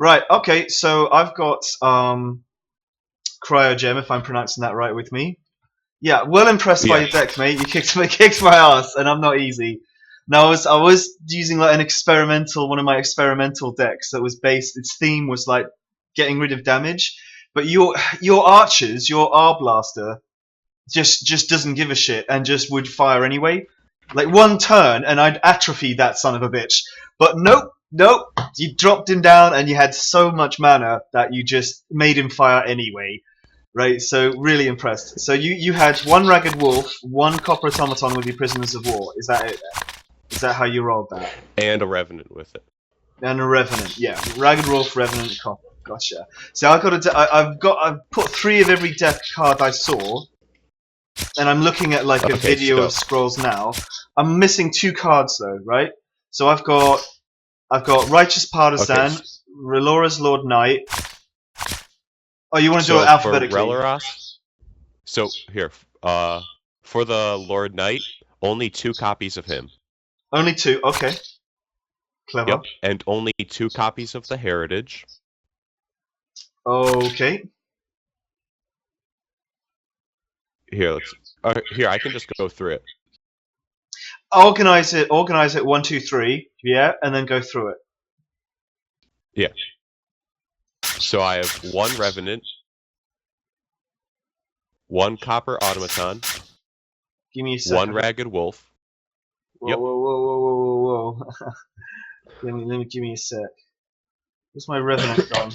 Right. Okay. So I've got Cryogem, if I'm pronouncing that right with me. Yeah. Well impressed by Yeah. your deck, mate. You kicked my ass, and I'm not easy. Now I was using like one of my experimental decks that was based. Its theme was like getting rid of damage, but your archers, your R blaster, just doesn't give a shit and just would fire anyway. Like one turn and I'd atrophy that son of a bitch. But nope. You dropped him down and you had so much mana that you just made him fire anyway. Right, so really impressed. So you had one Ragged Wolf, one Copper Automaton with your Prisoners of War. Is that it? Is that how you rolled that? And a Revenant with it. And a Revenant, yeah. Ragged Wolf, Revenant, Copper. Gotcha. So I've put 3 of every deck card I saw, and I'm looking at like a video of scrolls now. I'm missing 2 cards though, right? So I've got Righteous Partisan, Relora's Lord Knight. Oh, you want to do it alphabetically? For Releros, so here, for the Lord Knight, only 2 copies of him. Only 2, okay. Clever. Yep, and only 2 copies of the Heritage. Okay. Here, here, I can just go through it. Organize it 1, 2, 3, yeah, and then go through it. Yeah. So I have 1 Revenant, 1 Copper Automaton, Give me a second. 1 Ragged Wolf. Whoa. Give me a sec. Where's my Revenant gone?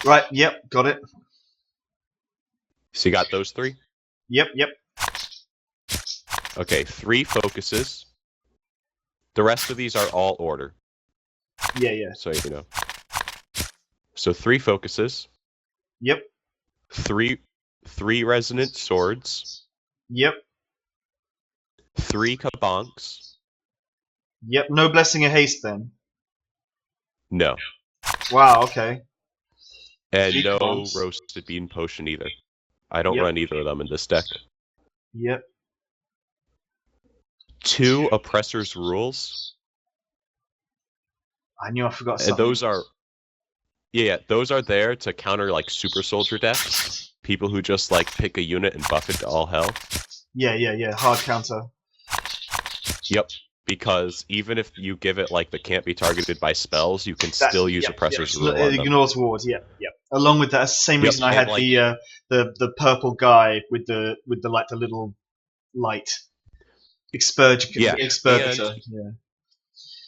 Right, yep, got it. So you got those 3? Yep. Okay, 3 focuses. The rest of these are all order. Yeah. So you know. So 3 focuses. Yep. 3 resonant swords. Yep. 3 kabonks. Yep. No Blessing of Haste then. No. Wow. Okay. And 3 no kabonks. roasted bean potion either. I don't run either of them in this deck. Yep. 2 Oppressor's Rules. I knew I forgot something. And those are, those are there to counter like super soldier decks. People who just like pick a unit and buff it to all hell. Yeah. Hard counter. Yep. Because even if you give it like the can't be targeted by spells, you can still use Oppressor's Rule on them. It ignores wards. Yep. Along with that, that's the same reason I had like, the purple guy with the little light Expurgator.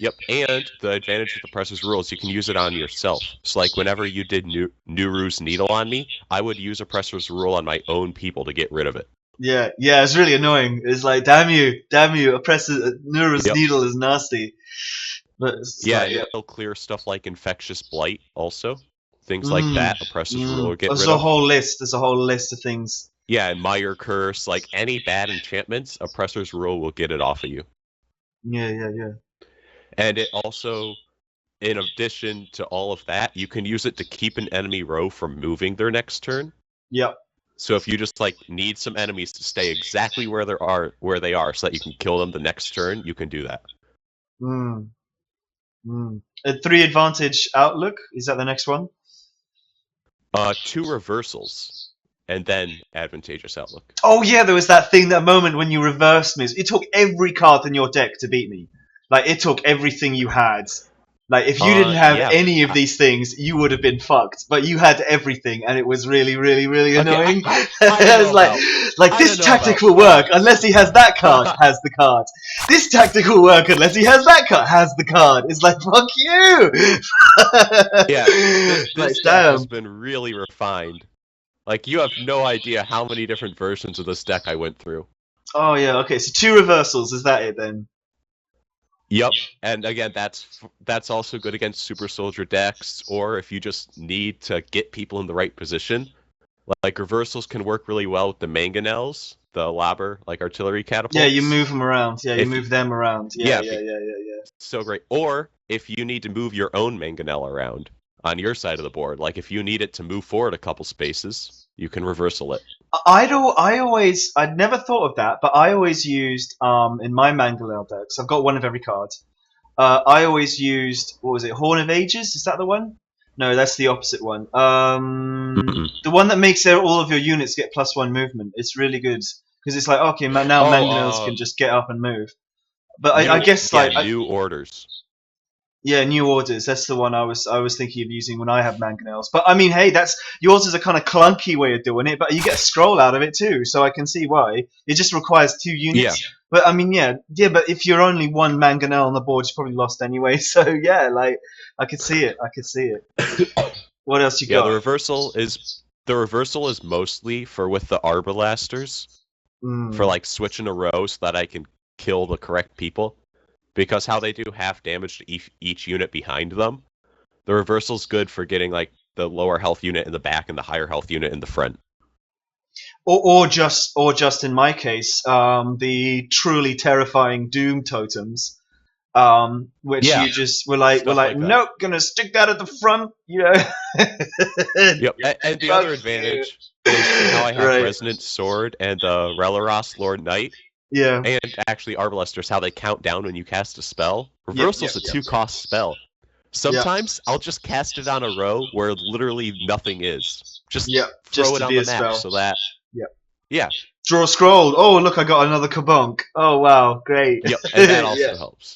Yep, and the advantage with the Oppressor's Rule is you can use it on yourself. So like whenever you did Nuru's Needle on me, I would use Oppressor's Rule on my own people to get rid of it. Yeah, it's really annoying. It's like, damn you, Nuru's Needle is nasty. But it'll clear stuff like Infectious Blight also. Things like that, Oppressor's Rule will get rid of. There's a whole list of things. Yeah, and Mire Curse, like any bad enchantments, Oppressor's Rule will get it off of you. Yeah. And it also, in addition to all of that, you can use it to keep an enemy row from moving their next turn. Yep. So if you just like need some enemies to stay exactly where they are, so that you can kill them the next turn, you can do that. A 3 advantage outlook, is that the next one? 2 reversals, and then advantageous outlook. Oh yeah, there was that moment when you reversed me. It took every card in your deck to beat me. Like, it took everything you had. Like, if you didn't have any of these things, you would have been fucked. But you had everything, and it was really, really, really annoying. It was like this tactic will work unless he has that card, has the card. This tactic will work unless he has that card, has the card. It's like, fuck you! This deck has been really refined. Like, you have no idea how many different versions of this deck I went through. Oh yeah, okay, so 2 reversals, is that it then? Yep, and again, that's also good against super soldier decks, or if you just need to get people in the right position. Like, reversals can work really well with the mangonels, the Labber, like artillery catapults. Yeah, you move them around. Yeah, you move them around. Yeah. So great. Or if you need to move your own mangonel around on your side of the board, like if you need it to move forward a couple spaces, you can reversal it. I'd never thought of that, but I always used in my Mangalel decks. I've got one of every card. I always used, what was it, Horn of Ages? Is that the one? No, that's the opposite one. Mm-mm. The one that makes all of your units get +1 movement. It's really good because it's like, okay, now mangonels can just get up and move. But I guess like new orders. yeah, New Orders. That's the one I was thinking of using when I have mangonels. But I mean, hey, that's yours is a kind of clunky way of doing it, but you get a scroll out of it too, so I can see why. It just requires 2 units. Yeah. But I mean, yeah. But if you're only 1 mangonel on the board, you're probably lost anyway. So yeah, like I could see it. What else you got? The reversal is mostly for with the arbalesters for like switch in a row so that I can kill the correct people. Because how they do half damage to each unit behind them, the reversal's good for getting like the lower health unit in the back and the higher health unit in the front. Or just in my case, the truly terrifying Doom totems, which you just were like, nope, gonna stick that at the front, you know. Yep, and the other advantage is how I have Resonant Sword and Releros Lord Knight. Yeah. And actually Arbalesters, how they count down when you cast a spell. Reversal's a 2-cost spell. Sometimes I'll just cast it on a row where literally nothing is. Just throw it on the map so that... Yeah. Draw a scroll. Oh, look, I got another Kabonk. Oh, wow, great. Yep, and that also helps.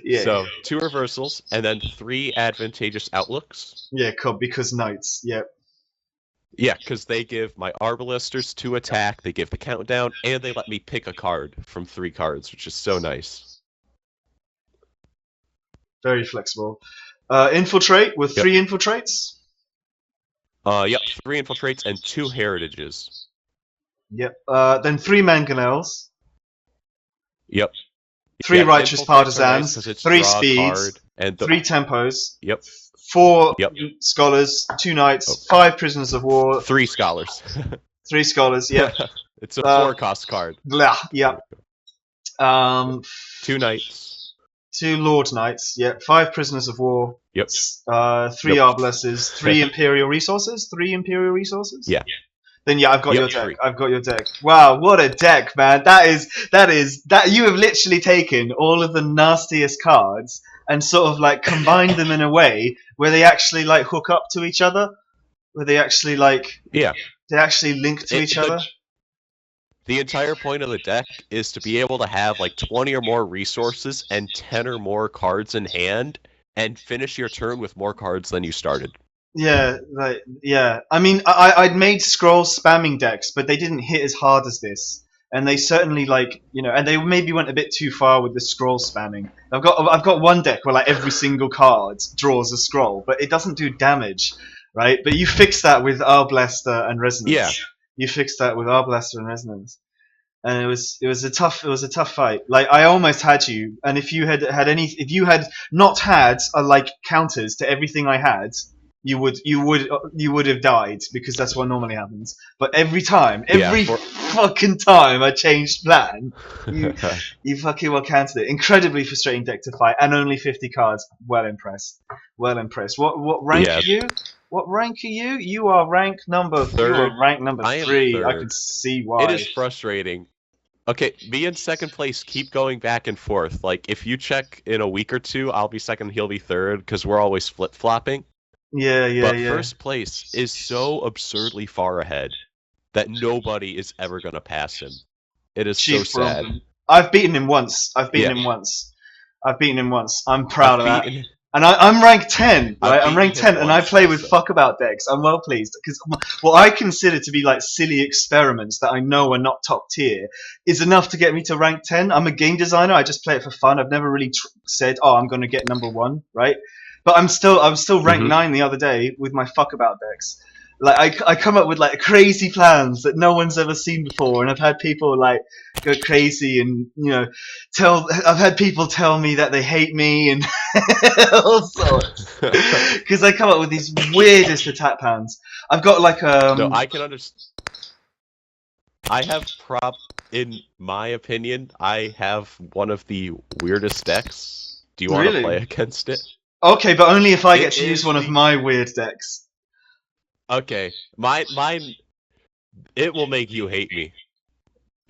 Yeah. So, 2 reversals, and then 3 advantageous outlooks. Yeah, because knights, yep. Yeah, because they give my Arbalesters 2 attack, they give the countdown, and they let me pick a card from 3 cards, which is so nice. Very flexible. Infiltrate with 3 infiltrates? Yep, 3 infiltrates and 2 heritages. Yep. Then 3 mangonels. Yep. 3 righteous partisans. Nice 3 speeds. And 3 tempos. Yep. 4 scholars. 2 knights. 5 prisoners of war. 3 scholars. 3 scholars. Yep. It's a 4-cost card. Blah. Yep. 2 knights. 2 lord knights. Yep. 5 prisoners of war. Yep. 3 arbalesters. 3 imperial resources. 3 imperial resources. Yeah. Then I've got your deck. I've got your deck. Wow, what a deck, man! That you have literally taken all of the nastiest cards and sort of like combined them in a way where they actually like hook up to each other, where they actually like they actually link to each other. The entire point of the deck is to be able to have like 20 or more resources and 10 or more cards in hand, and finish your turn with more cards than you started. Yeah, I mean, I'd made scroll spamming decks, but they didn't hit as hard as this, and they certainly and they maybe went a bit too far with the scroll spamming. I've got one deck where like every single card draws a scroll, but it doesn't do damage, right? But you fixed that with Arbalester and Resonance. Yeah, you fixed that with Arbalester and Resonance, and it was a tough fight. Like I almost had you, and if you had not had like counters to everything I had. You would have died because that's what normally happens. But every fucking time I changed plan, you fucking well countered it. Incredibly frustrating deck to fight, and only 50 cards. Well impressed. What rank are you? What rank are you? You are rank number 3. You are rank number 3. I can see why. It is frustrating. Okay, me in second place keep going back and forth. Like if you check in a week or 2, I'll be second, he'll be third, because we're always flip flopping. But first place is so absurdly far ahead that nobody is ever going to pass him. It is so sad. I've beaten him once. I'm proud of that. And I'm rank 10, right? I'm rank 10, and I play with fuckabout decks. I'm well pleased because what I consider to be like silly experiments that I know are not top tier is enough to get me to rank 10. I'm a game designer. I just play it for fun. I've never really said, "Oh, I'm going to get number 1," right? But I was still ranked 9 the other day with my fuckabout decks. Like I come up with like crazy plans that no one's ever seen before, and I've had people like go crazy and I've had people tell me that they hate me and all sorts because I come up with these weirdest attack plans. I've got like No, I can understand. I have in my opinion, I have one of the weirdest decks. Do you want to play against it? Okay, but only if I get to use one of my weird decks. Okay, mine. It will make you hate me.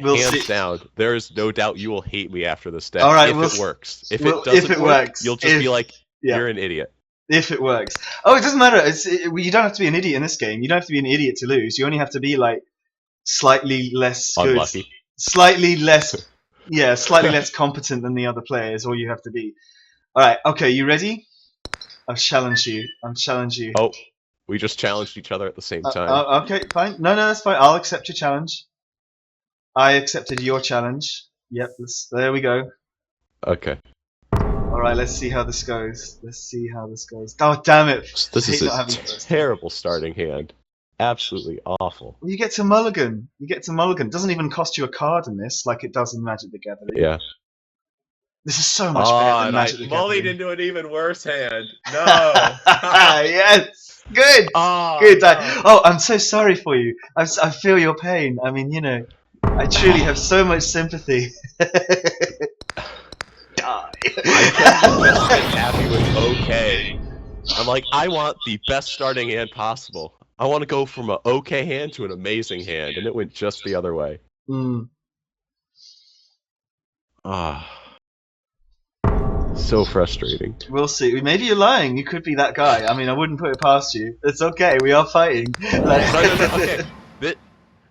We'll hands see. down, there is no doubt you will hate me after this deck. All right, if we'll it works. If well, it doesn't if it work, works, you'll just be like, yeah. you're an idiot. If it works. Oh, it doesn't matter. You don't have to be an idiot in this game. You don't have to be an idiot to lose. You only have to be like slightly less good, Unlucky. slightly less, yeah, slightly less competent than the other players. All you have to be. All right. Okay. You ready? I've challenged you. I'm challenged you. Oh, we just challenged each other at the same time. Okay. Fine. No, that's fine. I'll accept your challenge. I accepted your challenge. Yep. There we go. Okay. All right. Let's see how this goes. Let's see how this goes. Oh, damn it! So this I is hate not a having first. terrible starting hand. Absolutely awful. Well, you get to mulligan. You get to mulligan. It doesn't even cost you a card in this, like it does in Magic the Gathering. Yeah. This is so much better than Magic the mullied Gathering. into an even worse hand. No. Yes. Good. Oh, Good. no. Oh, I'm so sorry for you. I feel your pain. I mean, you know, I truly have so much sympathy. Die. I couldn't have just been happy with okay. I'm like, I want the best starting hand possible. I want to go from an okay hand to an amazing hand, and it went just the other way. Mm. Ah. So frustrating. We'll see. Maybe you're lying. You could be that guy. I mean, I wouldn't put it past you. It's okay. We are fighting. No, okay.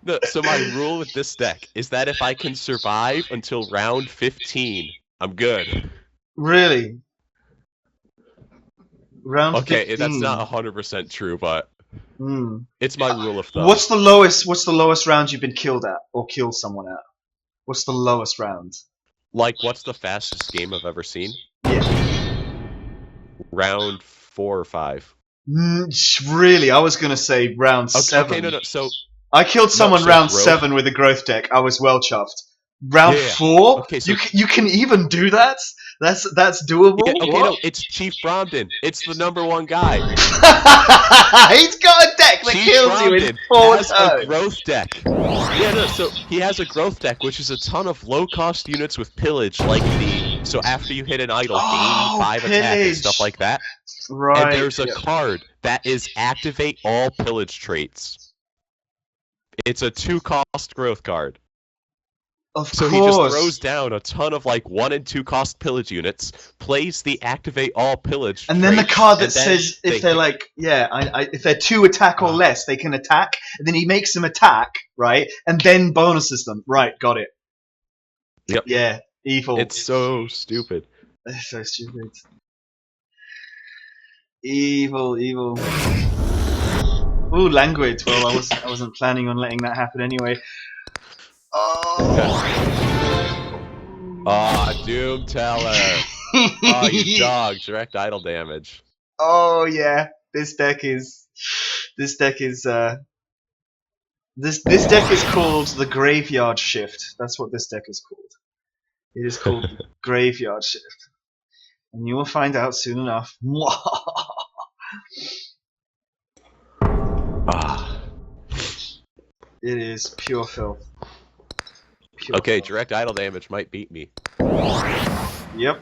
No, so my rule with this deck is that if I can survive until round 15, I'm good. Really? Round okay, 15. That's not 100% true, but Mm. it's my rule of thumb. What's the lowest round you've been killed at or killed someone at? What's the lowest round? Like, what's the fastest game I've ever seen? Yeah. Round 4 or 5. Really? I was gonna say round 7. Okay, no. So I killed someone so round growth- 7 with a growth deck. I was well chuffed. Round Yeah. 4? Okay, so you can even do that? That's doable? yeah, okay, What? no, it's Chief Bromden. It's the #1 guy. He's got a deck that Chief kills you in Bromden 4 has turns. a growth deck. Yeah, no, so he has a growth deck, which is a ton of low-cost units with pillage, like the... So after you hit an idol, gain 5 attack and pillage. stuff like that. Right. And there's a card that is activate all pillage traits. It's a 2-cost growth card. Of So course. he just throws down a ton of like 1 and 2 cost pillage units, plays the activate all pillage, and then the traits, card that and then says if they're like, if they're 2 attack or less, they can attack. And then he makes them attack, right? And then bonuses them. Right, got it. Yep. Yeah, evil. It's so stupid. It's so stupid. Evil. Ooh, language. Well, I wasn't planning on letting that happen anyway. Oh. Ah, Doom Teller. Oh, you dog. Direct idle damage. Oh yeah, this deck is this deck is called the Graveyard Shift. That's what this deck is called. It is called the Graveyard Shift, and you will find out soon enough. Ah. It is pure filth. Okay, direct idle damage might beat me. Yep.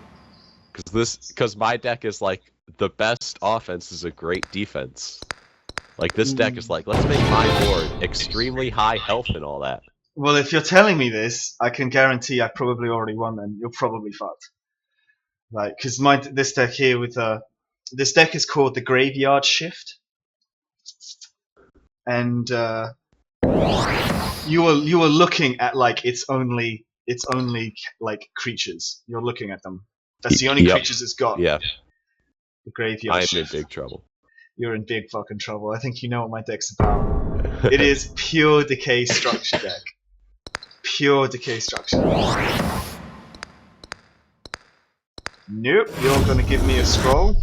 Because my deck is like the best offense is a great defense. Like this deck is like, let's make my board extremely high health and all that. Well, if you're telling me this, I can guarantee I probably already won. Then you're probably fucked. Like, because this deck here with this deck is called the Graveyard Shift, and you are looking at like it's only like creatures. You're looking at them. That's the only creatures it's got. Yeah. The Graveyard I'm Shift. in big trouble. You're in big fucking trouble. I think you know what my deck's about. It is pure decay structure deck. Pure decay structure. Nope, you're gonna give me a scroll.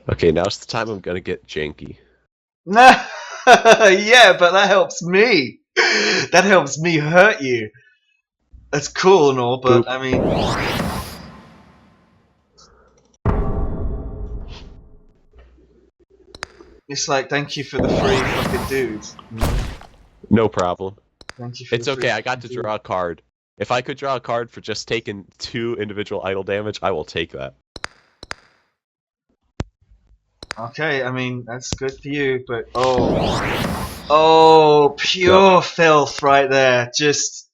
Okay, now's the time I'm gonna get janky. Nah, yeah, but that helps me. That helps me hurt you. That's cool and all, but I mean, it's like thank you for the free fucking dudes. No problem. Thank you. For It's the okay. free I got to fucking draw a card. If I could draw a card for just taking 2 individual idle damage, I will take that. Okay, I mean that's good for you, but oh, pure filth right there. Just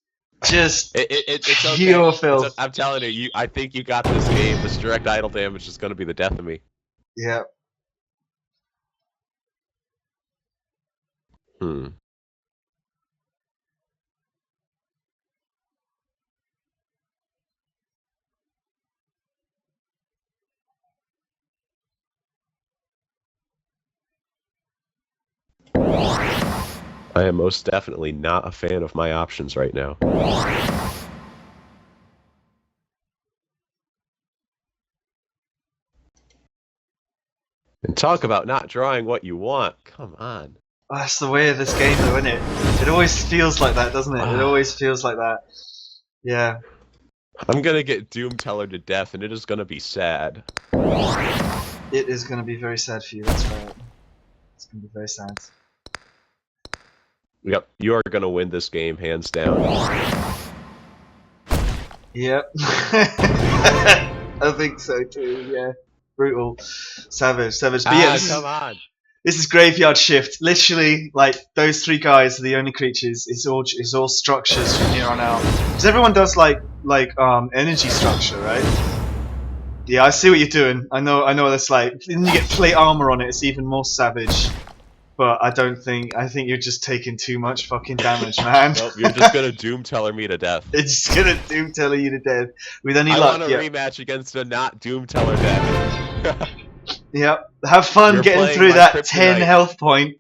It's pure okay. filth. I'm telling you, I think you got this game. This direct idle damage is going to be the death of me. Yeah. I am most definitely not a fan of my options right now. And talk about not drawing what you want. Come on. Oh, that's the way of this game, though, isn't it? It always feels like that, doesn't it? It always feels like that. Yeah. I'm gonna get Doom Teller to death, and it is gonna be sad. It is gonna be very sad for you. That's right. It's gonna be very sad. Yep, you are gonna win this game, hands down. Yep. I think so too. Yeah. Brutal. Savage. But yeah, Come on. This is Graveyard Shift. Literally, like those 3 guys are the only creatures. It's all structures from here on out. Because everyone does like energy structure, right? Yeah, I see what you're doing. I know what that's like. Then you get plate armor on it. It's even more savage. But I think you're just taking too much fucking damage, man. Nope, you're just gonna Doom Teller me to death. It's just gonna Doom Teller you to death with any luck. I want a rematch against a not Doom Teller deck. Yep. Have fun getting through that 10 health point.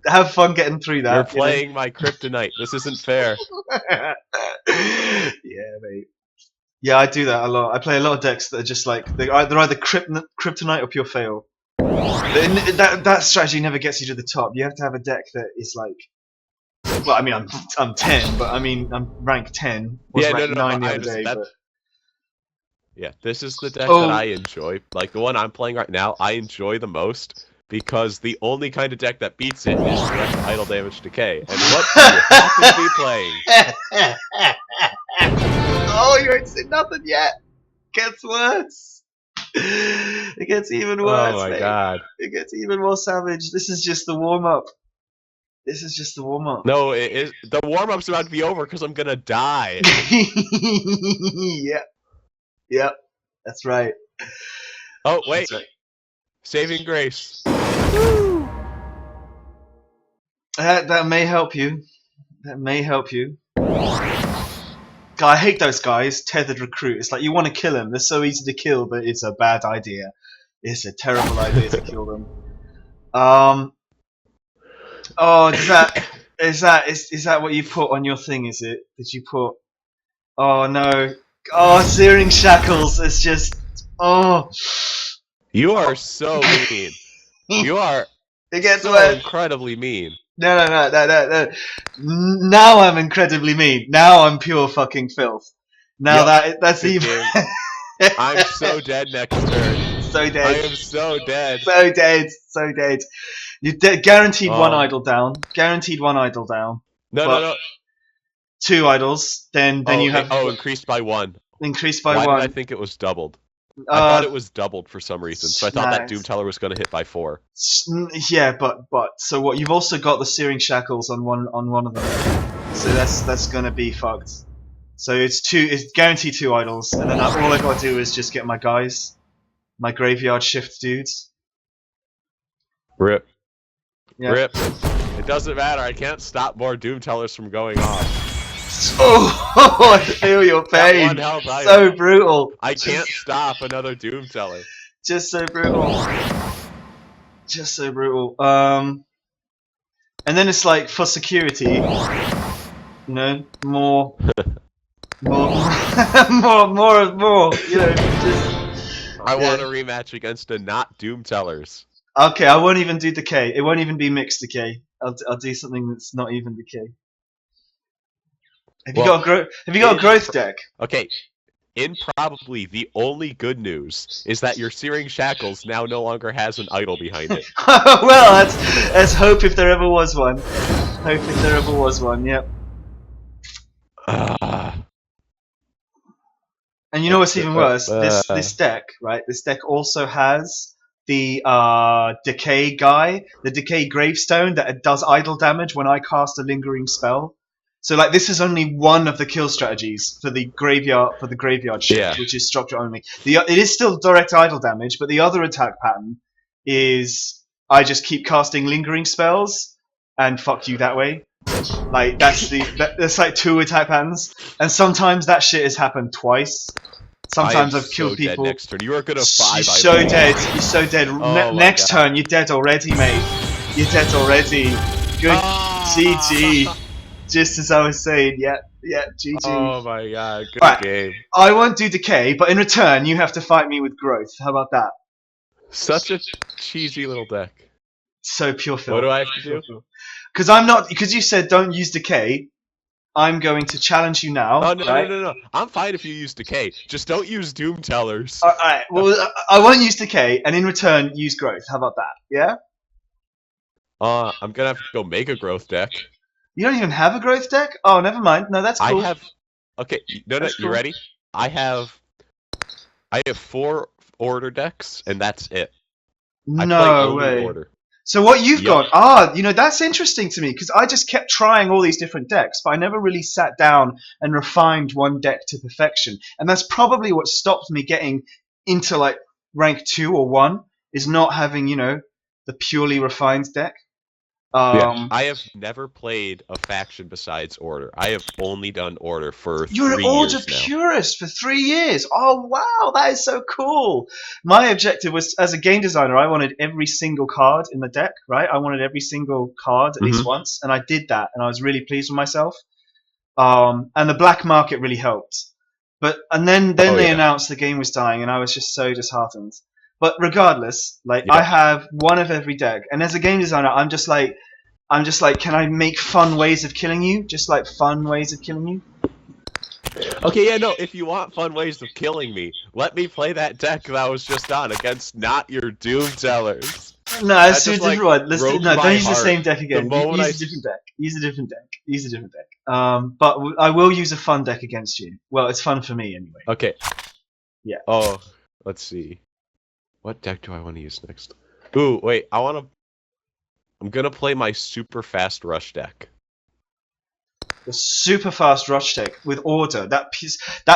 Have fun getting through that. You're playing my kryptonite. This isn't fair. Yeah, mate. Yeah, I do that a lot. I play a lot of decks that are just like they're either kryptonite or pure fail. That strategy never gets you to the top. You have to have a deck that is like. Well, I mean, I'm 10, but I mean, I'm rank 10. Was rank 9 the other day. But... Yeah, this is the deck that I enjoy. Like the one I'm playing right now, I enjoy the most because the only kind of deck that beats it is direct idle damage decay. And what do you happen to be playing? Oh, you ain't seen nothing yet. Gets worse. It gets even worse. Oh my god! It gets even more savage. This is just the warm up. No, the warm up's about to be over because I'm gonna die. Yep. That's right. Oh wait, right. Saving grace. That may help you. God, I hate those guys. Tethered recruit. It's like you want to kill them. They're so easy to kill, but it's a bad idea. It's a terrible idea to kill them. Oh, is that what you put on your thing? Is it? Did you put? Oh no. Oh, searing shackles. It's just. Oh. You are so mean. You are. It gets so worse. Incredibly mean. No. Now I'm incredibly mean. Now I'm pure fucking filth. Now that's even. I'm so dead next turn. So dead. I am so dead. So dead. You're guaranteed 1 idle down. Guaranteed 1 idle down. No. 2 idols. Then you have. Oh, increased by 1. Increased by 1. Why did I think it was doubled? I thought it was doubled for some reason, so I thought that Doom Teller was going to hit by 4. Yeah, but so what? You've also got the searing shackles on one of them, so that's going to be fucked. So it's guaranteed 2 idols, and then all I got to do is just get my guys, my Graveyard Shift dudes. Rip. Yeah. Rip. It doesn't matter. I can't stop more Doom Tellers from going off. Oh, I feel your pain. So brutal. I can't stop another Doom Teller. Just so brutal. And then it's like for security, more. You know, I want a rematch against a not Doom Tellers. Okay, I won't even do decay. It won't even be mixed decay. I'll do something that's not even decay. Have you got a growth deck? Okay. In probably the only good news is that your Searing Shackles now no longer has an idol behind it. Well, let's hope if there ever was one. Yep. And you know what's even worse? This deck, right? This deck also has the decay guy, the decay gravestone that does idle damage when I cast a lingering spell. So like this is only one of the kill strategies for the graveyard shift, which is structure only. It is still direct idle damage, but the other attack pattern is I just keep casting lingering spells and fuck you that way. Like that's like 2 attack patterns, and sometimes that shit has happened twice. Sometimes I've killed people. Dead next turn. You are gonna 5. You're so dead. You're so dead. Next turn, you're dead already, mate. You're dead already. Good. GG. Just as I was saying, yeah, GG. Oh my god, good game. I won't do decay, but in return, you have to fight me with growth. How about that? Such a cheesy little deck. So pure filth. What do I have to do? Because you said don't use decay. I'm going to challenge you now. Oh no, right? no. I'm fine if you use decay. Just don't use Doom Tellers. Alright, well, I won't use decay, and in return, use growth. How about that? Yeah. I'm gonna have to go make a growth deck. You don't even have a growth deck? Oh, never mind. No, that's cool. I have. Okay, no, That's you cool. ready? I have 4 order decks, and that's it. I play only way. order. So what you've got? That's interesting to me because I just kept trying all these different decks, but I never really sat down and refined one deck to perfection. And that's probably what stopped me getting into like rank 2 or 1 is not having the purely refined deck. I have never played a faction besides Order. I have only done Order for 3 years now. You're an Order purist for 3 years. Oh wow, that is so cool. My objective was, as a game designer, I wanted every single card in the deck. Right, I wanted every single card at least once, and I did that, and I was really pleased with myself. And the black market really helped. And then they announced the game was dying, and I was just so disheartened. But regardless, I have one of every deck, and as a game designer, I'm just like, can I make fun ways of killing you? Just like fun ways of killing you? Okay, yeah, no, if you want fun ways of killing me, let me play that deck that I was just on against not your Doom Tellers. No, that's a different one. Don't use the same deck again. Use a different deck. Use a different deck. Use a different deck. But I will use a fun deck against you. Well, it's fun for me anyway. Okay. Yeah. Oh, let's see. What deck do I want to use next? Ooh, wait, I'm gonna play my super fast rush deck. The super fast rush deck with order. That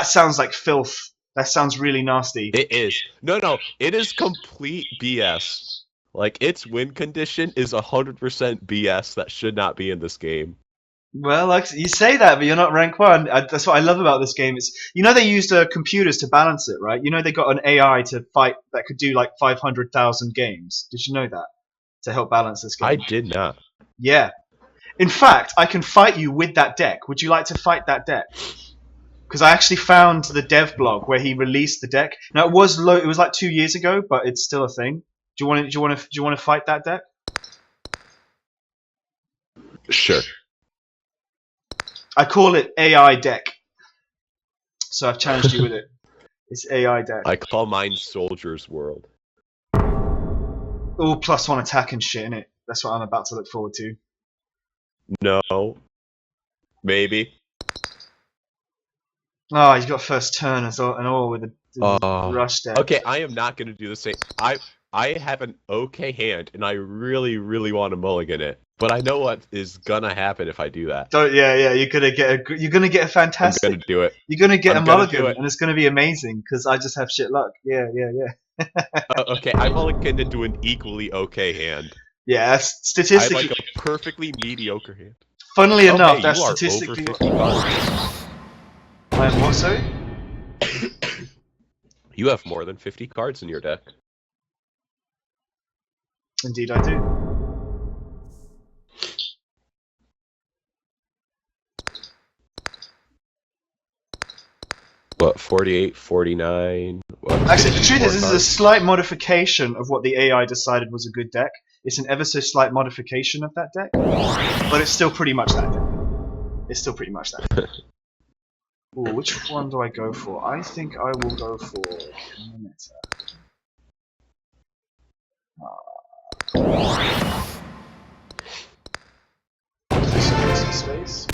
sounds like filth. That sounds really nasty. It is. No, it is complete BS. Like, its win condition is 100% BS that should not be in this game. Well, like you say that, but you're not rank 1. That's what I love about this game. It's they used computers to balance it, right? They got an AI to fight that could do like 500,000 games. Did you know that? To help balance this game. I did not. Yeah. In fact, I can fight you with that deck. Would you like to fight that deck? Because I actually found the dev blog where he released the deck. Now it was low. It was like 2 years ago, but it's still a thing. Do you want to fight that deck? Sure. I call it AI deck. So I've challenged you with it. It's AI deck. I call mine Soldier's World. All +1 attack and shit in it. That's what I'm about to look forward to. No. Maybe. Oh, he's got first turn and all with the rush deck. Okay, I am not going to do the same. I have an okay hand, and I really, really want to mulligan it. But I know what is gonna happen if I do that. You're gonna get a fantastic. I'm gonna do it. You're gonna get a mulligan, and it's gonna be amazing because I just have shit luck. Yeah. Okay, I mulliganed into an equally okay hand. Yeah, that's statistically. I have like a perfectly mediocre hand. Funnily enough, hey, that's you are statistically. Over 50 cards. I'm what, sorry? You have more than 50 cards in your deck. Indeed, I do. What, 48, 49? Actually, the truth is, this is a slight modification of what the AI decided was a good deck. It's an ever so slight modification of that deck, but it's still pretty much that deck. It's still pretty much that deck. Ooh, which one do I go for? I think I will go for Space.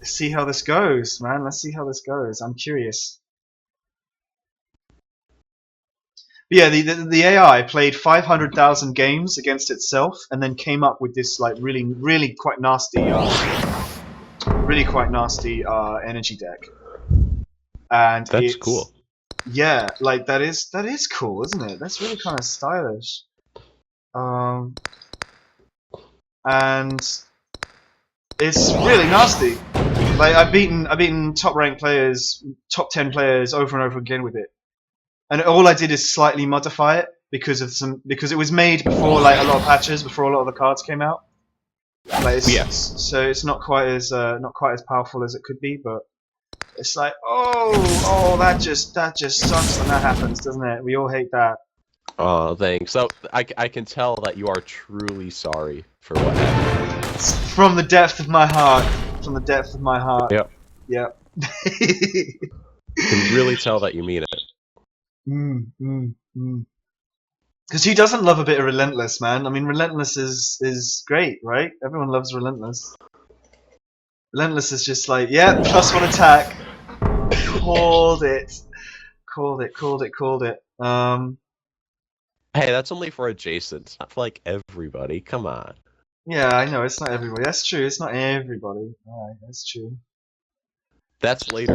see how this goes, man. Let's see how this goes. I'm curious. But yeah, the AI played 500,000 games against itself, and then came up with this like really quite nasty, energy deck. And That's cool. Yeah, like that is cool, isn't it? That's really kind of stylish. And it's really nasty. Like I've beaten top ranked players, top 10 players over and over again with it. And all I did is slightly modify it because it was made before like a lot of patches, before a lot of the cards came out. Like so it's not quite as powerful as it could be, but it's like that just sucks when that happens, doesn't it? We all hate that. Oh, thanks. So I can tell that you are truly sorry for what happened. From the depth of my heart. From the depth of my heart. Yep. Yep. Can really tell that you mean it. Because who doesn't love a bit of Relentless, man? I mean, Relentless is great, right? Everyone loves Relentless. Relentless is just like, yeah, +1 attack. Called it. Hey, that's only for adjacents, not for like everybody. Come on. Yeah, I know, it's not everybody. That's true, it's not everybody. Alright, that's true. That's later.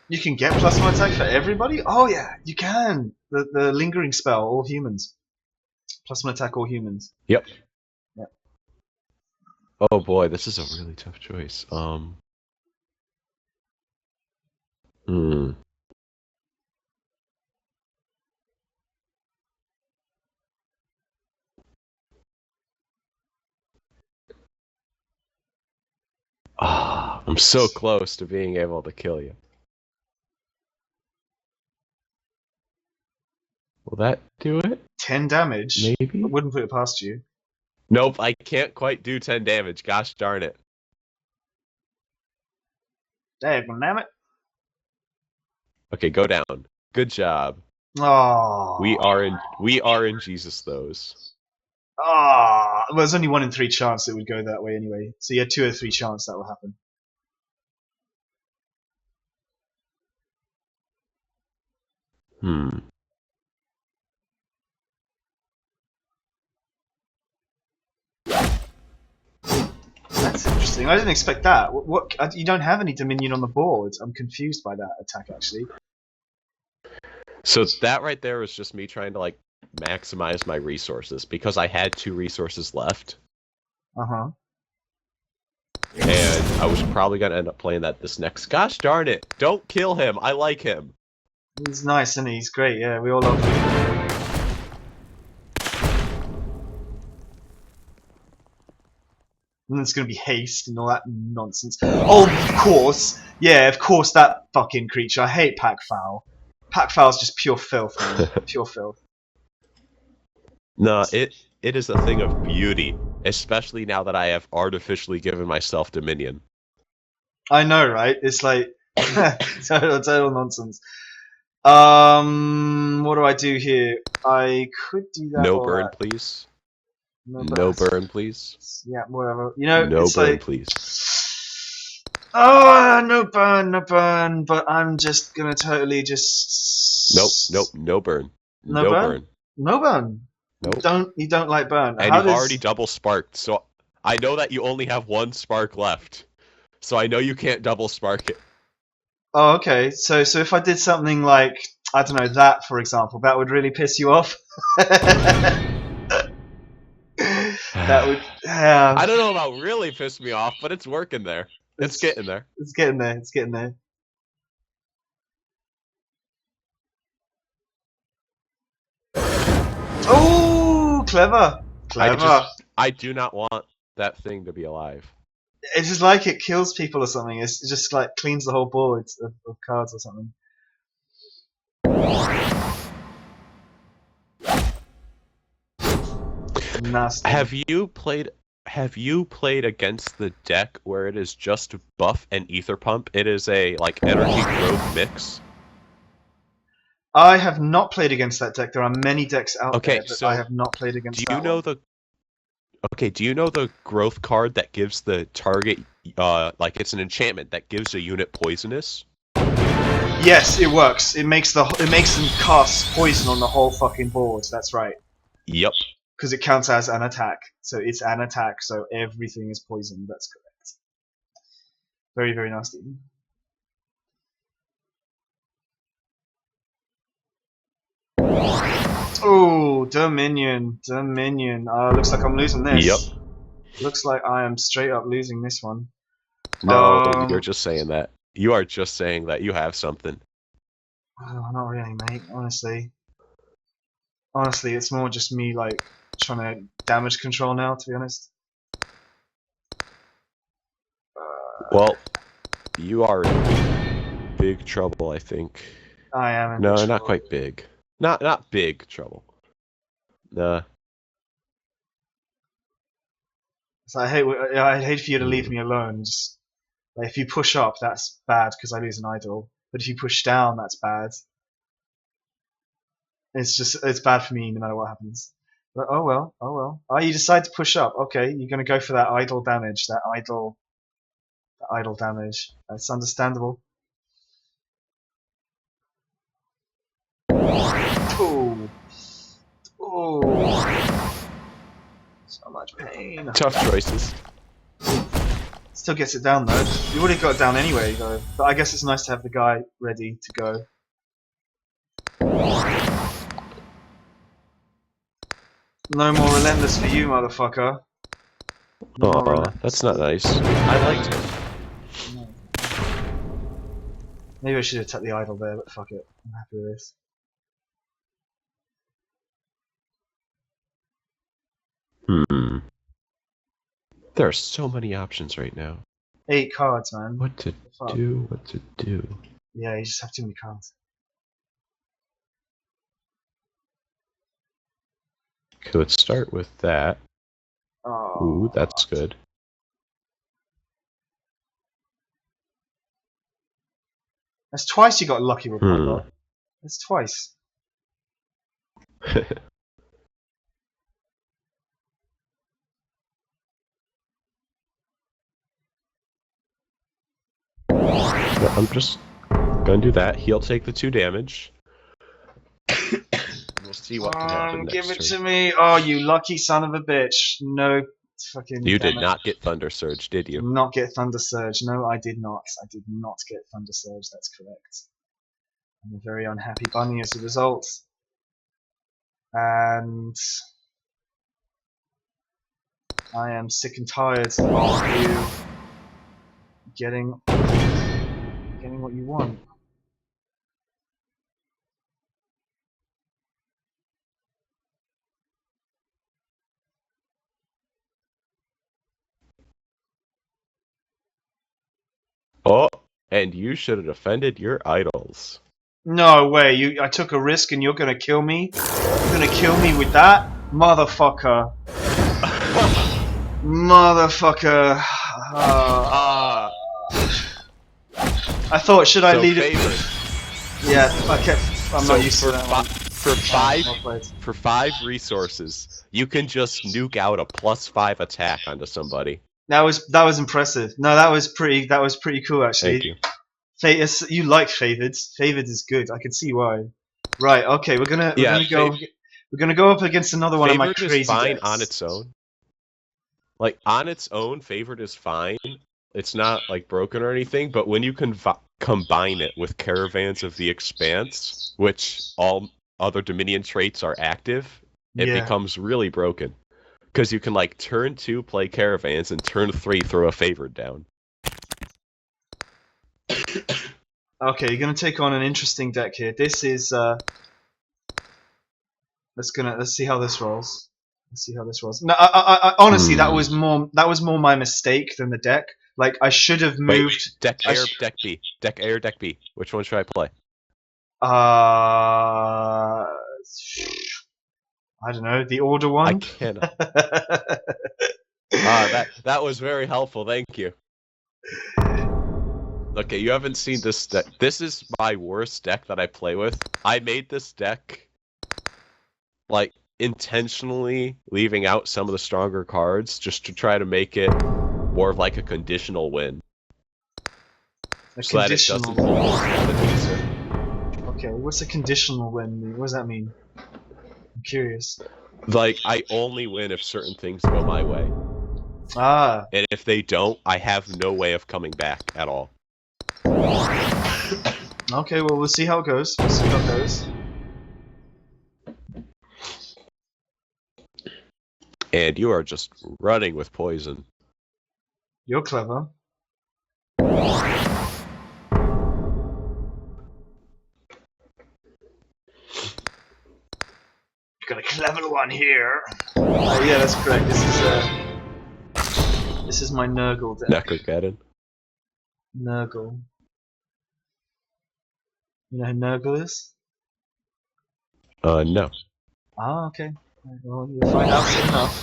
You can get +1 attack for everybody? Oh yeah, you can! The lingering spell, all humans. +1 attack, all humans. Yep. Yep. Oh boy, this is a really tough choice. I'm so close to being able to kill you. Will that do it? 10 damage? Maybe? I wouldn't put it past you. Nope, I can't quite do 10 damage. Gosh darn it. Damn it. Okay, go down. Good job. Oh. We are in Jesus those. Well, there's only 1 in 3 chance it would go that way anyway. So you had 2 or 3 chance that will happen. That's interesting. I didn't expect that. What you don't have any Dominion on the board. I'm confused by that attack actually. So that right there was just me trying to like maximize my resources because I had 2 resources left. Uh-huh. And I was probably gonna end up playing that this next. Gosh darn it! Don't kill him. I like him. He's nice, isn't he? He's great. Yeah, we all love him. And there's gonna be haste and all that nonsense. Oh, of course. Yeah, of course that fucking creature. I hate Packfowl. Packfowl's just pure filth, man. Pure filth. No, it is a thing of beauty, especially now that I have artificially given myself Dominion. I know, right? It's like total nonsense. What do I do here? I could do that. No burn, please. No burn, please. Yeah, whatever. You know, no it's burn, like, please. Oh, no burn. But I'm just gonna totally just. Nope, no burn. No burn. No burn. Nope. You don't like burn. And you've already double sparked, so I know that you only have 1 spark left. So I know you can't double spark it. Oh, okay. So if I did something like, I don't know, that for example, that would really piss you off. That would. I don't know about really piss me off, but it's working there. It's getting there. It's getting there. It's getting there. Oh, clever. I do not want that thing to be alive. It's just like it kills people or something. It just like cleans the whole board of cards or something. Nasty. Have you played against the deck where it is just buff and ether pump? It is a like energy growth mix. I have not played against that deck. There are many decks out there, but so I have not played against that. Do you know the Okay, do you know the growth card that gives the target, like it's an enchantment that gives a unit poisonous? Yes, it works. It makes them cast poison on the whole fucking board. That's right. Yep. Because it counts as an attack. So it's an attack, so everything is poisoned. That's correct. Very, very nasty. Oh, Dominion. Dominion. Looks like I'm losing this. Yep. Looks like I am straight up losing this one. No, you're just saying that. You are just saying that you have something. Oh, not really, mate. Honestly. Honestly, it's more just me, like, trying to damage control now, to be honest. Well, you are in big trouble, I think. I am in No, big not trouble. quite big. Not big trouble. Nah. So I'd hate for you to leave me alone. Just like, if you push up, that's bad because I lose an idol. But if you push down, that's bad. It's bad for me no matter what happens. But oh well, oh well. Oh, you decide to push up. Okay, you're gonna go for that idol damage. That idol damage. That's understandable. Oh, oh, so much pain. Tough choices. Still gets it down though. You would have got it down anyway though. But I guess it's nice to have the guy ready to go. No more relentless for you, motherfucker. No more Aw, relentless. that's not nice. I liked it. Maybe I should have took the idol there, but fuck it. I'm happy with this. There are so many options right now. 8 cards, man. What to do, what to do. Yeah, you just have too many cards. Okay, let's start with that. Oh. Ooh, that's good. That's twice you got lucky with my lot. That's twice. I'm just gonna do that. He'll take the 2 damage. We'll see what can happen next Give it turn. to me. Oh, you lucky son of a bitch. No fucking You damage. did not get Thunder Surge, did you? Did not get Thunder Surge. No, I did not. I did not get Thunder Surge. That's correct. I'm a very unhappy bunny as a result. And I am sick and tired of you getting what you want. Oh, and you should have defended your idols. No way, I took a risk and you're gonna kill me? You're gonna kill me with that? Motherfucker. Motherfucker. I thought, should I lead it? Yeah, I'm not used to that one. For 5 resources, you can just nuke out a +5 attack onto somebody. That was impressive. No, that was pretty cool actually. Thank you. You like Favored. Favored is good. I can see why. Right, okay, we're gonna go up against another one of my crazy Favored is fine decks. on its own. Like on its own, Favored is fine. It's not like broken or anything, but when you combine it with Caravans of the Expanse, which all other Dominion traits are active, it becomes really broken. Because you can like turn 2 play Caravans and turn 3 throw a Favored down. Okay, you're gonna take on an interesting deck here. This is let's see how this rolls. Let's see how this rolls. No, I honestly that was more my mistake than the deck. Like I should have moved. Wait, deck A or deck B? Deck A or deck B? Which one should I play? I don't know, the order one. I cannot. That was very helpful. Thank you. Okay, you haven't seen this deck. This is my worst deck that I play with. I made this deck like intentionally leaving out some of the stronger cards just to try to make it more of like a conditional win. So that it doesn't almost have an answer. Okay, what's a conditional win mean? What does that mean? I'm curious. Like, I only win if certain things go my way. Ah. And if they don't, I have no way of coming back at all. Okay, well, we'll see how it goes. We'll see how it goes. And you are just running with poison. You're clever. Got a clever one here. Yeah, that's correct. This is my Nurgle deck. Necrogeddon. Nurgle. You know who Nurgle is? No. Ah, okay. Well, you'll find out soon enough.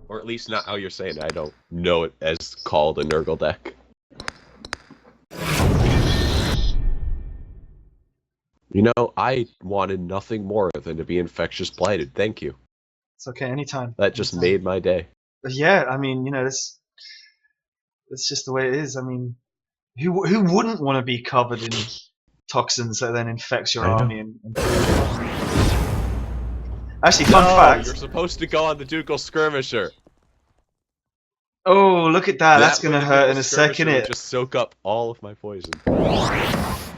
Or at least not how you're saying it. I don't know it as called a Nurgle deck. You know, I wanted nothing more than to be infectious blighted. Thank you. It's okay, anytime. That just Anytime. made my day. Yeah, I mean, you know, that's just the way it is. I mean, who wouldn't want to be covered in toxins that then infects your army and kill you? Actually, fun fact. You're supposed to go on the Ducal Skirmisher. Oh, look at that. That's gonna way the hurt Ducal in a Skirmisher second. would just soak up all of my poison.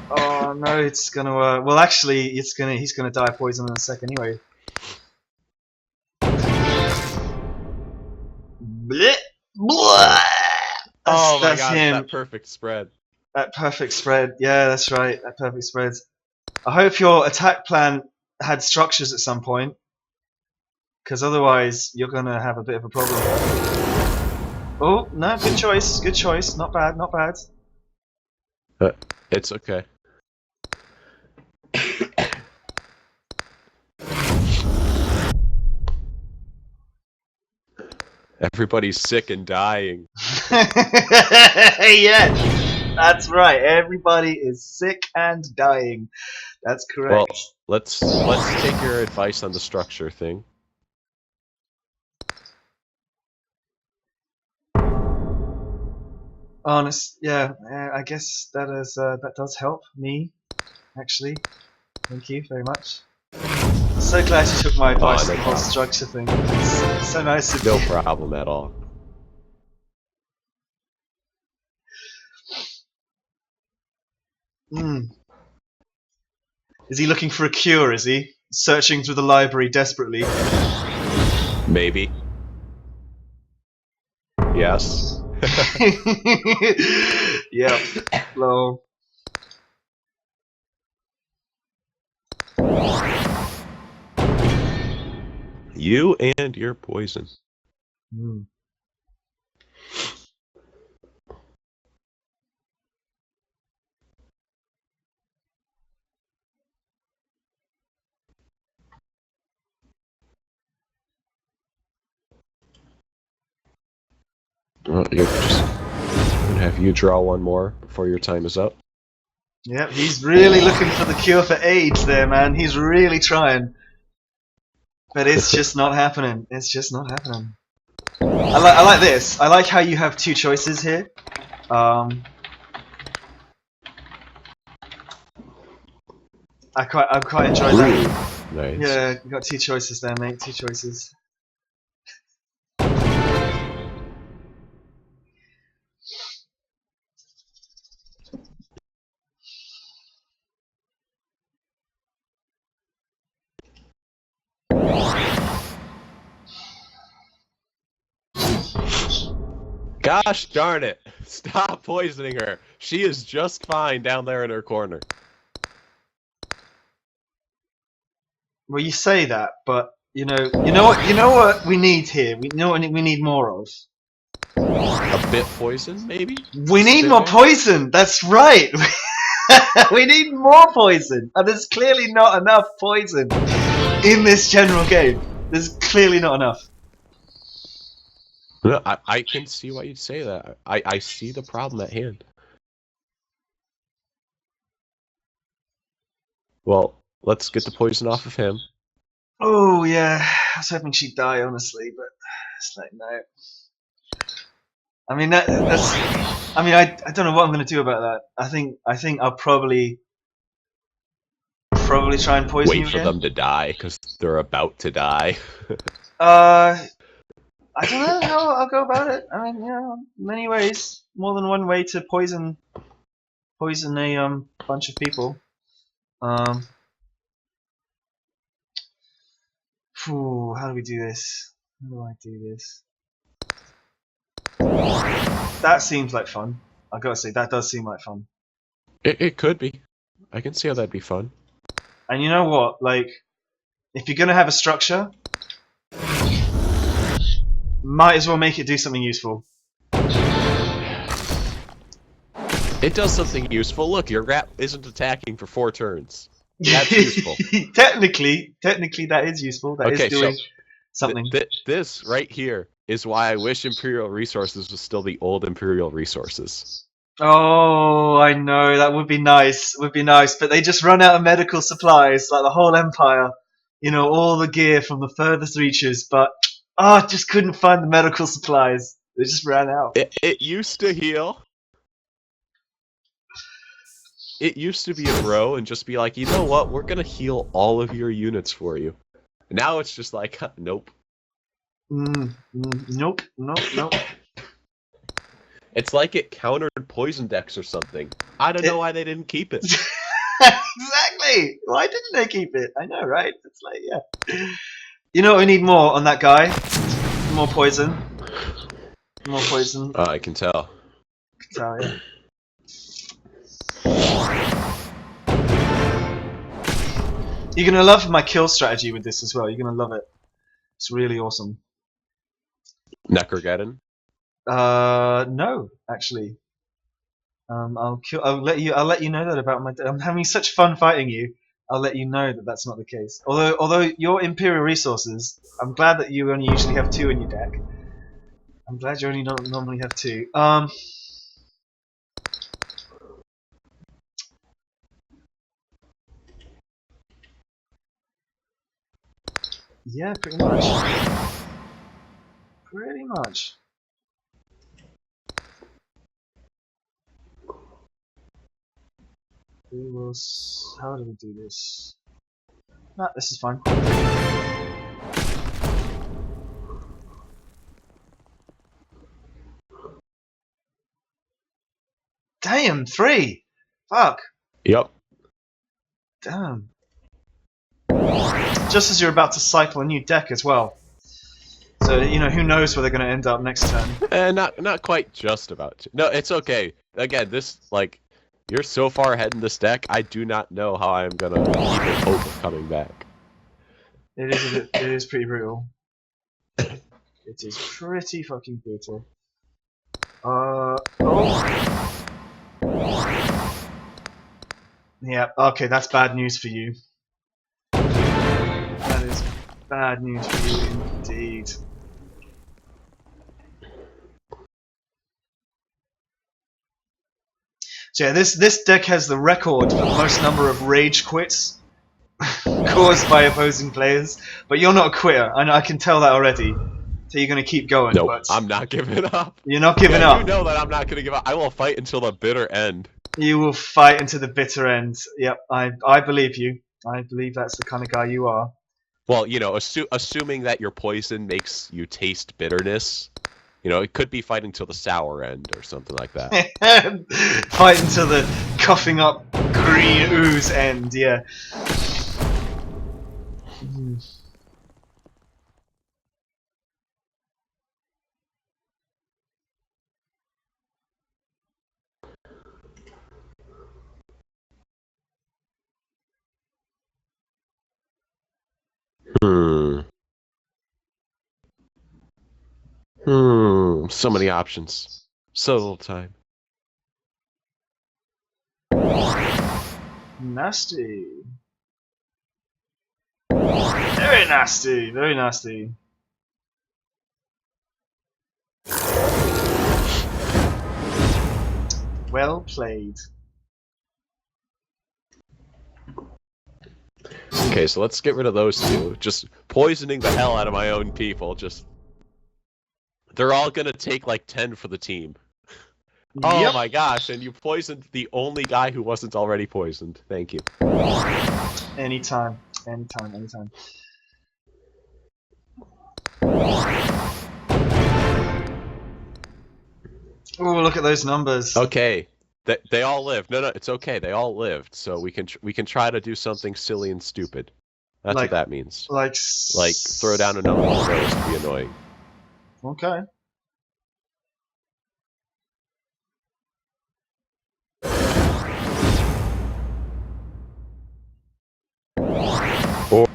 Oh no, it's gonna. Well, actually, he's gonna die of poison in a second anyway. Blech. Blah. Oh my That's god, him. that perfect spread. That perfect spread. Yeah, that's right. That perfect spread. I hope your attack plan had structures at some point, because otherwise you're gonna have a bit of a problem. Oh no, good choice. Good choice. Not bad. Not bad. It's okay. Everybody's sick and dying. Yeah, that's right. Everybody is sick and dying. That's correct. Well, let's take your advice on the structure thing. Honest, yeah. I guess that does help me, actually. Thank you very much. I'm so glad you took my advice on the whole structure thing. It's so nice of you. No problem at all. Is he looking for a cure, is he? Searching through the library desperately? Maybe. Yes. Yep. Lol. You and your poison. Well, you're just gonna have you draw one more before your time is up. Yep, he's really looking for the cure for AIDS there, man. He's really trying. But it's just not happening. It's just not happening. I like this. I like how you have two choices here. I quite enjoy that. Nice. Yeah, you got two choices there, mate. Two choices. Gosh darn it! Stop poisoning her. She is just fine down there in her corner. Well, you say that, but you know what we need here. We know what we need more of. A bit poison, maybe? We need more poison. That's right. We need more poison, and there's clearly not enough poison in this general game. There's clearly not enough. No, I can see why you'd say that. I see the problem at hand. Well, let's get the poison off of him. Oh yeah, I was hoping she'd die, honestly, but it's like no. I mean that's. I mean I don't know what I'm gonna do about that. I think I'll probably try and poison Wait you for again. them to die because they're about to die. I don't know how I'll go about it. I mean, many ways, more than one way to poison a bunch of people. How do we do this? How do I do this? That seems like fun. I gotta say, that does seem like fun. It could be. I can see how that'd be fun. And you know what? Like, if you're gonna have a structure, might as well make it do something useful. It does something useful. Look, your rat isn't attacking for 4 turns. That's useful. technically, that is useful. That is doing something. This right here is why I wish Imperial Resources was still the old Imperial Resources. Oh, I know, that would be nice. Would be nice, but they just run out of medical supplies, like the whole Empire. You know, all the gear from the furthest reaches, but just couldn't find the medical supplies. They just ran out. It used to heal. It used to be a bro and just be like, you know what? We're gonna heal all of your units for you. Now it's just like, nope. Nope. It's like it countered poison decks or something. I don't know why they didn't keep it. Exactly. Why didn't they keep it? I know, right? It's like, yeah. You know what we need more on that guy? More poison. More poison. I can tell. So, yeah. You're gonna love my kill strategy with this as well. You're gonna love it. It's really awesome. Necrogeddon? No, actually. I'll let you know that about my. I'm having such fun fighting you. I'll let you know that that's not the case. Although your Imperial Resources, I'm glad that you only usually have 2 in your deck. I'm glad you only normally have 2. Yeah, pretty much. Pretty much. We will. How do we do this? Nah, this is fine. Damn, 3! Fuck. Yep. Damn. Just as you're about to cycle a new deck as well. So, you know, who knows where they're going to end up next turn. Not quite just about to. No, it's okay. Again, this, like, you're so far ahead in this deck, I do not know how I'm gonna even hope of coming back. It is pretty brutal. It is pretty fucking brutal. Oh. Yeah, okay, that's bad news for you. That is bad news for you indeed. So yeah, this deck has the record for the most number of rage quits caused by opposing players, but you're not a quitter, and I can tell that already. So you're going to keep going. Nope, but I'm not giving up. You're not giving up. You know that I'm not going to give up. I will fight until the bitter end. You will fight until the bitter end. Yep, I believe you. I believe that's the kind of guy you are. Well, you know, assuming that your poison makes you taste bitterness, you know, it could be fighting till the sour end or something like that. Fight until the coughing up green ooze end, yeah. So many options. So little time. Nasty. Very nasty. Very nasty. Well played. Okay, so let's get rid of those two. Just poisoning the hell out of my own people. Just they're all gonna take like 10 for the team. Oh Yep. my gosh, and you poisoned the only guy who wasn't already poisoned. Thank you. Anytime. Anytime, anytime. Oh, look at those numbers. Okay, they all lived. No, it's okay. They all lived, so we can try to do something silly and stupid. That's Like- what that means. Like Throw down another one of those to be annoying. Okay.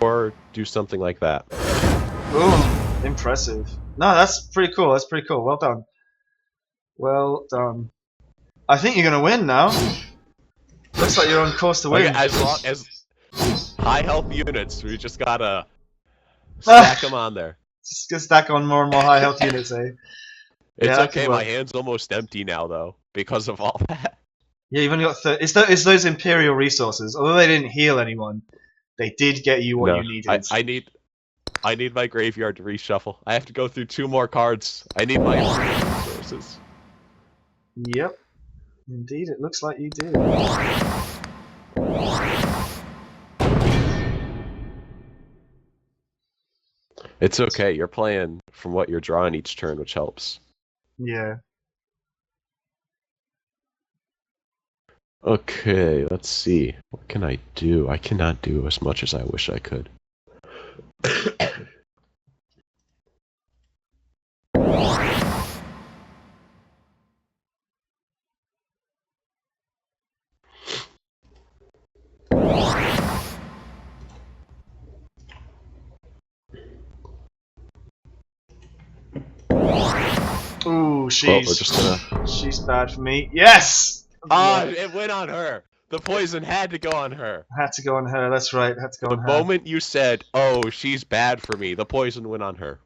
Or do something like that. Ooh, impressive. No, that's pretty cool. That's pretty cool. Well done. Well done. I think you're gonna win now. Looks like you're on course to win. Okay, as long as high health units, we just gotta stack them on there. Just gonna stack on more and more high health units, eh? It's Yeah, okay. My hand's almost empty now, though, because of all that. Yeah, you've only got it's those Imperial resources. Although they didn't heal anyone, they did get you what you needed. I need my graveyard to reshuffle. I have to go through 2 more cards. I need my resources. Yep. Indeed, it looks like you do. It's okay. You're playing from what you're drawing each turn, which helps. Yeah. Okay, let's see. What can I do? I cannot do as much as I wish I could. Ooh, Well, we're just gonna... she's bad for me. Yes! Ah, it went on her! The poison had to go on her! Had to go on her, that's right, had to go on her. The moment you said, oh, she's bad for me, the poison went on her.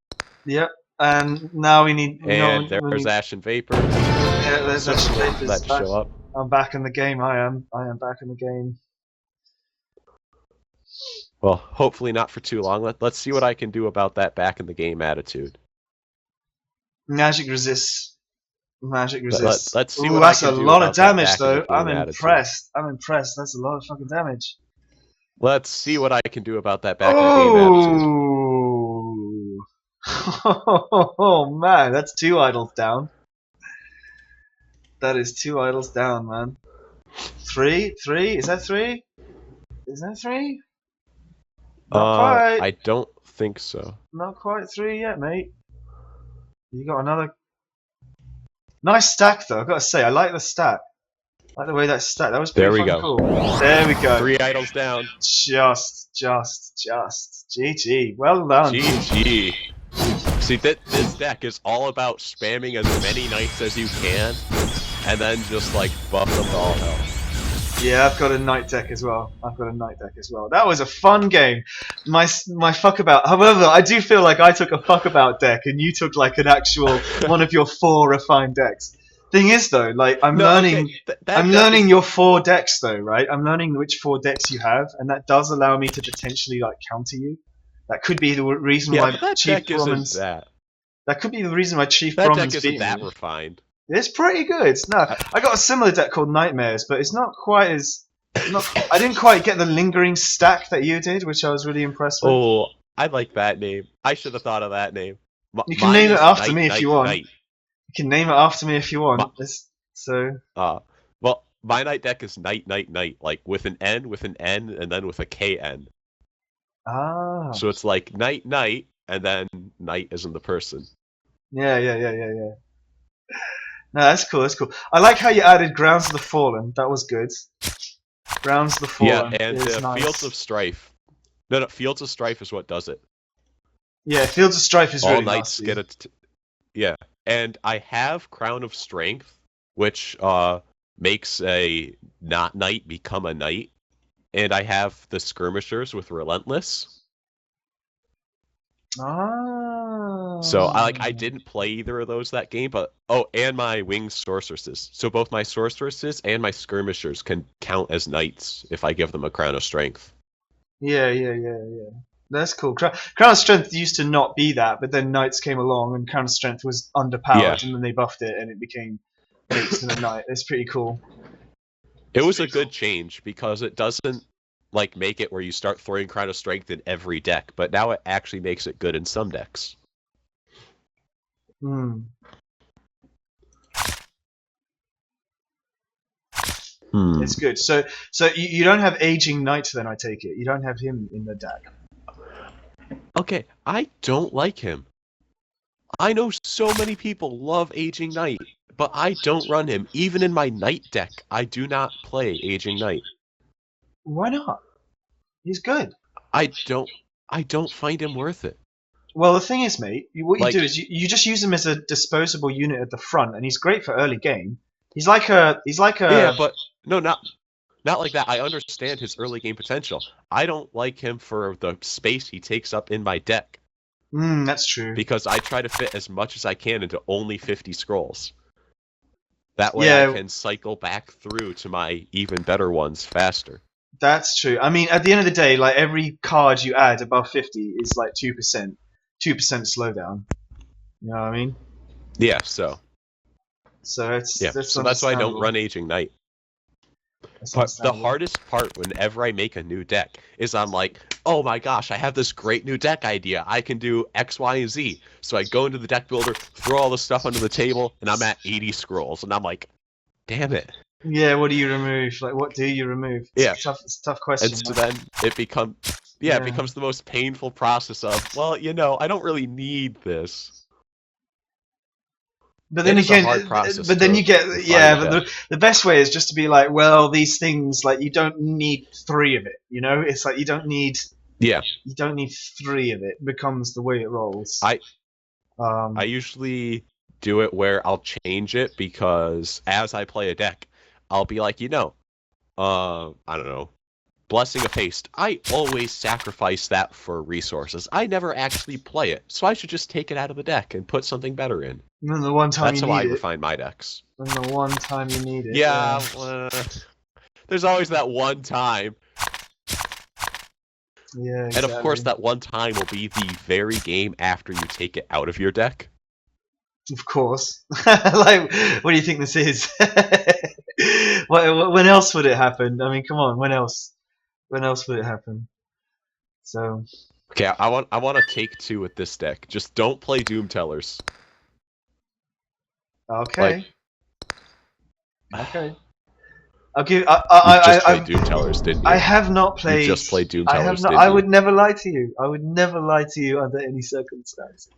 Yep, and now we need... And there's Ashen Vapors. Yeah, there's Ashen Vapors. That show up. I'm back in the game, I am back in the game. Well, hopefully not for too long. Let's see what I can do about that back in the game attitude. Magic resists. Magic resists. Let's see Ooh, what that's I a can do lot of about that damage, back in though. the game I'm attitude. impressed. I'm impressed. That's a lot of fucking damage. Let's see what I can do about that back in the game attitude. Oh man, that's 2 idols down. That is 2 idols down, man. 3? Is that 3? Is that 3? Not quite. I don't think so. Not quite 3 yet, mate. You got another. Nice stack, though. I've got to say, I like the stack. I like the way that stack. That was pretty fucking cool. There we go. 3 idols down. Just. GG. Well done. GG. See, this deck is all about spamming as many knights as you can, and then just like buff them to all hell. Yeah, I've got a knight deck as well. That was a fun game. My fuck about. However, I do feel like I took a fuck about deck, and you took like an actual one of your 4 refined decks. Thing is, though, like I'm learning your 4 decks, though, right? I'm learning which 4 decks you have, and that does allow me to potentially like counter you. That could be the reason why Chief Brahmins. That could be the reason why Chief Brahmins deck isn't that refined. It's pretty good. No, I got a similar deck called Knightmarez, but it's not quite as. I didn't quite get the lingering stack that you did, which I was really impressed with. Oh, I like that name. I should have thought of that name. You can name it after me if you want. You can name it after me if you want. Well, my knight deck is Knight, like with an N, and then with a KN. Ah. So it's like Knight, and then Knight isn't the person. Yeah. No, that's cool. I like how you added Grounds of the Fallen. That was good. Grounds of the Fallen. Yeah, and nice. Fields of Strife. No, Fields of Strife is what does it. Yeah, Fields of Strife is really nice. All knights get it. Yeah, and I have Crown of Strength, which makes a not knight become a knight, and I have the Skirmishers with Relentless. Ah. So I didn't play either of those that game, but and my Winged Sorceresses. So both my Sorceresses and my Skirmishers can count as knights if I give them a Crown of Strength. Yeah. That's cool. Crown of Strength used to not be that, but then Knights came along and Crown of Strength was Yeah. underpowered, and then they buffed it, and it became an instant Knight. It's pretty cool. It was a good change because it doesn't like make it where you start throwing Crown of Strength in every deck, but now it actually makes it good in some decks. Hmm. It's good. So you don't have Aging Knight then, I take it. You don't have him in the deck. Okay, I don't like him. I know so many people love Aging Knight, but I don't run him. Even in my Knight deck, I do not play Aging Knight. Why not? He's good. I don't find him worth it. Well, the thing is, mate, what you Like- do is you just use him as a disposable unit at the front, and he's great for early game. He's like a Yeah, but no, not like that. I understand his early game potential. I don't like him for the space he takes up in my deck That's true. because I try to fit as much as I can into only 50 scrolls. That way Yeah. I can cycle back through to my even better ones faster. That's true. I mean, at the end of the day, like every card you add above 50 is like 2% slowdown. You know what I mean? Yeah, so That's that's why I don't run Aging Knight. That's But the understandable. hardest part whenever I make a new deck is I'm like, oh my gosh, I have this great new deck idea. I can do X, Y, and Z. So I go into the deck builder, throw all the stuff under the table, and I'm at 80 scrolls. And I'm like, damn it. Yeah, what do you remove? Like, what do you remove? It's a tough question. And so then it becomes, it becomes the most painful process of, well, I don't really need this. But then It is a again, hard process but then to you get find but the best way is just to be like, well, these things like you don't need 3 of it. You know, it's like you don't need 3 of it. It becomes the way it rolls. I usually do it where I'll change it because as I play a deck, I'll be like, I don't know, Blessing of Haste. I always sacrifice that for resources. I never actually play it, so I should just take it out of the deck and put something better in. And then the one time That's you how I need it. refine my decks. And the one time you need it. Yeah, there's always that one time. Yeah, exactly. And of course, that one time will be the very game after you take it out of your deck. Of course. Like, what do you think this is? When else would it happen? I mean, come on. When else? When else would it happen? So. Okay, I want to take 2 with this deck. Just don't play Doom Tellers. Okay. Like, okay. I'll give. You just played Doom Tellers, didn't you? I have not played. You just played Doom I Tellers, have not. didn't I you? would never lie to you. I would never lie to you under any circumstances.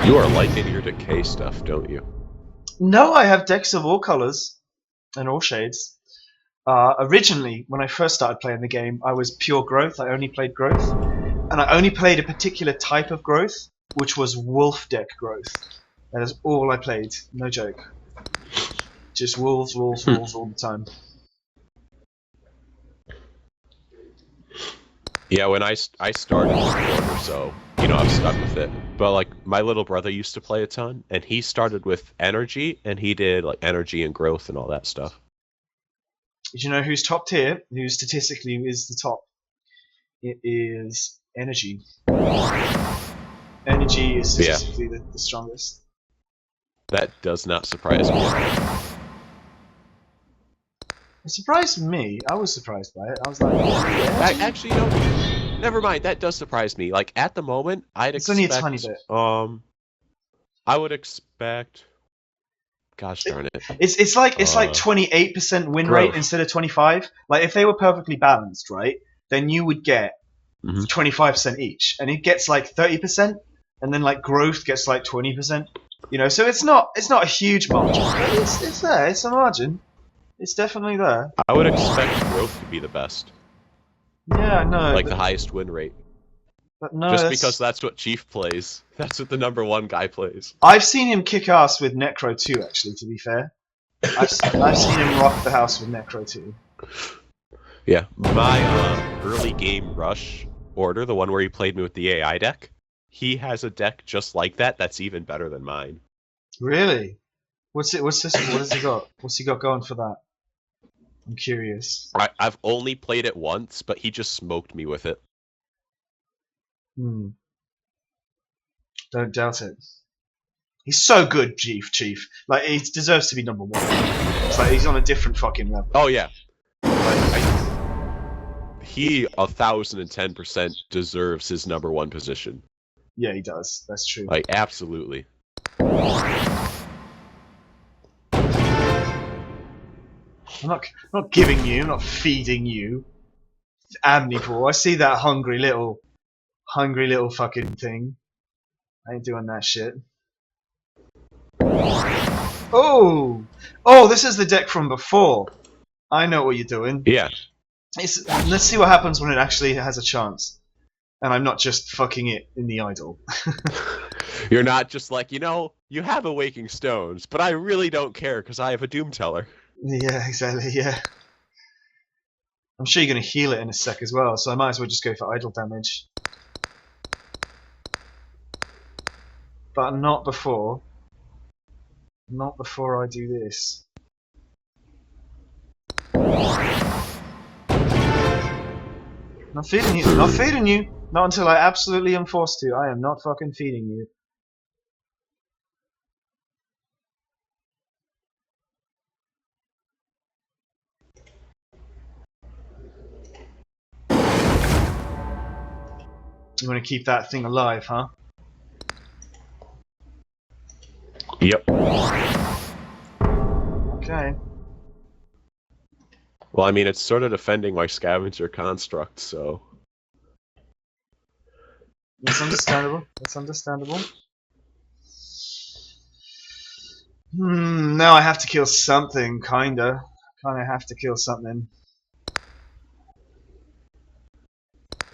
You are liking your decay stuff, don't you? No, I have decks of all colors and all shades. Originally, when I first started playing the game, I was pure growth. I only played growth, and I only played a particular type of growth, which was wolf deck growth. That is all I played. No joke. Just wolves all the time. Yeah, when I started with Order, so I've stuck with it. But like my little brother used to play a ton, and he started with energy, and he did like energy and growth and all that stuff. Did you know who's top tier? Who statistically is the top? It is energy. Energy is statistically the strongest. That does not surprise me. It surprised me. I was surprised by it. I was like, Actually, never mind. That does surprise me. Like at the moment, it's only a tiny bit. I would expect. Gosh darn it! It's like 28% win rate instead of 25. Like if they were perfectly balanced, right? Then you would get 25% each, and it gets like 30%, and then like growth gets like 20%. So it's not a huge margin, but it's there. It's a margin. It's definitely there. I would expect growth to be the best. Yeah, no. Like the highest win rate. But no, just because that's what Chief plays. That's what the #1 guy plays. I've seen him kick ass with Necro too, actually, to be fair. I've seen him rock the house with Necro too. Yeah. My early game rush order, the one where he played me with the AI deck, he has a deck just like that that's even better than mine. Really? What's this? What has he got? What's he got going for that? I'm curious. I've only played it once, but he just smoked me with it. Hmm. Don't doubt it. He's so good, Chief. Like, he deserves to be number 1. It's like he's on a different fucking level. Oh yeah. He 1010% deserves his number 1 position. Yeah, he does. That's true. Like, absolutely. I'm not giving you, I'm not feeding you. Amnipore, I see that hungry little fucking thing. I ain't doing that shit. Oh! Oh, this is the deck from before. I know what you're doing. Yeah. Let's see what happens when it actually has a chance. And I'm not just fucking it in the idle. You're not just like, you have Awaking Stones, but I really don't care because I have a Doom Teller. Yeah, exactly, yeah. I'm sure you're going to heal it in a sec as well, so I might as well just go for idle damage. But not before. Not before I do this. Not feeding you. Not feeding you. Not until I absolutely am forced to. I am not fucking feeding you. You want to keep that thing alive, huh? Yep. Okay. Well, I mean, it's sort of defending my scavenger construct, so... That's understandable. That's understandable. Now I have to kill something, kinda. Kinda have to kill something.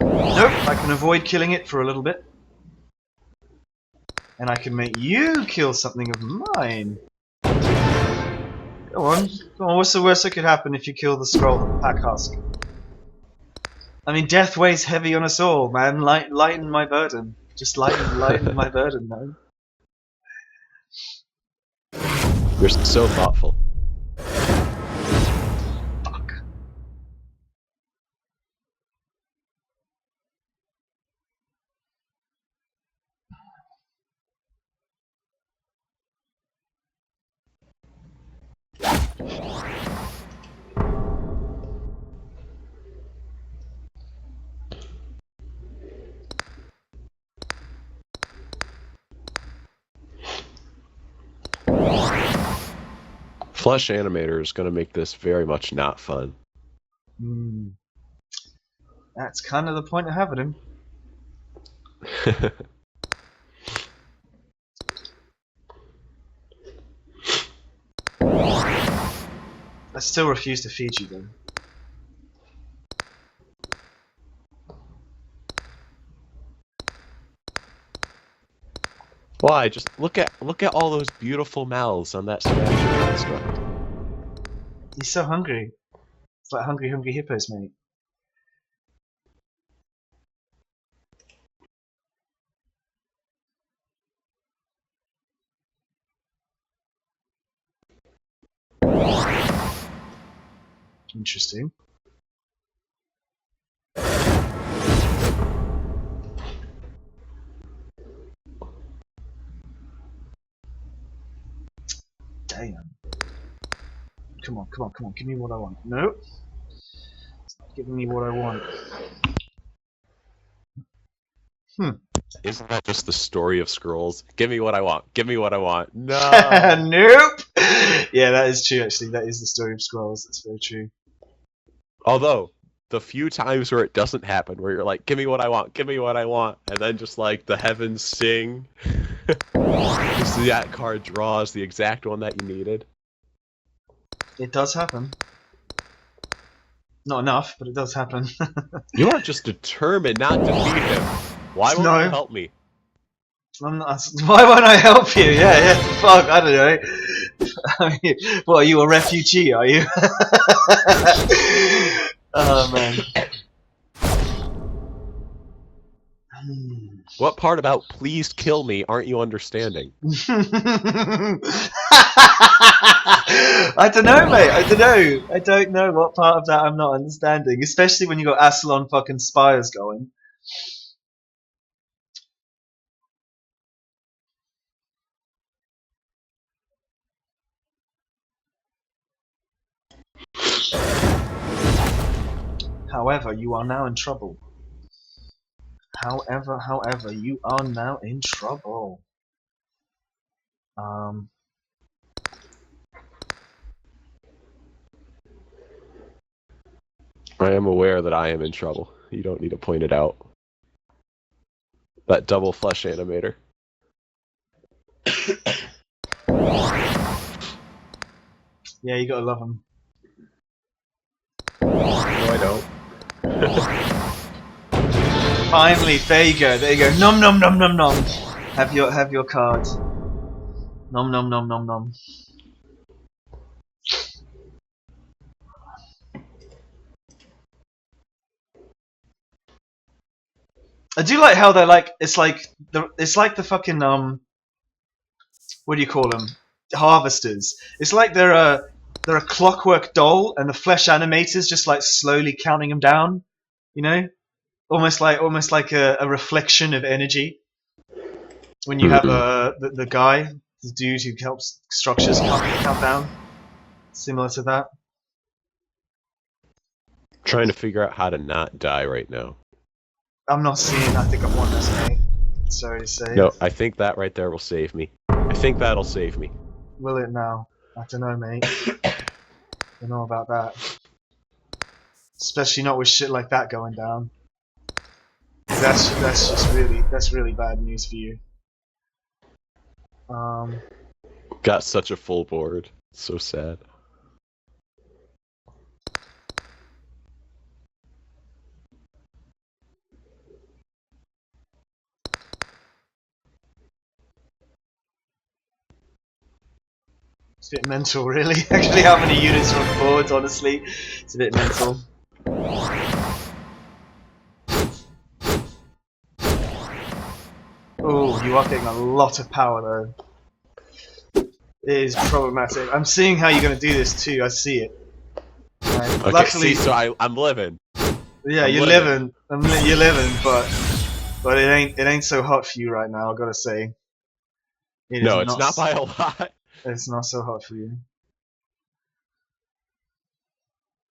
Nope, I can avoid killing it for a little bit. And I can make you kill something of mine. Go on. Go on, what's the worst that could happen if you kill the scroll pack husk? I mean, death weighs heavy on us all, man. Lighten my burden. Just lighten my burden, man. You're so thoughtful. Fuck. Flush Animator is going to make this very much not fun. That's kind of the point of having him. I still refuse to feed you, though. Why? Just look at all those beautiful mouths on that scavenger construct. He's so hungry. It's like hungry hippos, mate. Interesting. Damn. Come on. Give me what I want. Nope. It's not giving me what I want. Isn't that just the story of scrolls? Give me what I want. Give me what I want. No. Nope. Yeah, that is true. Actually, that is the story of scrolls. That's very true. Although the few times where it doesn't happen, where you're like, "Give me what I want. Give me what I want," and then just like the heavens sing, just that card draws the exact one that you needed. It does happen. Not enough, but it does happen. You are just determined not to feed him. Why won't you help me? I'm not, why won't I help you? Yeah, fuck, I don't know. I mean, what, are you a refugee, are you? Oh, man. What part about please kill me aren't you understanding? I don't know, mate. I don't know. I don't know what part of that I'm not understanding, especially when you got Aslan fucking Spires going. However, you are now in trouble. However, you are now in trouble. I am aware that I am in trouble. You don't need to point it out. That double flesh animator. Yeah, you gotta love him. No, I don't. Finally, there you go. There you go. Nom nom nom nom nom. Have your card. Nom nom nom nom nom. I do like how they're like it's like the fucking what do you call them, harvesters. It's like they're a clockwork doll, and the flesh animators just like slowly counting them down. You know, almost like a reflection of energy. When you have the guy, the dude who helps structures count down, similar to that. Trying to figure out how to not die right now. I'm not seeing. I think I've won this, mate. Sorry to say. No, I think that right there will save me. I think that'll save me. Will it now? I don't know, mate. I don't know about that. Especially not with shit like that going down. That's really bad news for you. Got such a full board. So sad. It's a bit mental, really. Actually, how many units are on the board, honestly. It's a bit mental. Oh, you are getting a lot of power, though. It is problematic. I'm seeing how you're going to do this, too. I see it. Right. Okay, Luckily, see, so I'm living. yeah, you're living. You're living, but it ain't so hot for you right now, I gotta say. No, it's not by a lot. It's not so hot for you.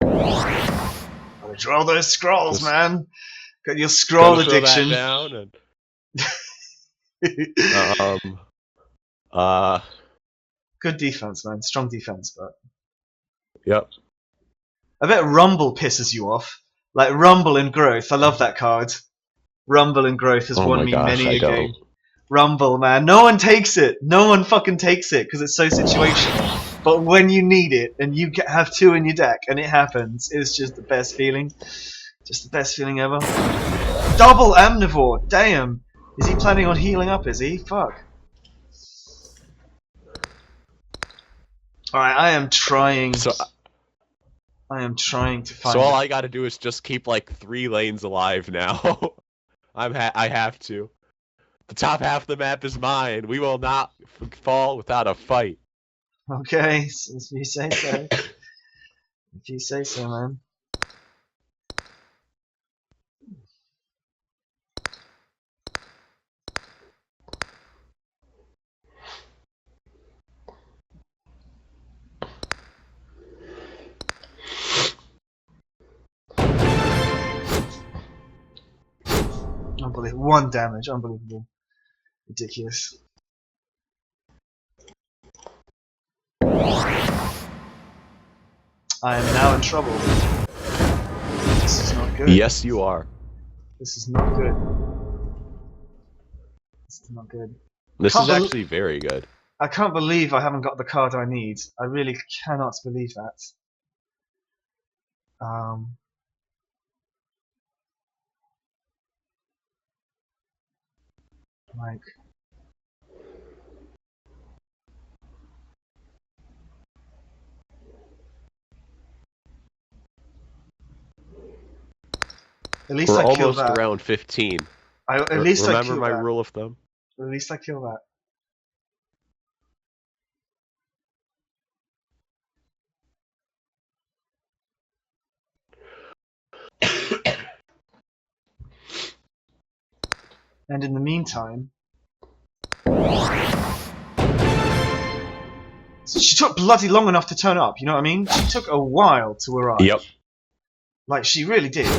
Gotta draw those scrolls, man. Got your scroll addiction. Throw that down and... Good defense, man. Strong defense, but. Yep. I bet Rumble pisses you off. Like Rumble and Growth. I love that card. Rumble and Growth has won me many a game. Rumble, man. No one takes it. No one fucking takes it because it's so situational. But when you need it and you have two in your deck and it happens, it's just the best feeling. Just the best feeling ever. Double Omnivore. Damn. Is he planning on healing up, is he? Fuck. Alright, I am trying. I am trying to find. So all I gotta do is just keep like 3 lanes alive now. I have to. The top half of the map is mine. We will not fall without a fight. Okay, if you say so. If you say so, man. Unbelievable. 1 damage. Unbelievable. Ridiculous. I am now in trouble. This is not good. Yes, you are. This is not good. This is not good. This is actually very good. I can't believe I haven't got the card I need. I really cannot believe that. Like. At least We're I killed almost that. around 15. At least I Remember killed my that. rule of thumb. At least I kill that. And in the meantime, she took bloody long enough to turn up. You know what I mean? She took a while to arrive. Yep. Like she really did.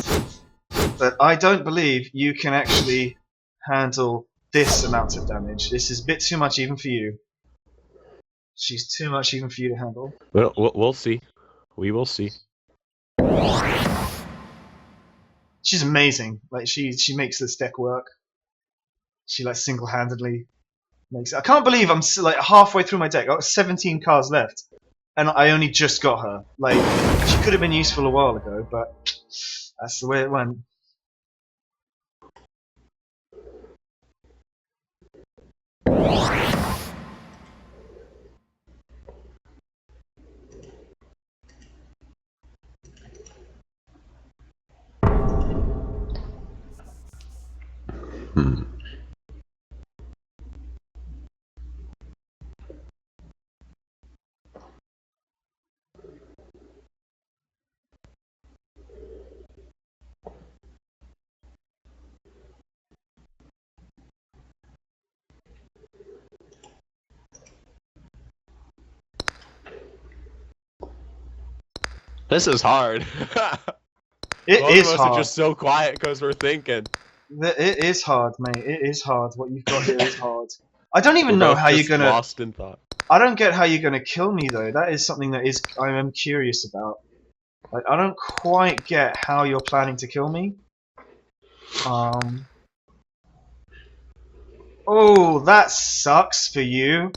But I don't believe you can actually handle this amount of damage. This is a bit too much even for you. She's too much even for you to handle. Well, we'll see. We will see. She's amazing. Like she makes this deck work. She like single-handedly makes it. I can't believe I'm like halfway through my deck. I got 17 cards left, and I only just got her. Like she could have been useful a while ago, but that's the way it went. This is hard. It Both is of us hard. are just so quiet because we're thinking. It is hard, mate. It is hard. What you've got here is hard. I don't even We're know both how you're just gonna. lost in thought. I don't get how you're gonna kill me though. That is something that is I am curious about. Like I don't quite get how you're planning to kill me. Oh, that sucks for you.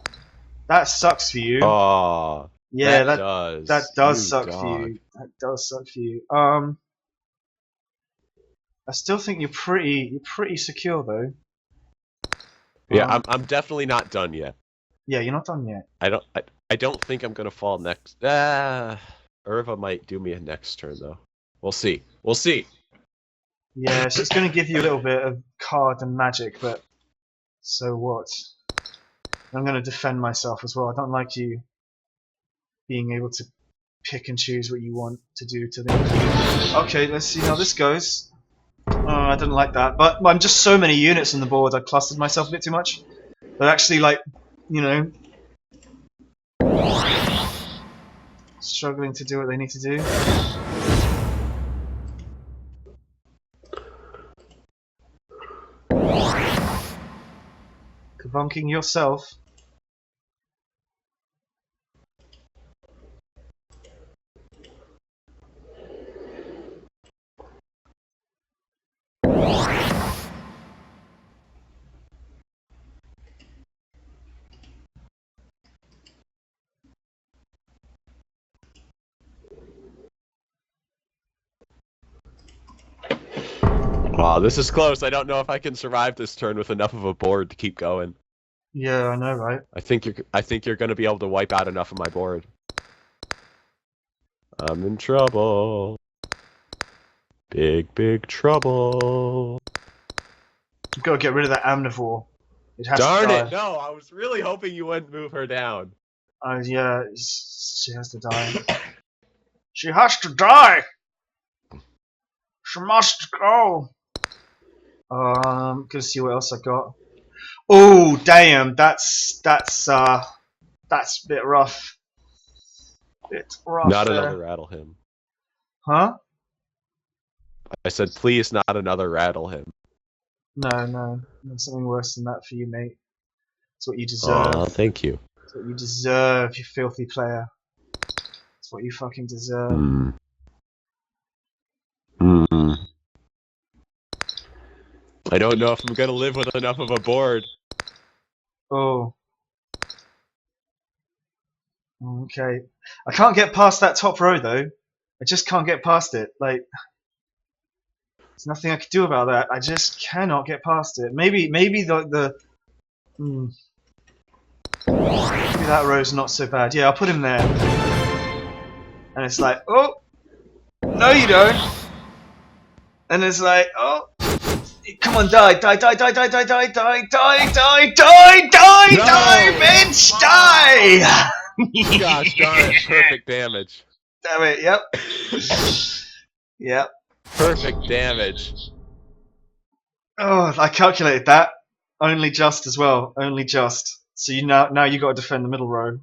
That sucks for you. Oh, yeah, that does. that does You suck for dog. you. That does suck for you. I still think you're pretty secure though. Yeah, I'm definitely not done yet. Yeah, you're not done yet. I don't think I'm gonna fall next. Irva might do me a next turn though. We'll see. We'll see. Yeah, she's gonna give you a little bit of card and magic, but so what? I'm gonna defend myself as well. I don't like you being able to pick and choose what you want to do to them. Okay, let's see how this goes. I didn't like that, but I'm just so many units on the board. I clustered myself a bit too much. But actually, like, you know, struggling to do what they need to do. Kabunking yourself. Wow, this is close. I don't know if I can survive this turn with enough of a board to keep going. Yeah, I know, right? I think you're gonna be able to wipe out enough of my board. I'm in trouble. Big trouble. You've got to get rid of that Amnivore. It has Darn to die. it! No, I was really hoping you wouldn't move her down. Yeah, she has to die. She has to die! She must go! Gonna see what else I got. Oh, damn, that's a bit rough. Bit rough Not there. another rattle him. Huh? I said, please, not another rattle him. No, there's something worse than that for you, mate. It's what you deserve. Aw, thank you. It's what you deserve, you filthy player. It's what you fucking deserve. I don't know if I'm gonna live with enough of a board. Oh. Okay. I can't get past that top row though. I just can't get past it. Like, there's nothing I can do about that. I just cannot get past it. Maybe maybe that row's not so bad. Yeah, I'll put him there. And it's like, oh, no you don't. And it's like, oh, Come on, die, die, die, die, die, die, die, die, die, die, die, die, No! die, bitch, die! Gosh darn it! Perfect damage. Damn it, yep. Yep. Perfect damage. Oh, I calculated that. Only just as well. Only just. So you now you got to defend the middle row.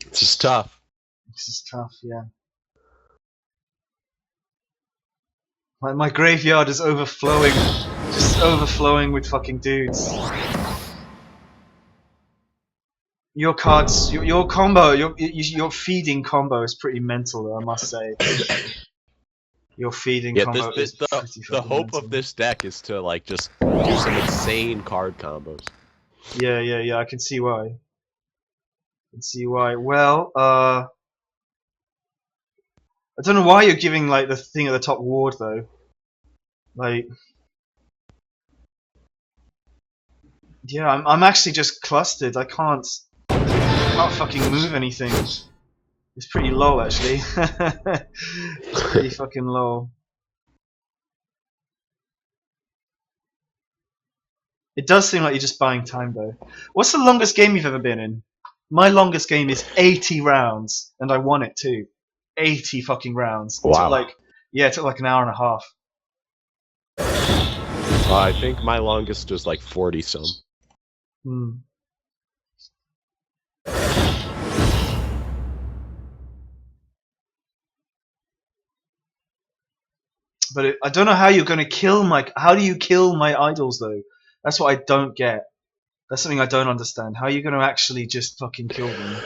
It's just tough. This is tough, yeah. My graveyard is overflowing, just overflowing with fucking dudes. Your cards, your combo, your feeding combo is pretty mental, though, I must say. Your feeding combo is pretty the fucking hope mental. of this deck is to like just do some insane card combos. Yeah, I can see why. I can see why. Well, I don't know why you're giving like the thing at the top ward though. Like, yeah, I'm actually just clustered. I can't fucking move anything. It's pretty low actually. It's pretty fucking low. It does seem like you're just buying time though. What's the longest game you've ever been in? My longest game is 80 rounds, and I won it too. 80 fucking rounds. It Wow. took like an hour and a half. I think my longest was like 40 some. But I don't know how you're gonna kill my. How do you kill my idols though? That's what I don't get. That's something I don't understand. How are you gonna actually just fucking kill them?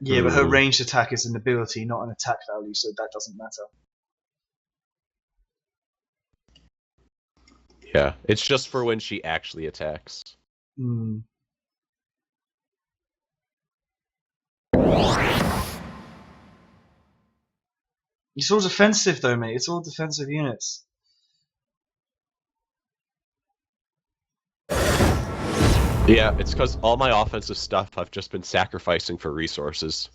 Yeah, but her ranged attack is an ability, not an attack value, so that doesn't matter. Yeah, it's just for when she actually attacks. It's all defensive though, mate. It's all defensive units. Yeah, it's because all my offensive stuff I've just been sacrificing for resources.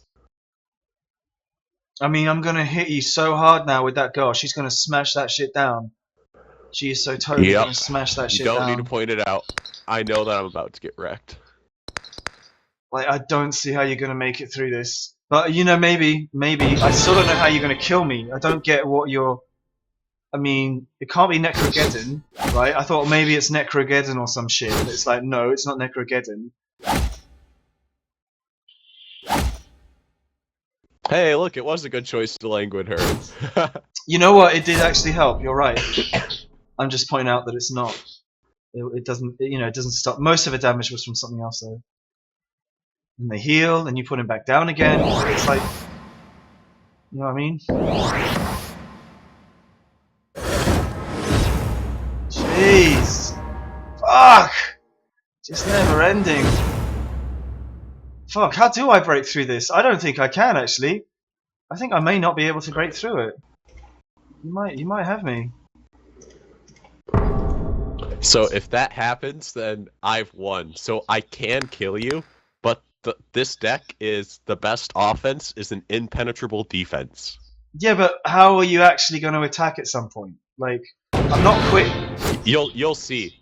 I mean, I'm gonna hit you so hard now with that girl. She's gonna smash that shit down. She is so totally gonna smash that shit down. You don't need to point it out. I know that I'm about to get wrecked. Like, I don't see how you're gonna make it through this. But, you know, maybe. I still don't know how you're gonna kill me. I don't get what you're... I mean, it can't be Necrogeddon, right? I thought maybe it's Necrogeddon or some shit. But it's like, no, it's not Necrogeddon. Hey, look, it was a good choice to languid her. You know what? It did actually help. You're right. I'm just pointing out that it's not. It doesn't, it doesn't stop. Most of the damage was from something else, though. And they heal, and you put him back down again. It's like, you know what I mean? Jeez. Fuck! Just never ending. Fuck, how do I break through this? I don't think I can, actually. I think I may not be able to break through it. You might have me. So if that happens, then I've won. So I can kill you, but this deck is the best offense is an impenetrable defense. Yeah, but how are you actually going to attack at some point? Like, I'm not quitting. You'll see.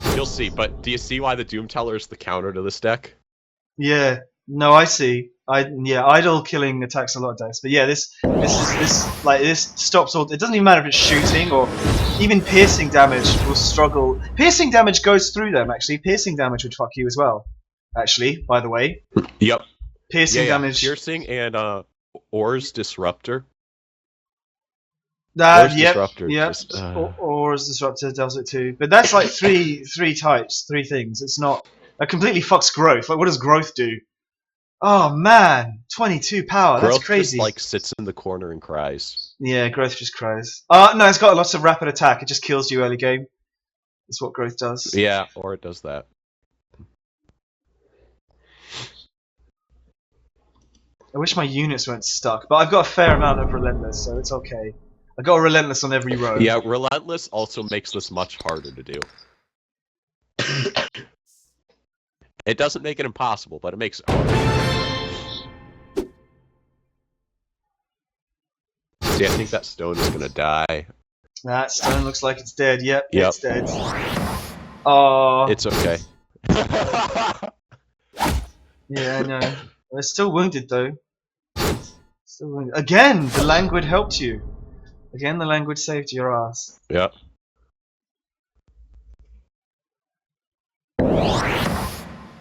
But do you see why the Doom Teller is the counter to this deck? Yeah, No, I see. Idle killing attacks a lot of dice, but yeah, this stops all. It doesn't even matter if it's shooting or even piercing damage will struggle. Piercing damage goes through them. Actually, piercing damage would fuck you as well. Actually, by the way, Yep. piercing Yeah. damage. Piercing and Or's Disruptor. That Or's yep, Disruptor. yep. Just, Aura's Disruptor does it too, but that's like three types, three things. It's not. That completely fucks growth. Like, what does growth do? Oh man, 22 power. Growth That's crazy. just like sits in the corner and cries. Yeah, growth just cries. No, it's got lots of rapid attack. It just kills you early game. That's what growth does. Yeah, or it does that. I wish my units weren't stuck, but I've got a fair amount of relentless, so it's okay. I got a relentless on every row. Yeah, relentless also makes this much harder to do. It doesn't make it impossible, but it makes it harder. See, I think that stone is gonna die. That stone looks like it's dead. Yep, Yep. it's dead. Oh. It's okay. Yeah, I know. It's still wounded though. Still wounded. Again, the languid helped you. Again, the languid saved your ass. Yep.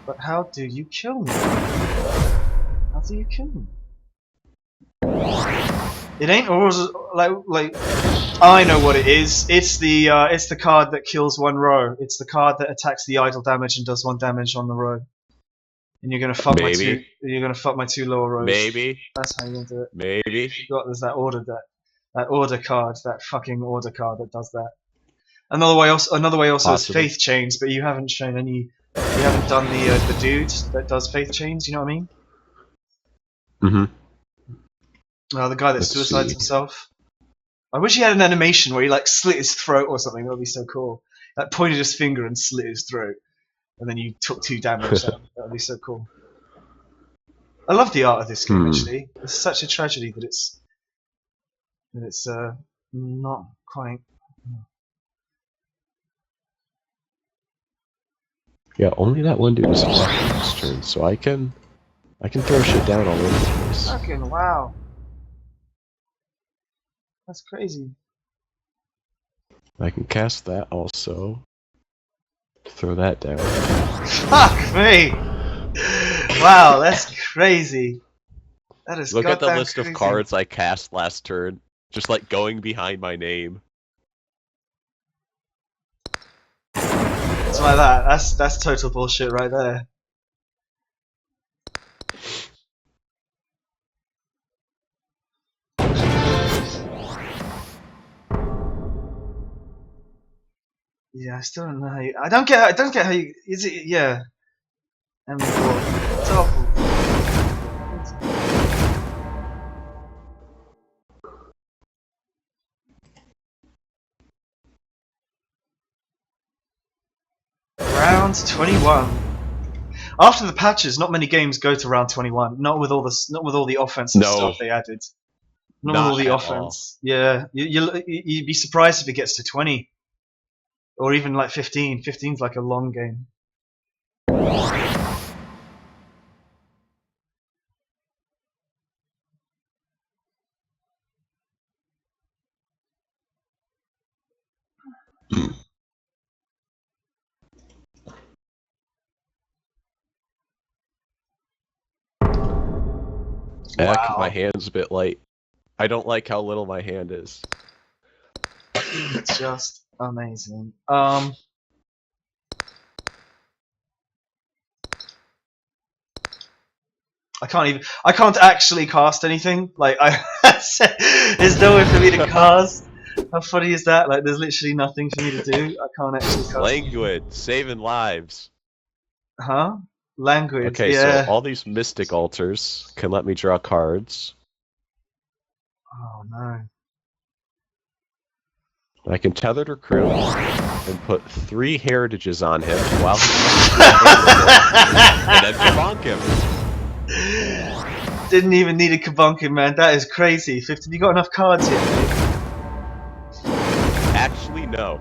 But how do you kill me? How do you kill me? It ain't always like I know what it is. It's the card that kills one row. It's the card that attacks the idle damage and does 1 damage on the row. And you're gonna fuck my two. You're gonna fuck my 2 lower rows. Maybe. That's how you're gonna do it. Maybe. There's that order card, that fucking order card that does that. Another way also is Possibly. faith chains, but you haven't shown any. You haven't done the dude that does faith chains. You know what I mean? Mm-hmm. The guy that Let's suicides see. himself. I wish he had an animation where he like slit his throat or something. That would be so cool. Like pointed his finger and slit his throat, and then you took 2 damage. That would be so cool. I love the art of this game. Actually, it's such a tragedy that it's not quite. Yeah, only that one dude is attacking this turn, so I can throw shit down all over the place. Fucking wow. That's crazy. I can cast that also. Throw that down. Fuck me! Wow, that's crazy. That is Look at the goddamn list crazy. of cards I cast last turn. Just like going behind my name. It's like that. That's total bullshit right there. Yeah, I still don't know how you. I don't get how you. Is it? Yeah. It's awful. Round 21. After the patches, not many games go to round 21. Not with all the offensive stuff they added. Not with all the offense. Yeah, you'd be surprised if it gets to 20, or even like 15. 15's like a long game. Heck, my hand's a bit light. I don't like how little my hand is. It's just amazing. I can't actually cast anything. Like there's no way for me to cast. How funny is that? Like there's literally nothing for me to do. I can't actually cast. Languid, saving lives. Huh? Languid. Okay, yeah. so all these mystic altars can let me draw cards. Oh no. I can tether to recruit and put 3 heritages on him while he's and then kabonk him. Didn't even need a kabunking, man. That is crazy. 50. You got enough cards yet, mate? Actually, no.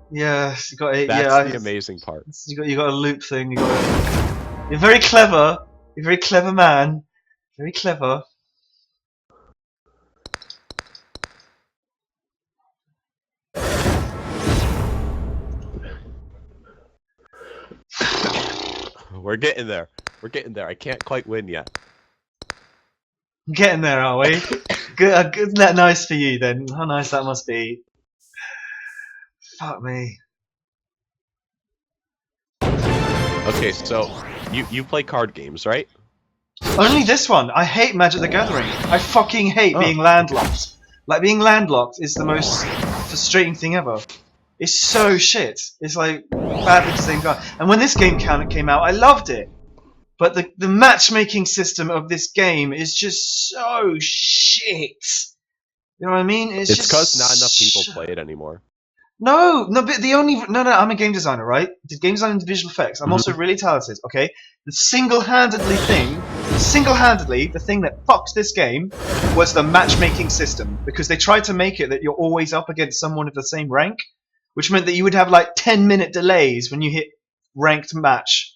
Yeah, you got 8. That's yeah, the amazing part. You got a loop thing. You're very clever. You're a very clever man. Very clever. We're getting there. We're getting there. I can't quite win yet. Getting there, are we? Good, isn't that nice for you then? How nice that must be. Fuck me. Okay, so you play card games, right? Only this one. I hate Magic the Gathering. I fucking hate being landlocked. Like, being landlocked is the most frustrating thing ever. It's so shit. It's like bad at the same time. And when this game came out, I loved it. But the matchmaking system of this game is just so shit. You know what I mean? It's because not enough people play it anymore. No, but I'm a game designer, right? Did game design and visual effects. I'm also really talented, okay? The single-handedly, the thing that fucks this game was the matchmaking system. Because they tried to make it that you're always up against someone of the same rank, which meant that you would have like 10-minute delays when you hit ranked match.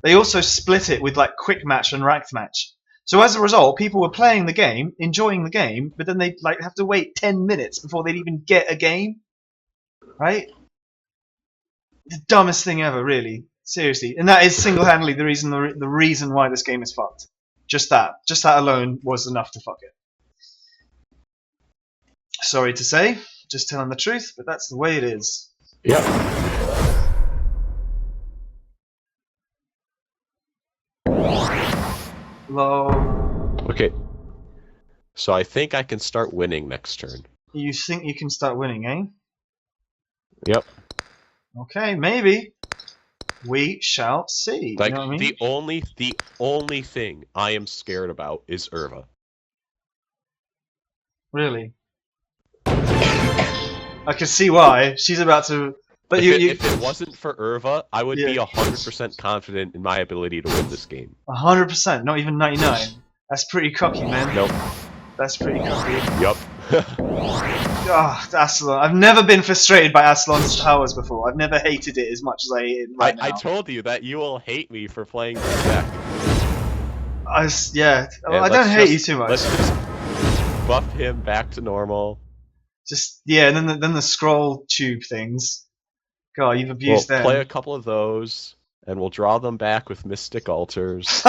They also split it with like quick match and ranked match. So as a result, people were playing the game, enjoying the game, but then they'd like have to wait 10 minutes before they'd even get a game. Right? The dumbest thing ever, really. Seriously. And that is single-handedly the reason why this game is fucked. Just that alone was enough to fuck it. Sorry to say, just telling the truth, but that's the way it is. Yep. Lol. Okay. So I think I can start winning next turn. You think you can start winning, eh? Yep. Okay, maybe. We shall see. Like, you know what I mean? the only thing I am scared about is Irva. Really? I can see why. She's about to... But if it wasn't for Irva, I would be 100% confident in my ability to win this game. 100%, not even 99. That's pretty cocky, man. Nope. That's pretty cocky. Yup. Oh, Aslan. I've never been frustrated by Aslan's towers before. I've never hated it as much as I hate it right now. I told you that you will hate me for playing this deck. Yeah. I don't hate you too much. Let's just buff him back to normal. And then the scroll tube things. God, you've abused them. Play a couple of those, and we'll draw them back with Mystic Altars.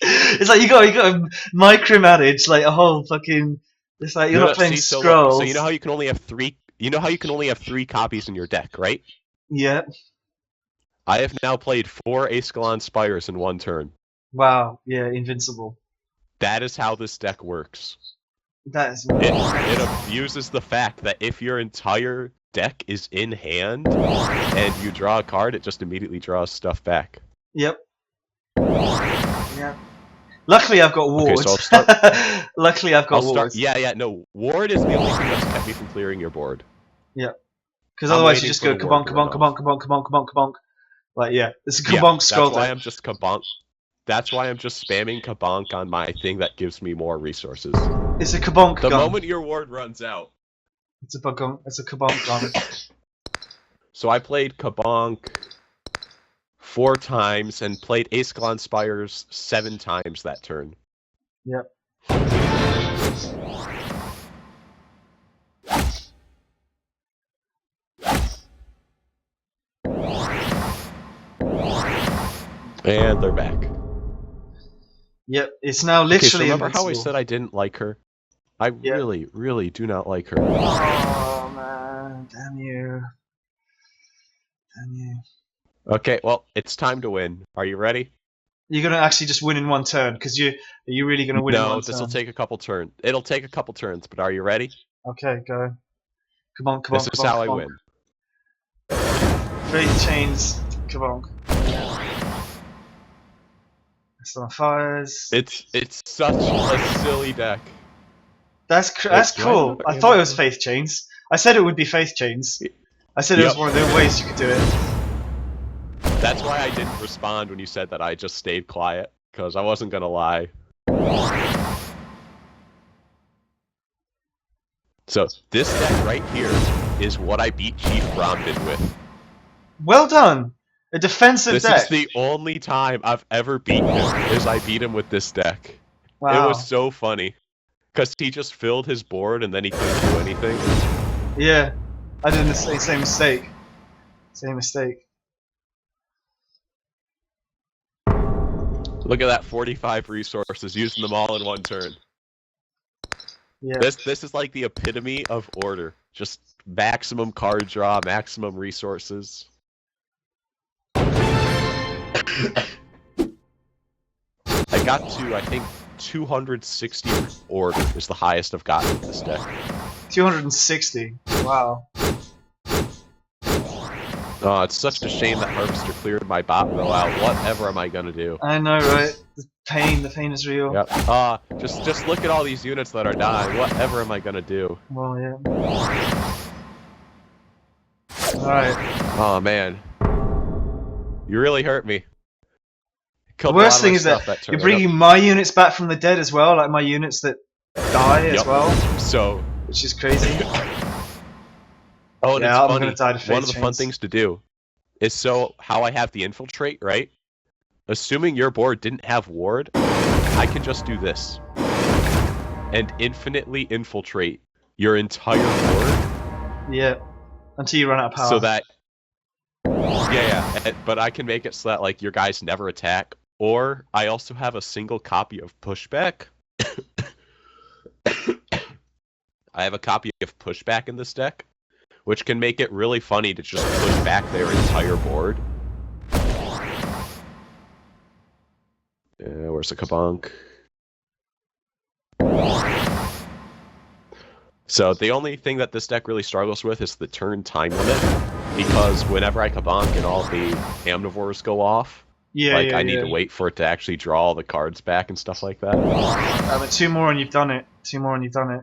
It's like you got a micromanage, like a whole fucking. It's like you're not playing scrolls. So you know how you can only have three. You know how you can only have 3 copies in your deck, right? Yeah. I have now played 4 Ascalon Spires in 1 turn. Wow. Yeah, invincible. That is how this deck works. That is. It abuses the fact that if your entire deck is in hand and you draw a card, it just immediately draws stuff back. Yep. Yeah. Luckily, I've got wards. Okay, so I'll start. Luckily, I've got wards. No. Ward is the only thing that's kept me from clearing your board. Yeah. Because otherwise, you just go kabonk. Like, yeah, it's a kabonk scroll. That's why I'm just kabonk. That's why I'm just spamming kabonk on my thing that gives me more resources. It's a kabonk. The moment your ward runs out. It's a kabonk gun. So I played kabonk 4 times and played Ascalon Spires 7 times that turn. Yep. And they're back. Yep, it's now literally. Okay, so remember invincible. how I said I didn't like her? I really, really do not like her. Oh man, damn you. Okay, well, it's time to win. Are you ready? You're gonna actually just win in 1 turn, because are you really gonna win in 1 turn? No, this will take a couple turns. It'll take a couple turns, but are you ready? Okay, go. Come on. This is how I win. Faith chains, kabonk. Some fires. It's such a silly deck. That's cool. I thought it was Faith Chains. I said it would be Faith Chains. I said it was one of the ways you could do it. That's why I didn't respond when you said that. I just stayed quiet, because I wasn't gonna lie. So, this deck right here is what I beat Chief Bromden with. Well done! A defensive This deck. is the only time I've ever beaten him, is I beat him with this deck. Wow. It was so funny. Because he just filled his board and then he couldn't do anything. Yeah, I did the same mistake. Same mistake. Look at that, 45 resources, using them all in one turn. Yeah. This is like the epitome of order. Just maximum card draw, maximum resources. I got to, I think, 260 order is the highest I've gotten in this deck. 260. Wow. Oh, it's such a shame that Harvester cleared my bot row out. Whatever am I gonna do? I know, right? The pain is real. Yep. Just look at all these units that are dying. Whatever am I gonna do? Well, yeah. Alright. Oh man, you really hurt me. The worst thing is that you're bringing my units back from the dead as well, like my units that die as well. So, which is crazy. Oh, and yeah, it's I'm gonna die to one of the fun things to do is how I have the infiltrate, right? Assuming your board didn't have ward, I can just do this and infinitely infiltrate your entire board. Yeah, until you run out of power. So that, yeah, but I can make it so that like your guys never attack. Or I also have a single copy of pushback. I have a copy of pushback in this deck, which can make it really funny to just push back their entire board. Where's the Kabunk? So the only thing that this deck really struggles with is the turn time limit, because whenever I Kabunk and all the Amnivores go off, I need to wait for it to actually draw all the cards back and stuff like that. But 2 more and you've done it. 2 more and you've done it.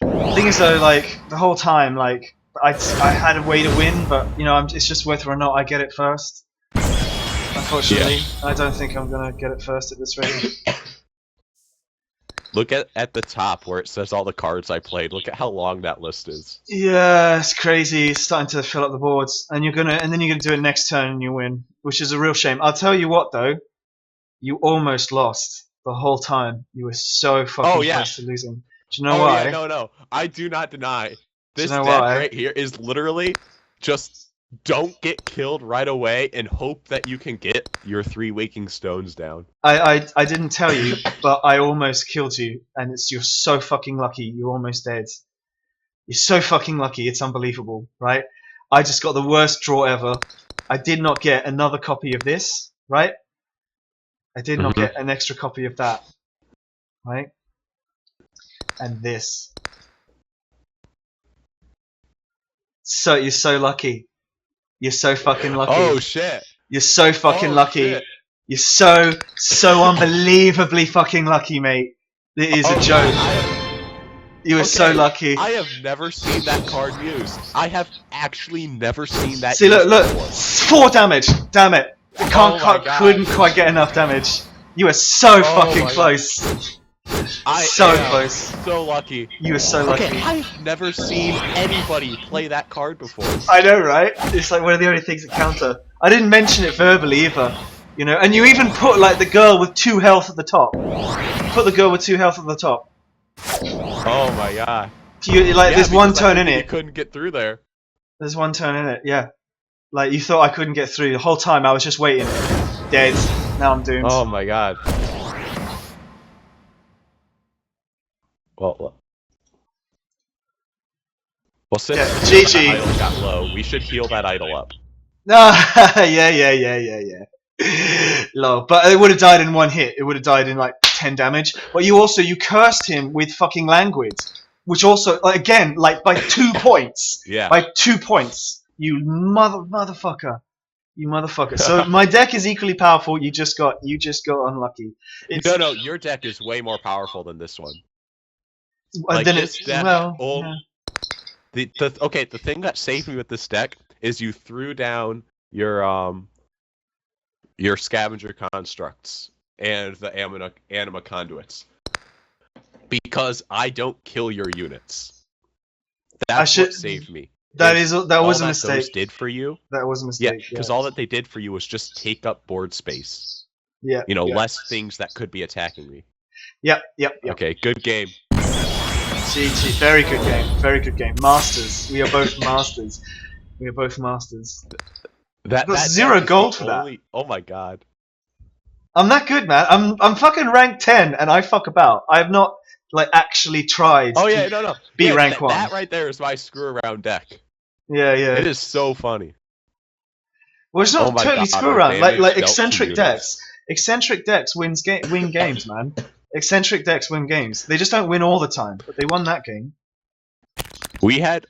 The thing is though, like, the whole time, like, I had a way to win, but, you know, it's just whether or not I get it first. Unfortunately, I don't think I'm gonna get it first at this rate. Look at the top where it says all the cards I played. Look at how long that list is. Yeah, it's crazy. It's starting to fill up the boards, and then you're gonna do it next turn and you win, which is a real shame. I'll tell you what though, you almost lost the whole time. You were so fucking close to losing. Do you know why? Yeah, no, I do not deny. This deck right here is literally just don't get killed right away and hope that you can get your 3 Waking Stones down. I didn't tell you, but I almost killed you, and you're so fucking lucky. You're almost dead. You're so fucking lucky. It's unbelievable, right? I just got the worst draw ever. I did not get another copy of this, right? I did not get an extra copy of that, right? And this. So you're so lucky. You're so fucking lucky. Oh shit. You're so fucking lucky. Shit. You're so unbelievably fucking lucky, mate. It is a joke. You were so lucky. I have never seen that card used. I have actually never seen that See, used look, before. 4 damage. Damn it. Couldn't quite get enough damage. You were so fucking close. Close. So lucky. You were so lucky. Okay, I've never seen anybody play that card before. I know, right? It's like one of the only things that counter. I didn't mention it verbally either, you know. And you even put like the girl with 2 health at the top. Put the girl with 2 health at the top. Oh my god. There's one turn in it. You couldn't get through there. There's one turn in it. Yeah. Like you thought I couldn't get through the whole time. I was just waiting. Dead. Now I'm doomed. Oh my god. Well, since GG. that idol got low, we should heal that idol up. No, yeah. Low, but it would have died in 1 hit. It would have died in like 10 damage. But you cursed him with fucking language, which also again by 2 points. Yeah. By 2 points. You motherfucker. You motherfucker. So my deck is equally powerful. You just got unlucky. No, your deck is way more powerful than this one. Like then it's deck, yeah. The thing that saved me with this deck is you threw down your scavenger constructs and the anima conduits, because I don't kill your units. That's what saved me. That is was a that mistake. those did for you. That was a Yeah, mistake. because all that they did for you was just take up board space. Yeah. You know, yeah. less things that could be attacking me. Yep. Okay, good game. GG. Very good game. Very good game. Masters. We are both masters. We are both masters. That got deck 0 is gold the for that. only... Oh my god. I'm that good, man. I'm fucking rank 10, and I fuck about. I have not like actually tried. Oh yeah, no. Be Yeah, rank 1. That right there is my screw around deck. Yeah. It is so funny. Well, it's not Oh my totally God, screw our around. Like damage dealt to eccentric units. decks. Eccentric decks win games, man. Eccentric decks win games. They just don't win all the time, but they won that game. We had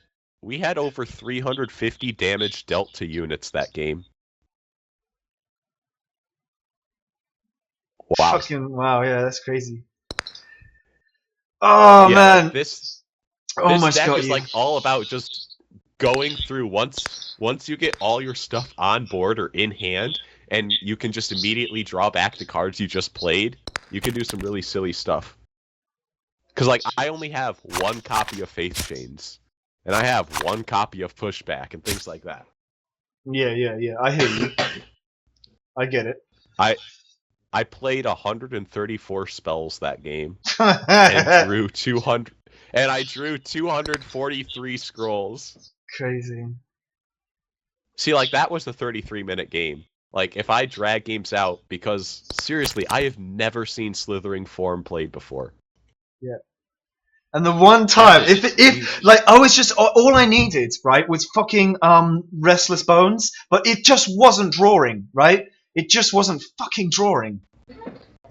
over 350 damage dealt to units that game. Wow. Fucking wow, yeah, that's crazy. Oh Yeah, man, like this almost deck got is you. like all about just going through once you get all your stuff on board or in hand, and you can just immediately draw back the cards you just played. You can do some really silly stuff. Because like I only have 1 copy of Faith Chains, and I have 1 copy of Pushback and things like that. Yeah. I hear you. I get it. I played 134 spells that game and drew 200, and I drew 243 scrolls. Crazy. See, like that was the 33-minute game. Like if I drag games out, because seriously, I have never seen Slithering Form played before. Yeah. And the one time, if like I was just all I needed, right, was fucking Restless Bones, but it just wasn't drawing, right? It just wasn't fucking drawing.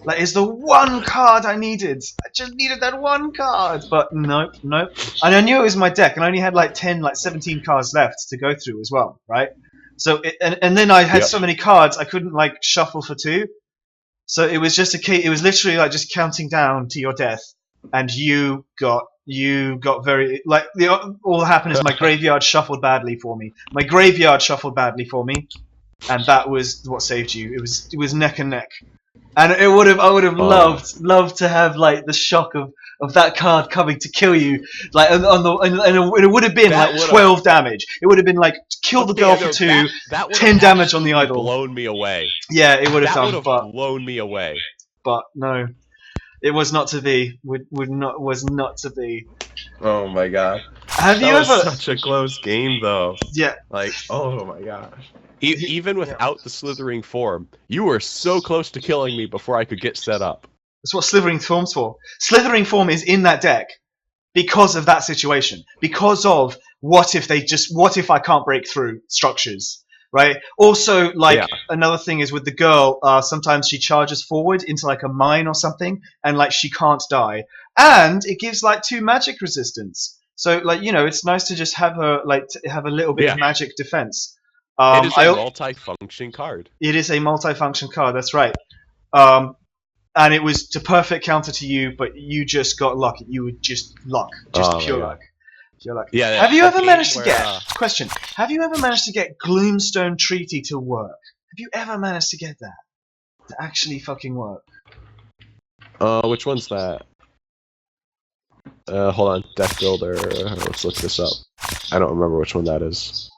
Like, it's the one card I needed. I just needed that one card. But nope. And I knew it was my deck, and I only had like 17 cards left to go through as well, right? So, and then I had so many cards, I couldn't like shuffle for 2. So it was just it was literally like just counting down to your death, and you got very like all that happened is my graveyard shuffled badly for me. And that was what saved you. It was neck and neck, and I would have loved to have like the shock of that card coming to kill you, like and it would have been That like 12 damage. It would have been like kill the girl for 2, that 10 damage on the idol. Blown me away. Yeah, it would have That done. would have blown me away. But no, it was not to be. Was not to be. Oh my god. Have you That was ever? such a close game, though. Yeah. Like, oh my gosh. Even without the Slithering Form, you were so close to killing me before I could get set up. That's what Slithering Form's for. Slithering Form is in that deck because of that situation. Because of what if I can't break through structures, right? Also, like another thing is with the girl, sometimes she charges forward into like a mine or something, and like she can't die, and it gives like 2 magic resistance. So like it's nice to just have her have a little bit of magic defense. It is a multi-function card. It is a multi-function card. That's right. And it was the perfect counter to you, but you just got lucky. You were just luck, pure luck. Pure luck. Yeah. Have you ever managed to get? Question: have you ever managed to get Gloomstone Treaty to work? Have you ever managed to get that to actually fucking work? Which one's that? Hold on, deck builder. Let's look this up. I don't remember which one that is.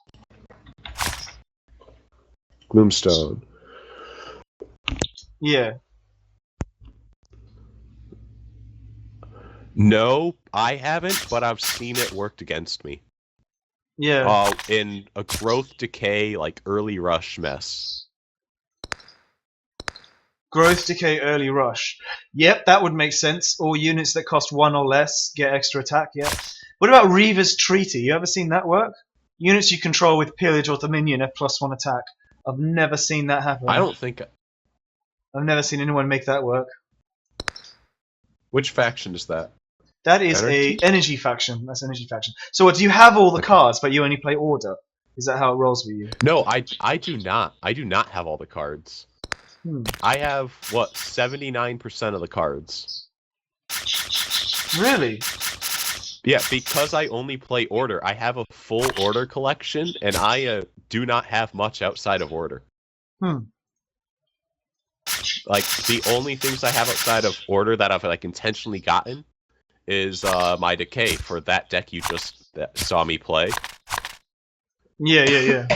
Gloomstone. Yeah. No, I haven't, but I've seen it worked against me. Yeah. In a growth decay, like early rush mess. Growth decay, early rush. Yep, that would make sense. All units that cost 1 or less get extra attack. Yeah. What about Reaver's Treaty? You ever seen that work? Units you control with pillage or dominion have +1 attack. I've never seen that happen. I've never seen anyone make that work. Which faction is that? That is a energy faction. That's energy faction. So what, do you have all the cards, but you only play order? Is that how it rolls with you? No, I do not. I do not have all the cards. I have, 79% of the cards. Really? Yeah, because I only play order. I have a full order collection, and I do not have much outside of order. Like, the only things I have outside of order that I've like intentionally gotten is my decay for that deck you just saw me play. Yeah.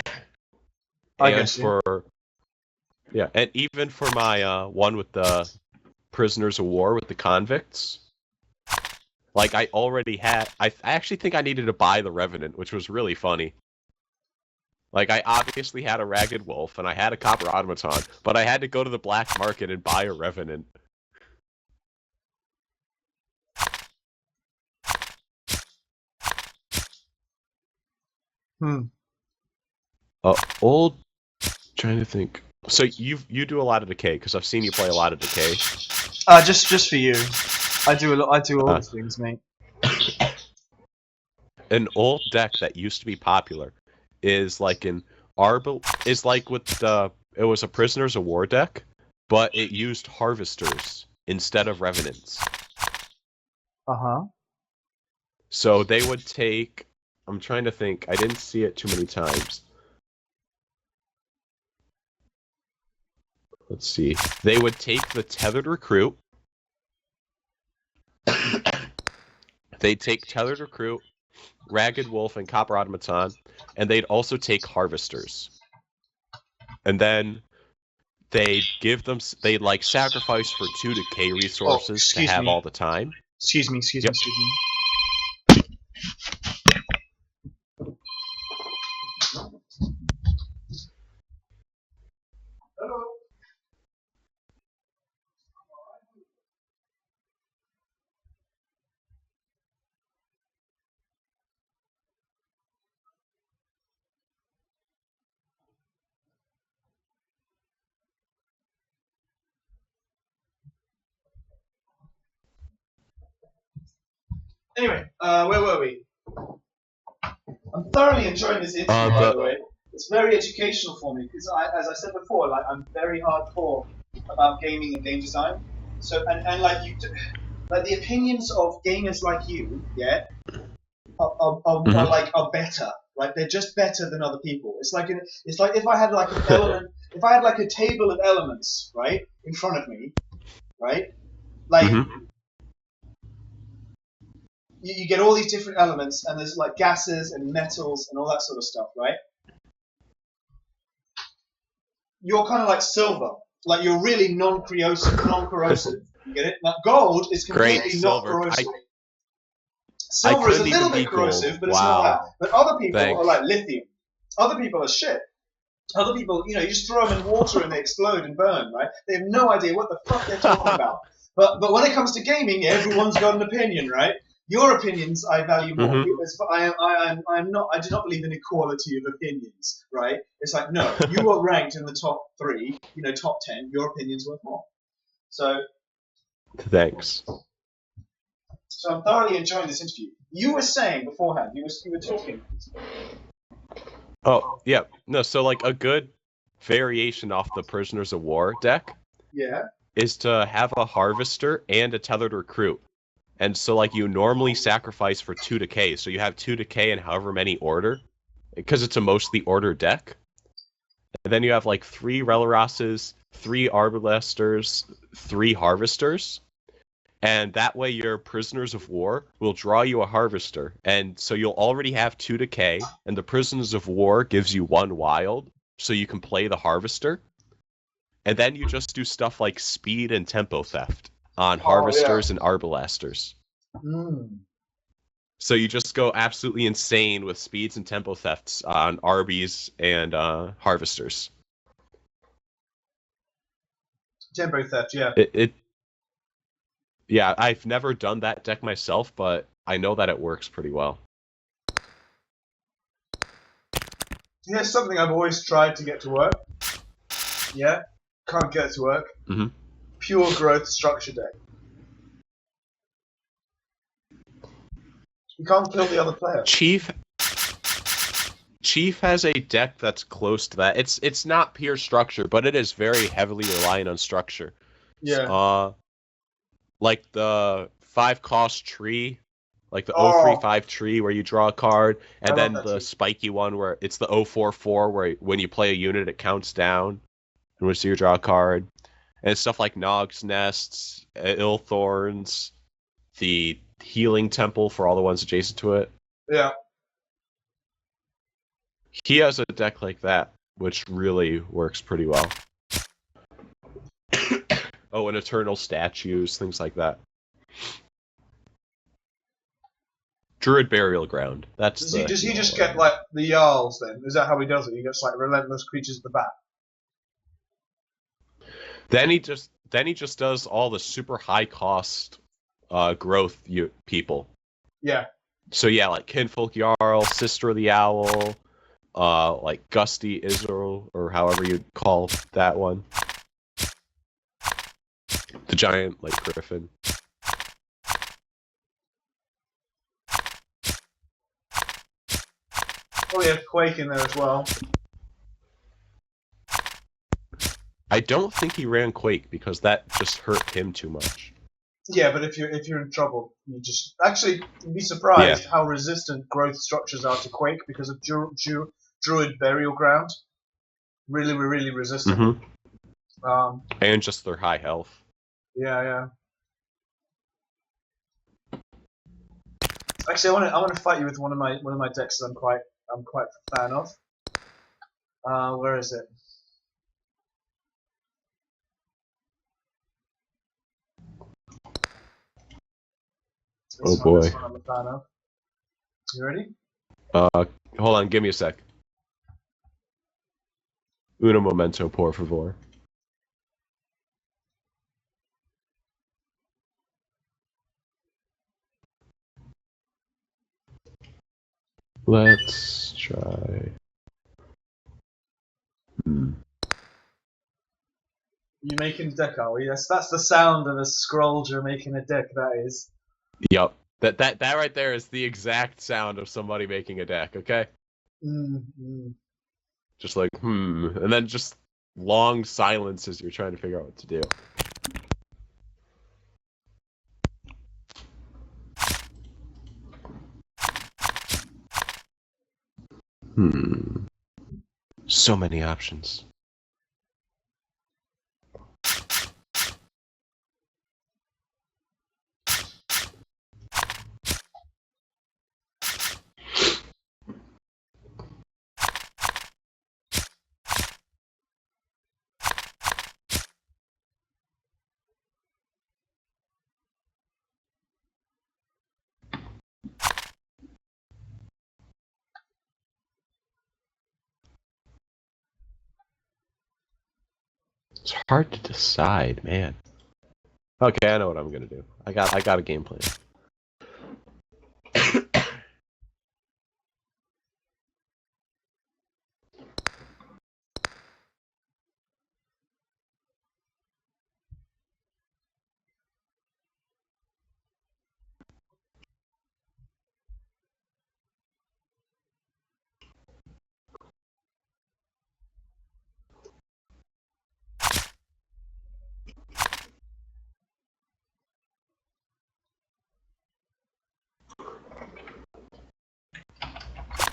I And guess. Yeah. and even for my one with the prisoners of war with the convicts, like I already had. I actually think I needed to buy the Revenant, which was really funny. Like I obviously had a Ragged Wolf and I had a Copper Automaton, but I had to go to the black market and buy a Revenant. Old. Trying to think. So you do a lot of Decay because I've seen you play a lot of Decay. Just for you. I do all the things, mate. An old deck that used to be popular is like an is like with the it was a Prisoners of War deck, but it used Harvesters instead of Revenants. Uh-huh. So they would take. I'm trying to think. I didn't see it too many times. Let's see. They would take the Tethered Recruit. They'd take Tethered Recruit, Ragged Wolf, and Copper Automaton, and they'd also take Harvesters. And then they'd give them. They'd like sacrifice for 2 Decay resources to have all the time. Excuse me. Hello. Anyway, where were we? I'm thoroughly enjoying this interview, by the way. It's very educational for me because, as I said before, like I'm very hardcore about gaming and game design. So and like like the opinions of gamers like you, yeah, are better. Like they're just better than other people. It's like if I had like an element, if I had like a table of elements, right, in front of me, right, like. You get all these different elements, and there's like gases and metals and all that sort of stuff, right? You're kind of like silver, like you're really non-corrosive. You get it? Like gold is completely not corrosive. Silver is a little bit corrosive, but it's not that. But other people are like lithium. Other people are shit. Other people, you just throw them in water and they explode and burn, right? They have no idea what the fuck they're talking about. But when it comes to gaming, everyone's got an opinion, right? Your opinions I value more. I do not believe in equality of opinions, right? It's like, no, you are ranked in the top 3, top 10. Your opinion's worth more. So. Thanks. So I'm thoroughly enjoying this interview. You were saying beforehand, you were talking. Oh, yeah. No, so like a good variation off the Prisoners of War deck is to have a Harvester and a Tethered Recruit. And so like you normally sacrifice for 2 Decay, so you have 2 Decay in however many order, because it's a mostly order deck. And then you have like 3 Relaroses, 3 Arbalesters, 3 Harvesters. And that way your Prisoners of War will draw you a Harvester. And so you'll already have 2 Decay, and the Prisoners of War gives you 1 Wild, so you can play the Harvester. And then you just do stuff like Speed and Tempo Theft on Harvesters and Arbalesters. So you just go absolutely insane with Speeds and Tempo Thefts on Arbies and Harvesters. Tempo Theft, yeah. Yeah, I've never done that deck myself, but I know that it works pretty well. Here's something I've always tried to get to work. Yeah? Can't get it to work. Pure growth structure deck. You can't kill the other player. Chief has a deck that's close to that. It's not pure structure, but it is very heavily reliant on structure. Yeah. Like the 5-cost tree, like the 0-3-5 tree where you draw a card, and then the spiky one where it's the 0-4-4 where when you play a unit it counts down, in which you draw a card, and stuff like Nog's Nests, Illthorns, the Healing Temple for all the ones adjacent to it. Yeah. He has a deck like that, which really works pretty well. Oh, and Eternal Statues, things like that. Druid Burial Ground. That's Does he just get like the Jarls then? Is that how he does it? He gets like relentless creatures at the back. Then he just does all the super high cost growth people. Yeah. So yeah, like Kinfolk Jarl, Sister of the Owl, like Gusty Israel, or however you'd call that one. The giant like griffin. Oh yeah, Quake in there as well. I don't think he ran Quake because that just hurt him too much. Yeah, but if you're in trouble, you just actually you'd be surprised how resistant growth structures are to Quake because of Druid Burial Ground. Really resistant. Mm-hmm. And just their high health. Yeah. Actually, I want to fight you with one of my decks that I'm quite a fan of. Where is it? This boy. This one I'm a fan of. You ready? Hold on, give me a sec. Uno momento, por favor. Let's try. You making a deck, are we? That's the sound of a scrollger making a deck. That is. Yep. That right there is the exact sound of somebody making a deck. Okay. Just like and then just long silence as you're trying to figure out what to do. So many options. It's hard to decide, man. Okay, I know what I'm gonna do. I got a game plan.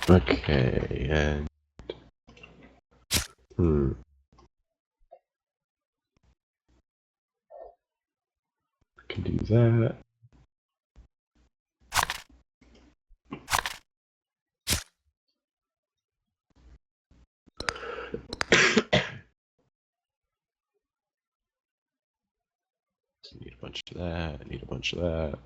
Okay, and can do that. Need a bunch of that. Need a bunch of that.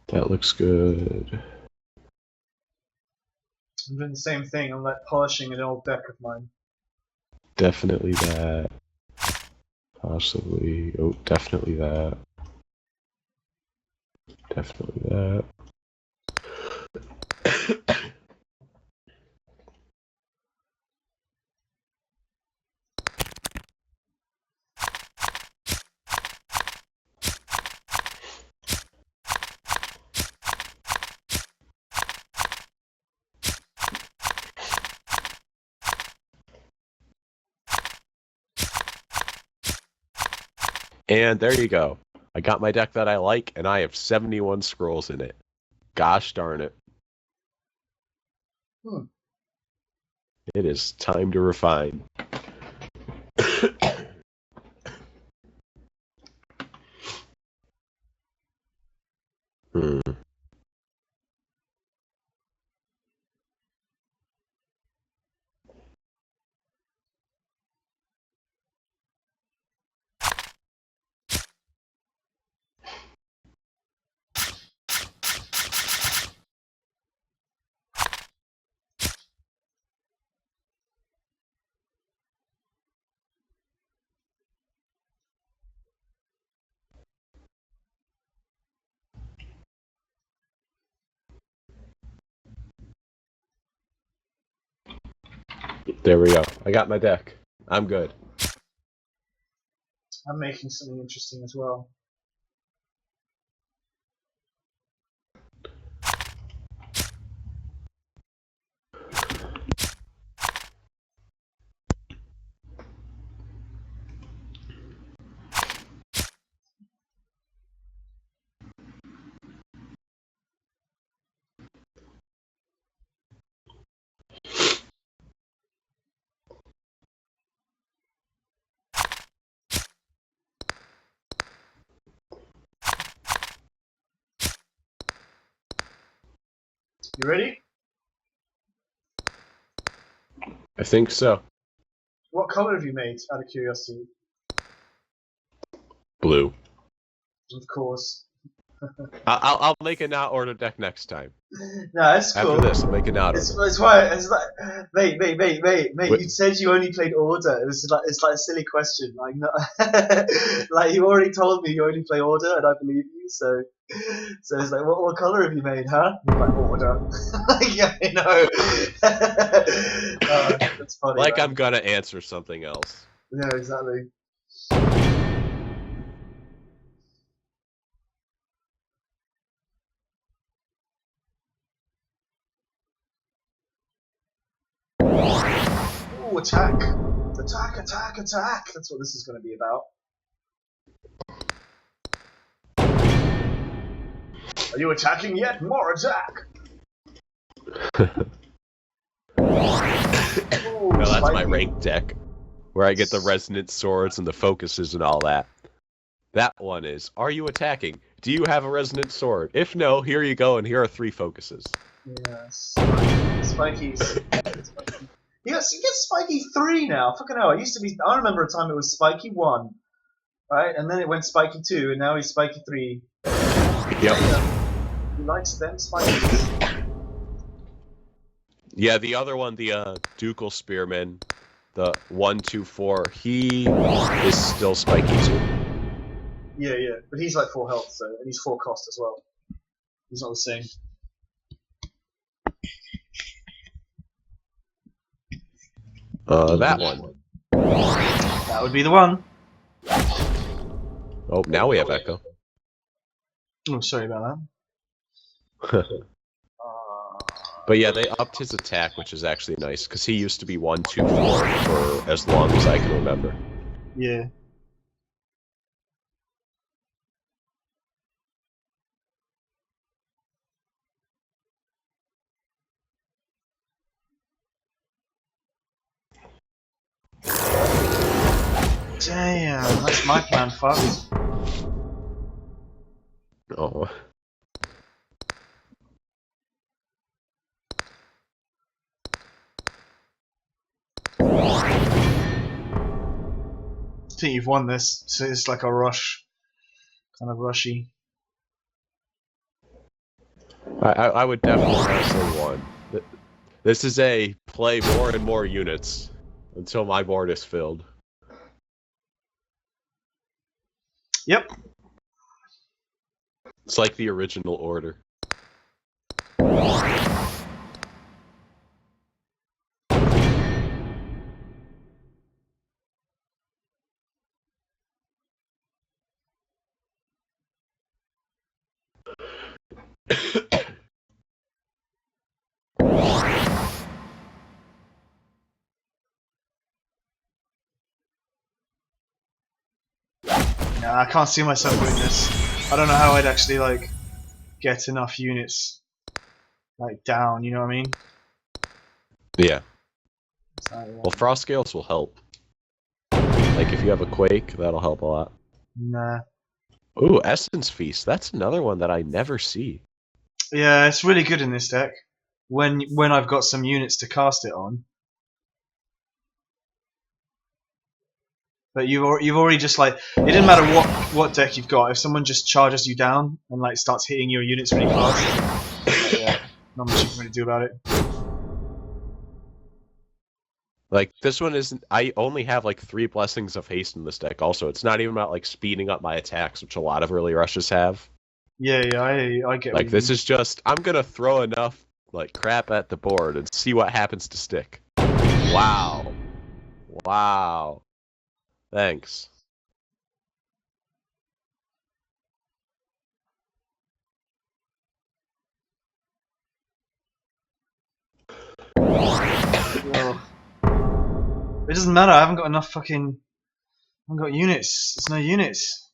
That looks good. I'm doing the same thing. I'm like polishing an old deck of mine. Definitely that. Possibly. Oh, definitely that. Definitely that. And there you go. I got my deck that I like, and I have 71 scrolls in it. Gosh darn it. Hmm. It is time to refine. Hmm. There we go. I got my deck. I'm good. I'm making something interesting as well. You ready? I think so. What color have you made, out of curiosity? Blue. Of course. I'll make a not order deck next time. No, it's cool. After this, I'll make a not order. It's why it's like, mate. Wait. You said you only played order. It's like a silly question. Like, no, like you already told me you only play order, and I believe you. So it's like, what color have you made, huh? You're like order. Yeah, I know. That's funny. Like man. I'm gonna answer something else. Yeah, exactly. Ooh, attack! Attack! Attack! Attack! That's what this is going to be about. Are you attacking yet? More attack! Ooh, No, that's my spiky. ranked deck, where I get the resonant swords and the focuses and all that. That one is, are you attacking? Do you have a resonant sword? If no, here you go, and here are 3 focuses. Yes. Spiky's. You get Spiky 3 now. Fucking hell. It used to be. I remember a time it was Spiky 1. Right? And then it went Spiky 2, and now he's Spiky 3. Yep. He likes them Spikies. Yeah, the other one, the Ducal Spearman, the 1/2/4, he is still spiky too. Yeah, yeah. But he's like 4 health, so. And he's 4 cost as well. He's not the same. That one. That would be the one. Oh, now we have Echo. Oh, sorry about that. But yeah, they upped his attack, which is actually nice, because he used to be 1/2/4 for as long as I can remember. Yeah. Damn, that's my plan fucked. Oh. I think you've won this. So it's like a rush. Kind of rushy. I would definitely not say 1. This is a play more and more units until my board is filled. Yep. It's like the original order. No, I can't see myself doing this. I don't know how I'd actually like get enough units like down. You know what I mean? Yeah. So, yeah. Well, frost scales will help. Like if you have a quake, that'll help a lot. Nah. Ooh, Essence Feast. That's another one that I never see. Yeah, it's really good in this deck. When I've got some units to cast it on. But you've already just like, it didn't matter what deck you've got. If someone just charges you down and like starts hitting your units really fast, like, yeah, not much you can really do about it. Like this one isn't. I only have like 3 blessings of haste in this deck. Also, it's not even about like speeding up my attacks, which a lot of early rushes have. Yeah, I get. Like this is just I'm gonna throw enough like crap at the board and see what happens to stick. Wow, wow. Thanks. Ugh. It doesn't matter. I haven't got enough fucking. I haven't got units. There's no units.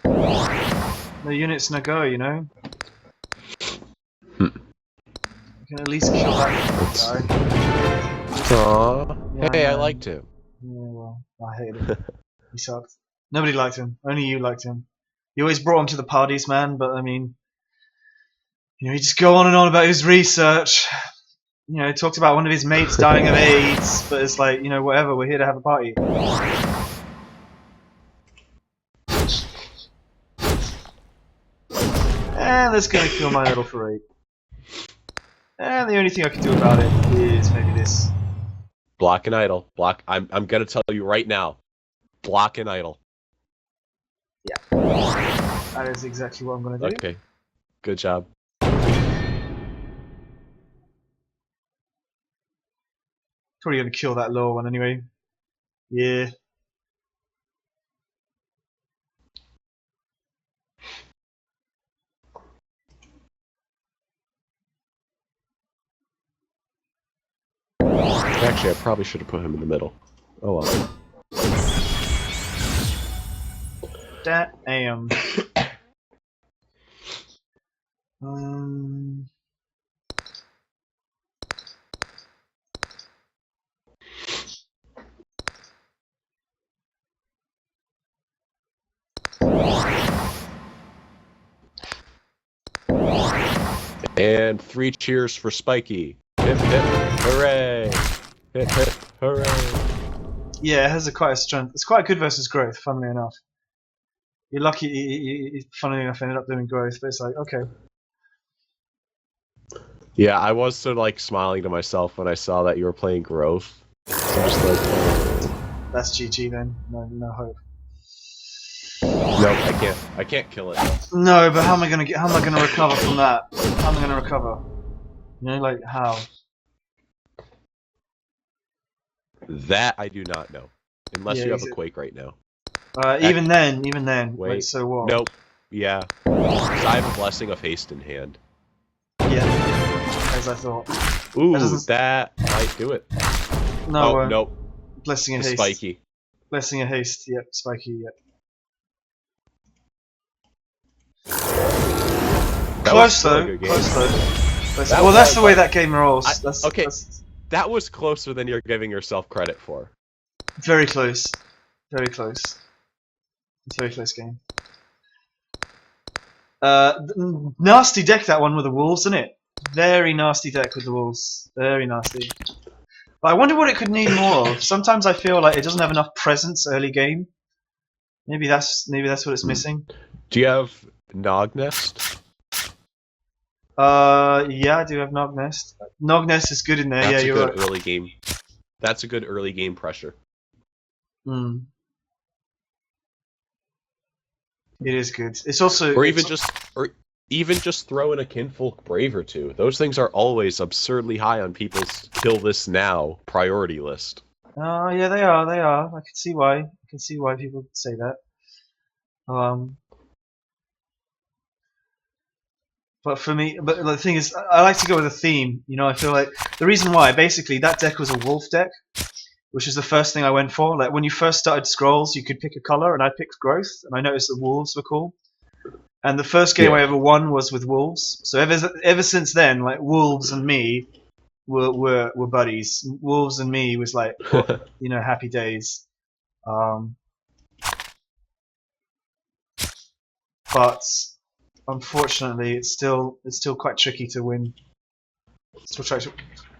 No units, no go. You know. I can at least kill that guy. Aww. Yeah, Hey, I know. liked him. Yeah, well, I hated him. He sucked. Nobody liked him. Only you liked him. You always brought him to the parties, man. But I mean, you know, he just go on and on about his research. You know, he talked about one of his mates dying of AIDS, but it's like, you know, whatever. We're here to have a party. And that's gonna kill my little for 8. And the only thing I can do about it is maybe this. Block and idle. Block. I'm gonna tell you right now. Block and idle. That is exactly what I'm gonna do. Okay. Good job. Probably gonna kill that lower one anyway. Yeah. Actually, I probably should have put him in the middle. Oh well. Damn. Um. And 3 cheers for Spiky. Hip hip hooray! Hip hip hooray! Yeah, it has quite a strength. It's quite good versus growth, funnily enough. You're lucky he funnily enough ended up doing growth, but it's like, okay. Yeah, I was sort of like smiling to myself when I saw that you were playing growth. I'm just like, That's GG then. No hope. nope, I can't kill it. No, but how am I gonna recover from that? How am I gonna recover? You know, like how? That I do not know. Unless Yeah, you have is a it- quake right now. Even then. Wait. Wait, so what? Nope. Yeah. 'Cause I have a blessing of haste in hand. Yeah. As I thought. Ooh, doesn't- that might do it. No. Oh, nope. Blessing of It's haste. Spiky. Blessing of haste. Yep. Spiky. Yep. That was Close still a though. good game. Close though. Close. That Well, that's was, the way like- that game rolls. Okay. That's That was closer than you're giving yourself credit for. very close. Very close. It's a very close game. Nasty deck that one with the wolves, isn't it? Very nasty deck with the wolves. Very nasty. But I wonder what it could need more of. Sometimes I feel like it doesn't have enough presence early game. Maybe that's what it's missing. Do you have Nognest? Yeah, I do have Nognest. Nognest is good in there. That's Yeah, a you're good right. early game. That's a good early game pressure. Mm. It is good. It's also Or it's- even just throw in a Kinfolk Brave or 2. Those things are always absurdly high on people's kill this now priority list. yeah, they are. They are. I can see why. I can see why people say that. But for me, but the thing is, I like to go with a theme. You know, I feel like the reason why, basically, that deck was a wolf deck, which is the first thing I went for. Like when you first started Scrolls, you could pick a color, and I picked Growth, and I noticed that wolves were cool. And the first game Yeah. I ever won was with wolves. So ever since then, like wolves and me were buddies. Wolves and me was like, you know, happy days. But unfortunately, it's still quite tricky to win. It's still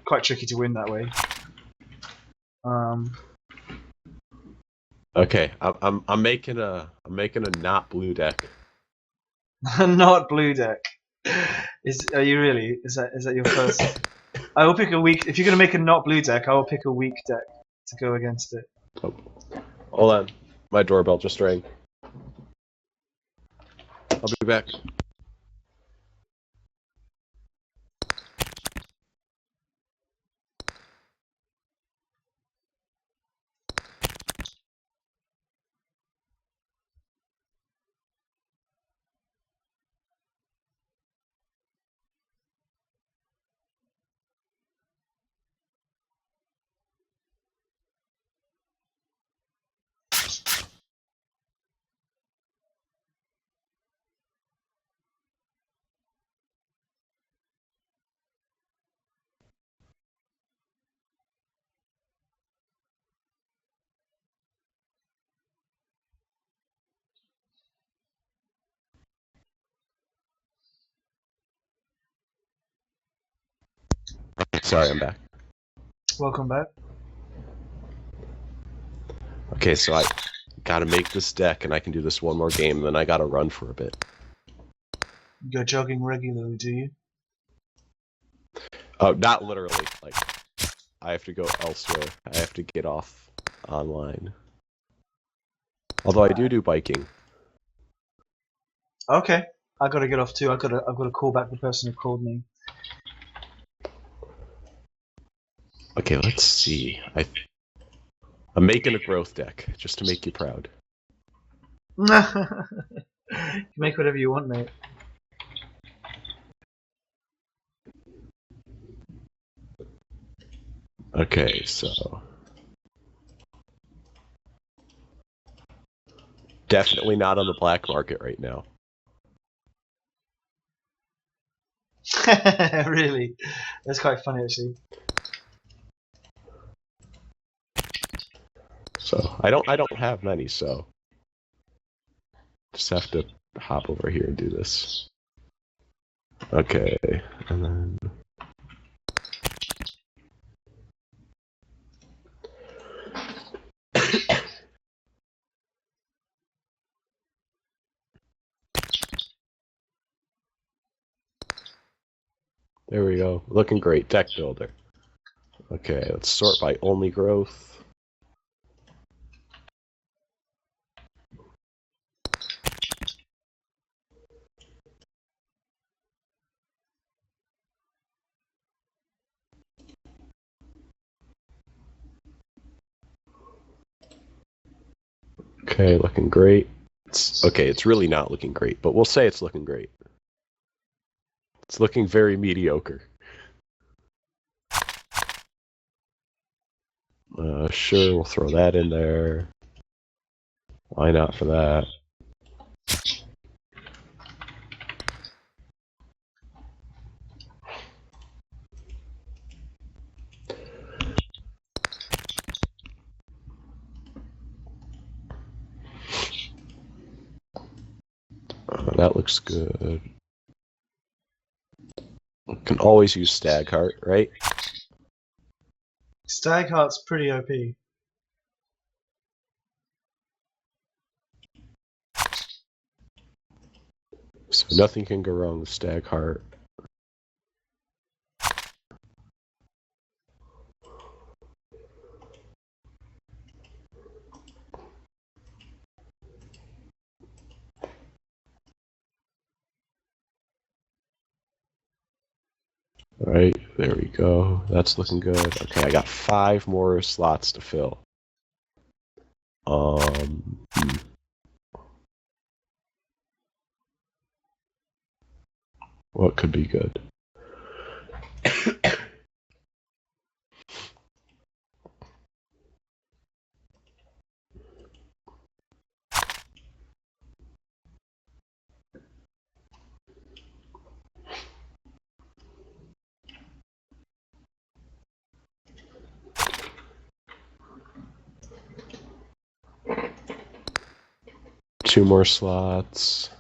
quite tricky to win that way. Okay, I'm making a not blue deck. Not blue deck. Are you really? Is that your first? I will pick a weak. If you're gonna make a not blue deck, I will pick a weak deck to go against it. Oh, hold on, my doorbell just rang. I'll be back. Sorry, I'm back. Welcome back. Okay, so I gotta make this deck, and I can do this one more game, then I gotta run for a bit. You go jogging regularly, do you? Oh, not literally. Like, I have to go elsewhere. I have to get off online. Although I do biking. Okay. I gotta get off too. I've got to call back the person who called me. Okay, let's see. I'm making a growth deck just to make you proud. You make whatever you want, mate. Okay, so definitely not on the black market right now. Really, that's quite funny actually. So I don't have many, so just have to hop over here and do this. Okay, and then there we go. Looking great, deck builder. Okay, let's sort by only growth. Okay, looking great. It's really not looking great, but we'll say it's looking great. It's looking very mediocre. Sure, we'll throw that in there. Why not for that? That looks good. We can always use Stagheart, right? Stagheart's pretty OP. So nothing can go wrong with Stagheart. Alright, there we go. That's looking good. Okay, I got 5 more slots to fill. What could be good? 2 more slots.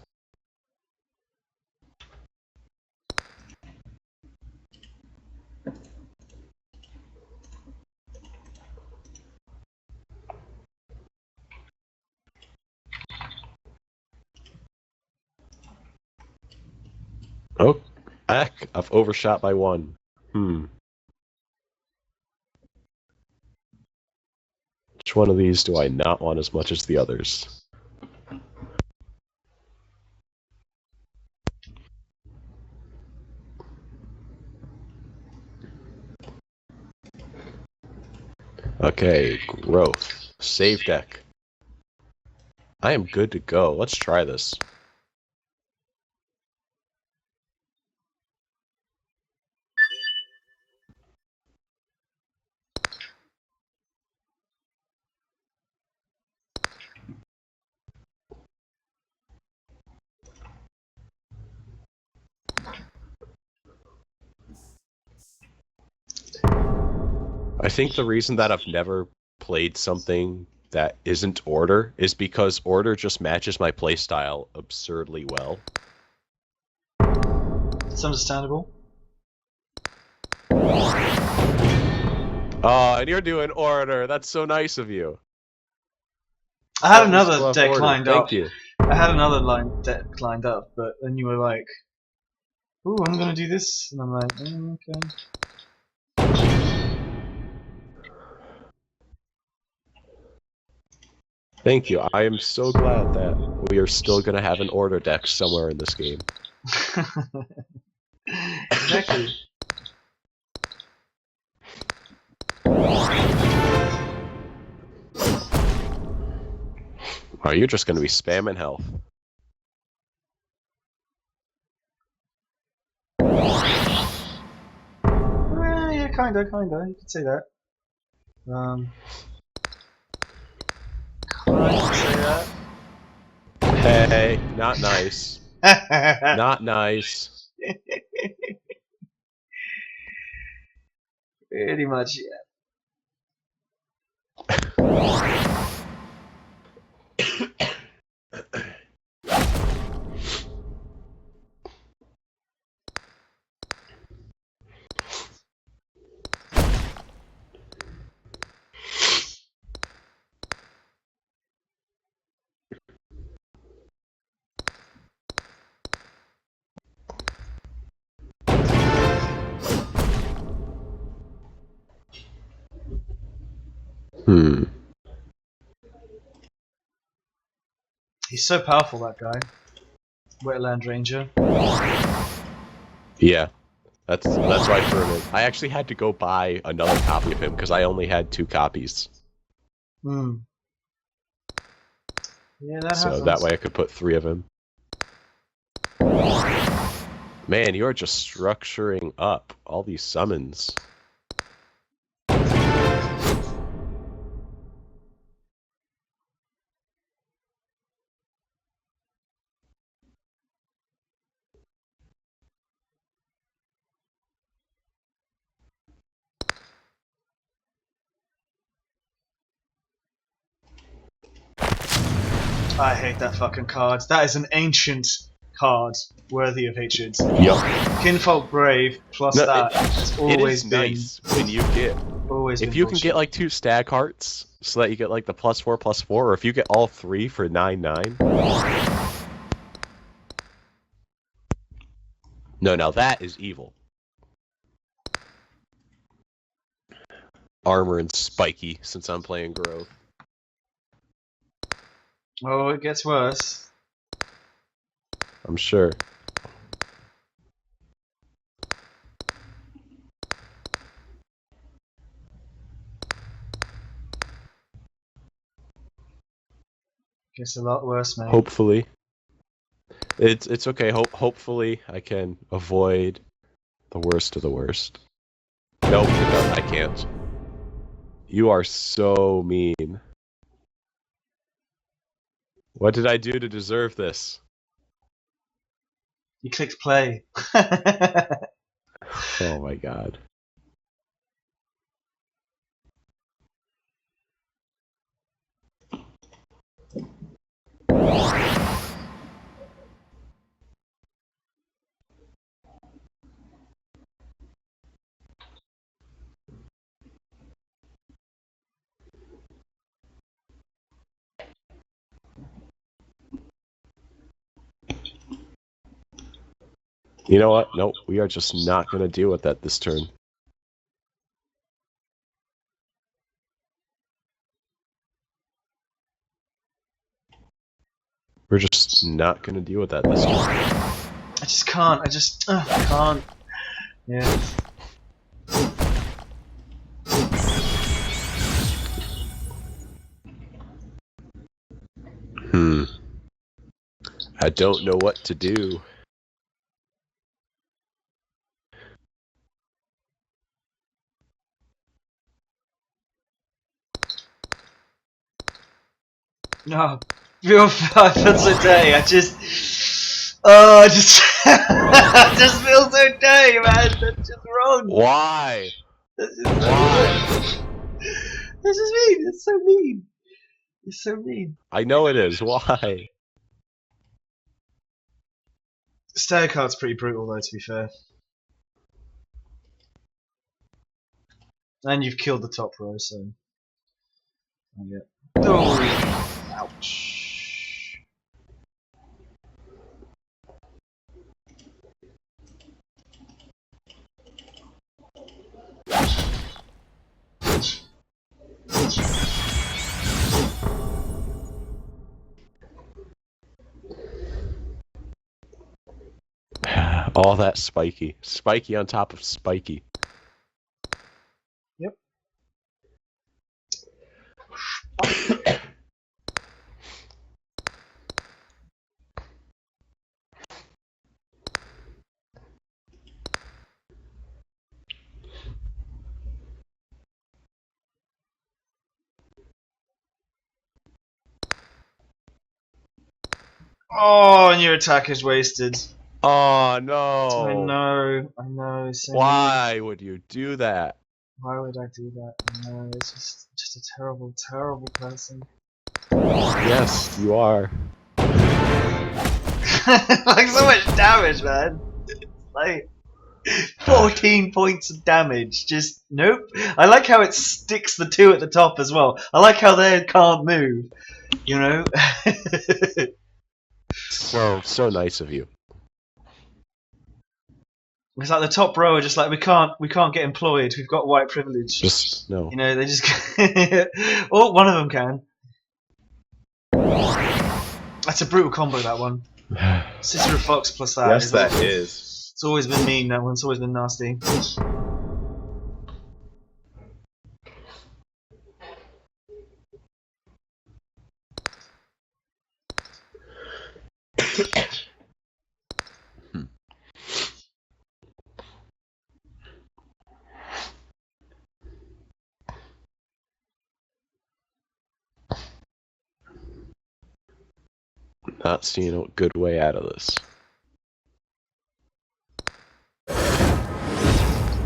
Oh, heck, I've overshot by 1. Which one of these do I not want as much as the others? Okay, growth. Save deck. I am good to go. Let's try this. I think the reason that I've never played something that isn't Order is because Order just matches my playstyle absurdly well. It's understandable. Oh, and you're doing Order. That's so nice of you. I had But we still another have deck Order. lined up. Thank you. I had another deck lined up, but then you were like, "Ooh, I'm gonna do this," and I'm like, "Okay." Thank you. I am so glad that we are still going to have an Order deck somewhere in this game. Exactly. Oh, you're just going to be spamming health. Yeah, kinda. You could say that. Kinda say that. Hey, not nice. Not nice. Pretty much, yeah. He's so powerful, that guy. Wetland Ranger. Yeah, that's why I threw him in. I actually had to go buy another copy of him because I only had 2 copies. Hmm. Yeah, that So happens. that way I could put 3 of him. Man, you are just structuring up all these summons. I hate that fucking card. That is an ancient card worthy of hatred. Yup. Kinfolk Brave plus No, that has it always is been nice when you get always if been you bullshit. can get like 2 stag hearts so that you get like the +4/+4, or if you get all 3 for 9/9. No, now that is evil. Armor and spiky since I'm playing growth. Oh, it gets worse. I'm sure. Gets a lot worse, mate. Hopefully. It's okay. Hopefully I can avoid the worst of the worst. Nope, I can't. You are so mean. What did I do to deserve this? You clicked play. Oh my god. You know what? Nope, we are just not going to deal with that this turn. We're just not going to deal with that this turn. I just can't. I just can't. Yeah. I don't know what to do. No. Real 5 feels so dirty. I just. Oh, I just. I just feel so dirty, man. That's just wrong. Why? That's just Why? That's just mean. It's so mean. It's so mean. I know it is. Why? Stair card's pretty brutal, though, to be fair. And you've killed the top row, so. Oh, yeah. Oh, ouch. All that spiky. Spiky on top of spiky. Yep. Oh, and your attack is wasted. Oh no! I know. So Why would you do that? why would I do that? I know, it's just a terrible, terrible person. Yes, you are. Like so much damage, man. Like 14 points of damage. Just nope. I like how it sticks the 2 at the top as well. I like how they can't move. You know. So nice of you. It's like the top row are just like we can't get employed. We've got white privilege. Just no. You know, they just. Oh, one of them can. That's a brutal combo, that one. Sister of Fox plus that. Yes, that is. It's always been mean, that one. It's always been nasty. Not seeing a good way out of this.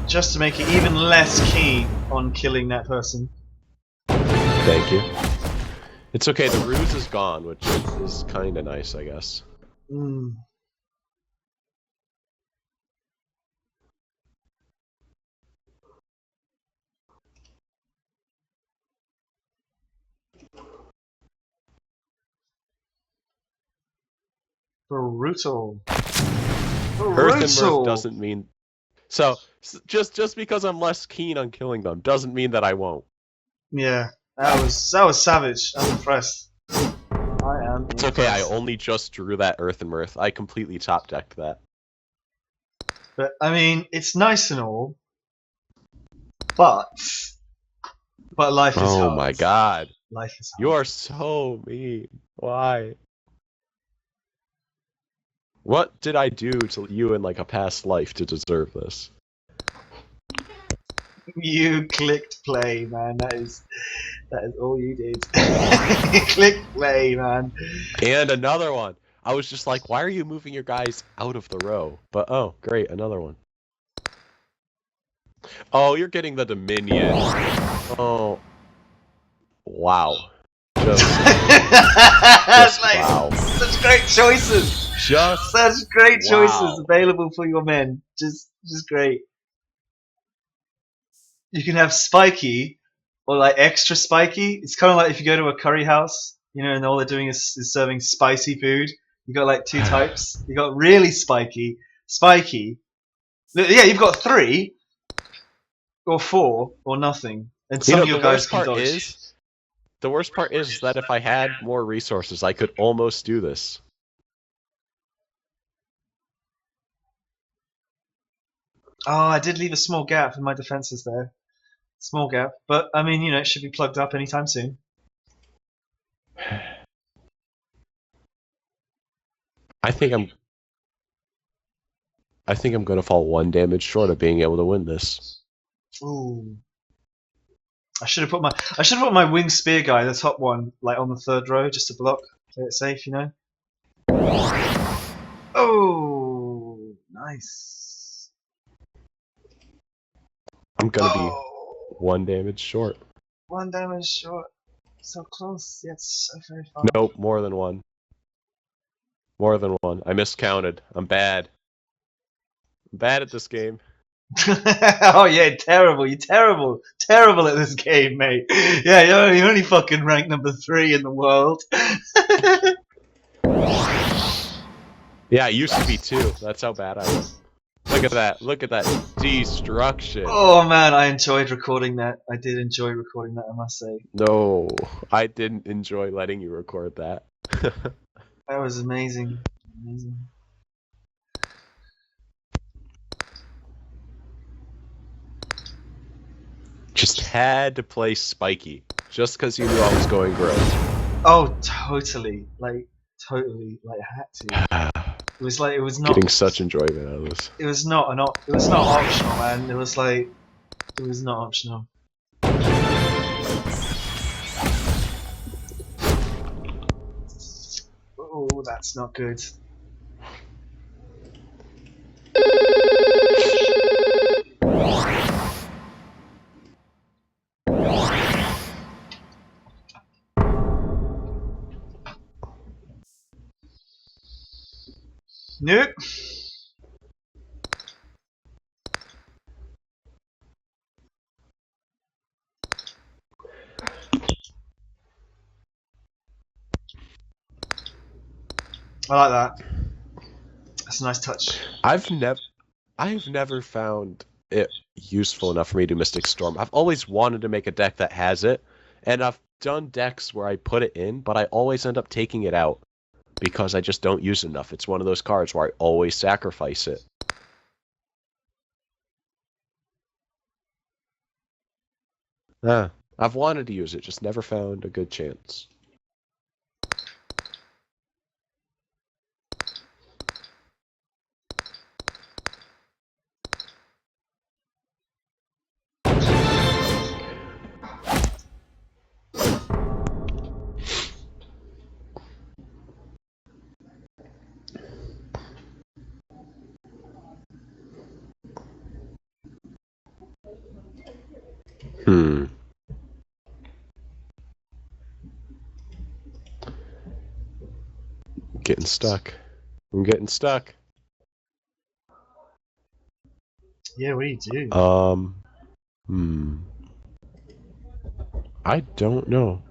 Just to make it even less keen on killing that person. Thank you. It's okay, the ruse is gone, which is kinda nice, I guess. Mm. Brutal. Earth and Mirth doesn't mean... So, just because I'm less keen on killing them doesn't mean that I won't. Yeah, that was savage. I'm impressed. I am. It's okay, I only just drew that Earth and Mirth. I completely top-decked that. But I mean, it's nice and all, but life is hard. Oh my god. Life is hard. You are so mean. Why? What did I do to you in like a past life to deserve this? You clicked play, man. That is all you did. You clicked play, man. And another one. I was just like, why are you moving your guys out of the row? But oh, great, another one. Oh, you're getting the Dominion. Oh. Wow. Just like, wow. Such great choices. Just Such great wow. choices available for your men. Just great. You can have spiky or like extra spiky. It's kind of like if you go to a curry house, you know, and all they're doing is serving spicy food. You got like 2 types. You got really spiky, spiky. Yeah, you've got 3 or 4 or nothing, and some of your guys can dodge. The worst part is that if I had more resources, I could almost do this. Oh, I did leave a small gap in my defenses there. Small gap, but I mean, it should be plugged up anytime soon. I think I'm going to fall 1 damage short of being able to win this. Ooh. I should have put my wing spear guy, the top one, like on the 3rd row, just to block, play it safe, Oh, nice. I'm gonna be 1 damage short. 1 damage short. So close, yet so very far. Nope, more than 1. More than 1. I miscounted. I'm bad. I'm bad at this game. Oh yeah, terrible. You're terrible. Terrible at this game, mate. Yeah, you're only fucking ranked number 3 in the world. Yeah, I used to be 2. That's how bad I am. Look at that. Look at that destruction. Oh man, I enjoyed recording that. I did enjoy recording that, I must say. No, I didn't enjoy letting you record that. That was amazing. Amazing. Just had to play spiky. Just because you knew I was going growth. Oh, totally. Like, I had to. It was like, it was not... Getting such enjoyment out of this. It was not optional, man. It was like... It was not optional. Oh, that's not good. Nope. I like that. That's a nice touch. I've never found it useful enough for me to Mystic Storm. I've always wanted to make a deck that has it, and I've done decks where I put it in, but I always end up taking it out because I just don't use it enough. It's one of those cards where I always sacrifice it. I've wanted to use it, just never found a good chance. Getting stuck. I'm getting stuck. Yeah, what do you do? I don't know.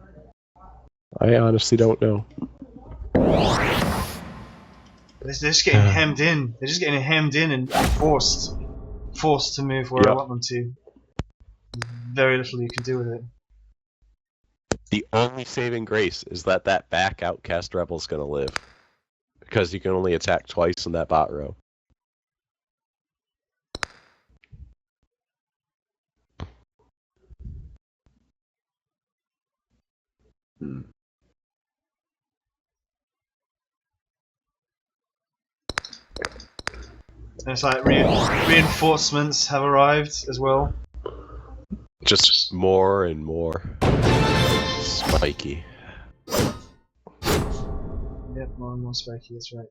I honestly don't know. They're just getting hemmed in. They're just getting hemmed in and forced to move where I want them to. There's very little you can do with it. The only saving grace is that back Outcast Rebel's gonna live. Because you can only attack twice in that bot row. And it's like reinforcements have arrived as well. just more and more spiky. Yep, more and more spiky, that's right.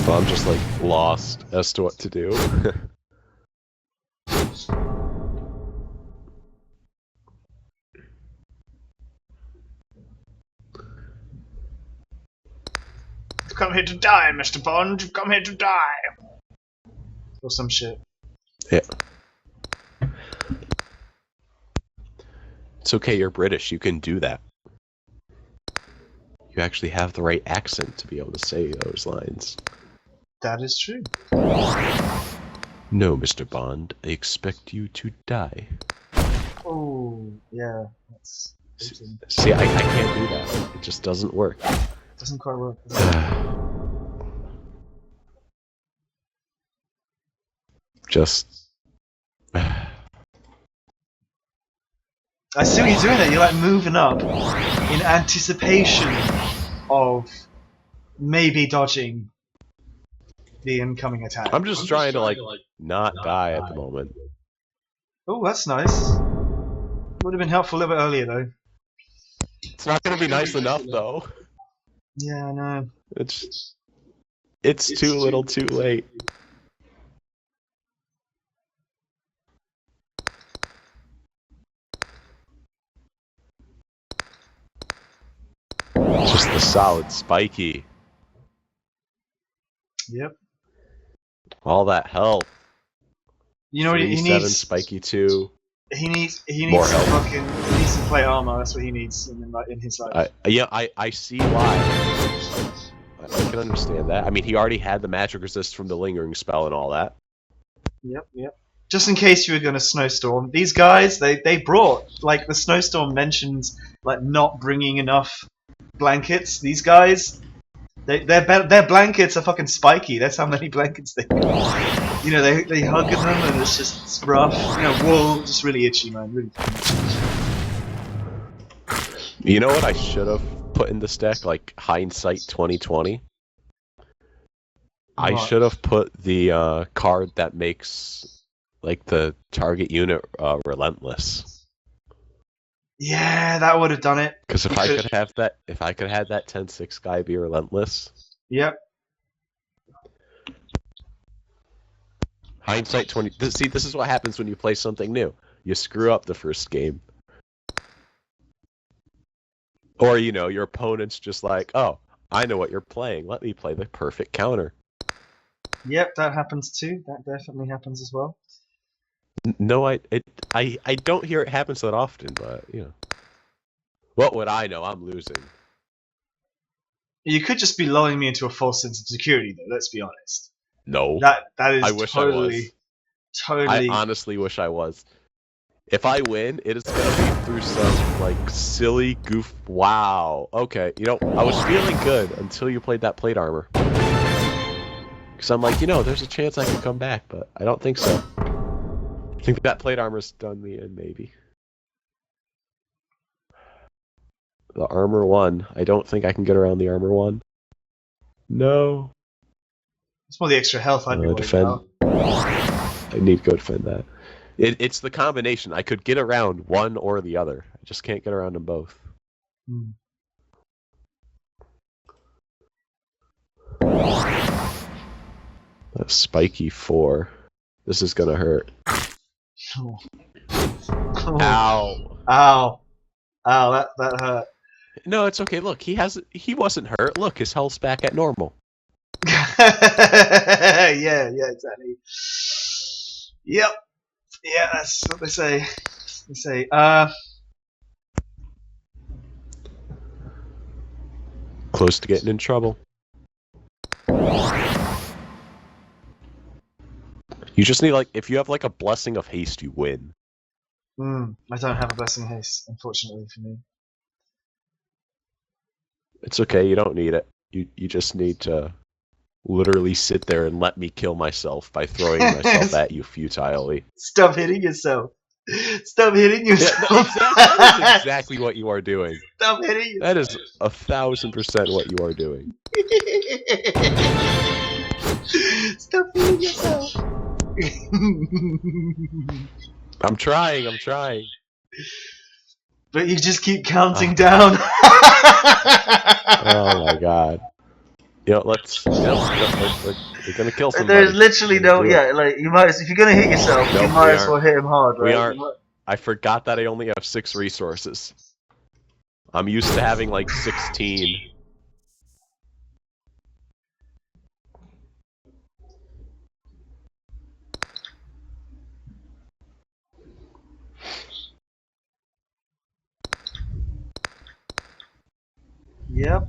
Well, I'm just like lost as to what to do. You've come here to die, Mr. Bond. You've come here to die. Or some shit. Yeah. It's okay, you're British, you can do that. You actually have the right accent to be able to say those lines. That is true. No, Mr. Bond, I expect you to die. Oh, yeah. That's... See, I can't do that. It just doesn't work. Doesn't quite work. Does it? Just... I see what you're doing there. You're like moving up in anticipation of maybe dodging the incoming attack. I'm just trying to, like, not die at the moment. Oh, that's nice. Would have been helpful a little bit earlier, though. It's not gonna be nice enough, though. Yeah, I know. It's too little too late. Just the solid spiky. Yep. All that help. You know what he 3-7 needs? spiky 2. He needs More some help. fucking. He needs some plate armor. That's what he needs in his life. I see why. I can understand that. I mean, he already had the magic resist from the lingering spell and all that. Yep. Just in case you were going to snowstorm, these guys they brought, like, the snowstorm mentions like not bringing enough blankets. These guys, their blankets are fucking spiky. That's how many blankets they got. You know, they hug them and it's rough. You know, wool, just really itchy, man. Really. You know what I should have put in this deck? Like, hindsight 2020. I What? should have put the card that makes, like, the target unit relentless. Yeah, that would have done it. Because if I could have that 10-6 guy be relentless. Yep. Hindsight 20. See, this is what happens when you play something new. You screw up the first game. Or, you know, your opponent's just like, oh, I know what you're playing. Let me play the perfect counter. Yep, that happens too. That definitely happens as well. No, I don't hear it happens that often, but, you know. What would I know? I'm losing. You could just be lulling me into a false sense of security, though. Let's be honest. No. That is I wish totally, I was. totally. I honestly wish I was. If I win, it is gonna be through some, like, silly goof. Wow. Okay, you know, I was feeling good until you played that plate armor. Because I'm like, you know, there's a chance I could come back, but I don't think so. I think that plate armor's done me in, maybe. The armor 1. I don't think I can get around the armor 1. No. It's more the extra health I'd be worried Defend. about. I need to go defend that. It's the combination. I could get around one or the other. I just can't get around them both. Hmm. That spiky 4. This is gonna hurt. Oh. Ow. Ow. Ow, that hurt. No, it's okay. Look, he wasn't hurt. Look, his health's back at normal. Yeah, exactly. Yep. Yeah, that's what they say. They say, Close to getting in trouble. You just need, like, if you have, like, a blessing of haste, you win. I don't have a blessing of haste, unfortunately for me. It's okay, you don't need it. You just need to literally sit there and let me kill myself by throwing myself at you futilely. Stop hitting yourself. Stop hitting yourself. Yeah, that is exactly what you are doing. Stop hitting yourself. That is 1000% what you are doing. Stop hitting yourself. I'm trying. But you just keep counting down. Oh my god. You know, we're gonna kill somebody. There's literally no, like, you might, if you're gonna hit yourself, Nope, you might as well hit him hard, right? We aren't. I forgot that I only have 6 resources. I'm used to having like 16. Yep.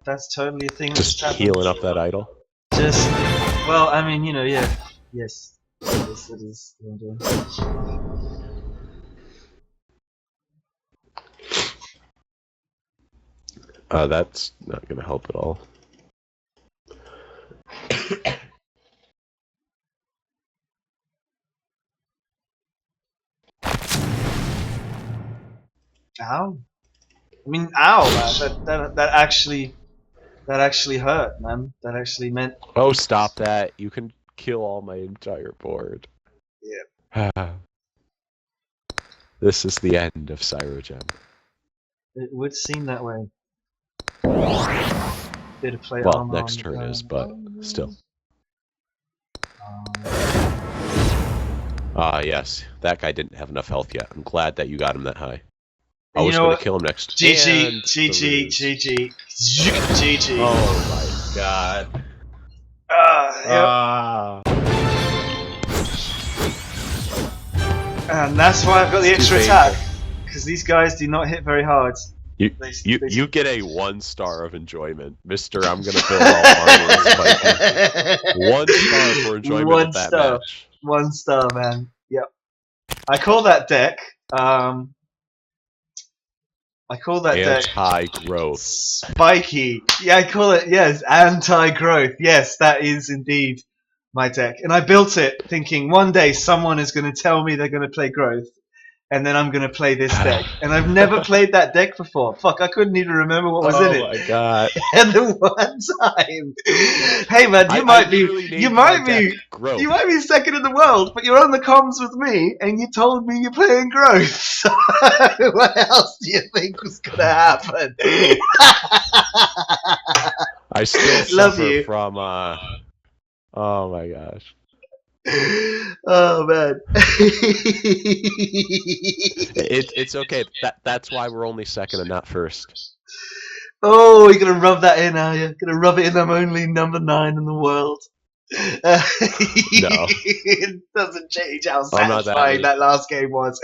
That's totally a thing. Just that's healing happened. up that idol. Just, well, I mean, you know, yeah. Yes. Yes, it is what I'm doing. That's not gonna help at all. Ow. I mean, ow, man. That actually hurt, man. That actually meant. Oh, stop that! You can kill all my entire board. Yeah. This is the end of Cyrogem. It would seem that way. Bit of play Well, armor next on the turn is, but still. Yes. That guy didn't have enough health yet. I'm glad that you got him that high. I You was know going what? to kill him next. GG, And GG, the lose. GG, GG. Oh my god. Yep. And that's why I've got the It's too extra attack. Because these guys do not hit very hard. You get a 1-star of enjoyment, Mister. I'm gonna build all armor. 1 star for enjoyment of that match. 1 star, man. Yep. I call that deck. I call that deck Anti-growth. Spiky. Yeah, I call it, yes, anti-growth. Yes, that is indeed my deck. And I built it thinking one day someone is going to tell me they're going to play growth. And then I'm going to play this deck. And I've never played that deck before. Fuck, I couldn't even remember what was in it. Oh my god. And the one time. Hey man, you might be second in the world, but you're on the comms with me, and you told me you're playing growth. So what else do you think was gonna happen? I still Love suffer you. from oh my gosh. Oh man. It's okay. That's why we're only second and not first. Oh, you're gonna rub that in, are you? Gonna rub it in. I'm only number 9 in the world. No. It doesn't change how I'm not satisfying that that last game was.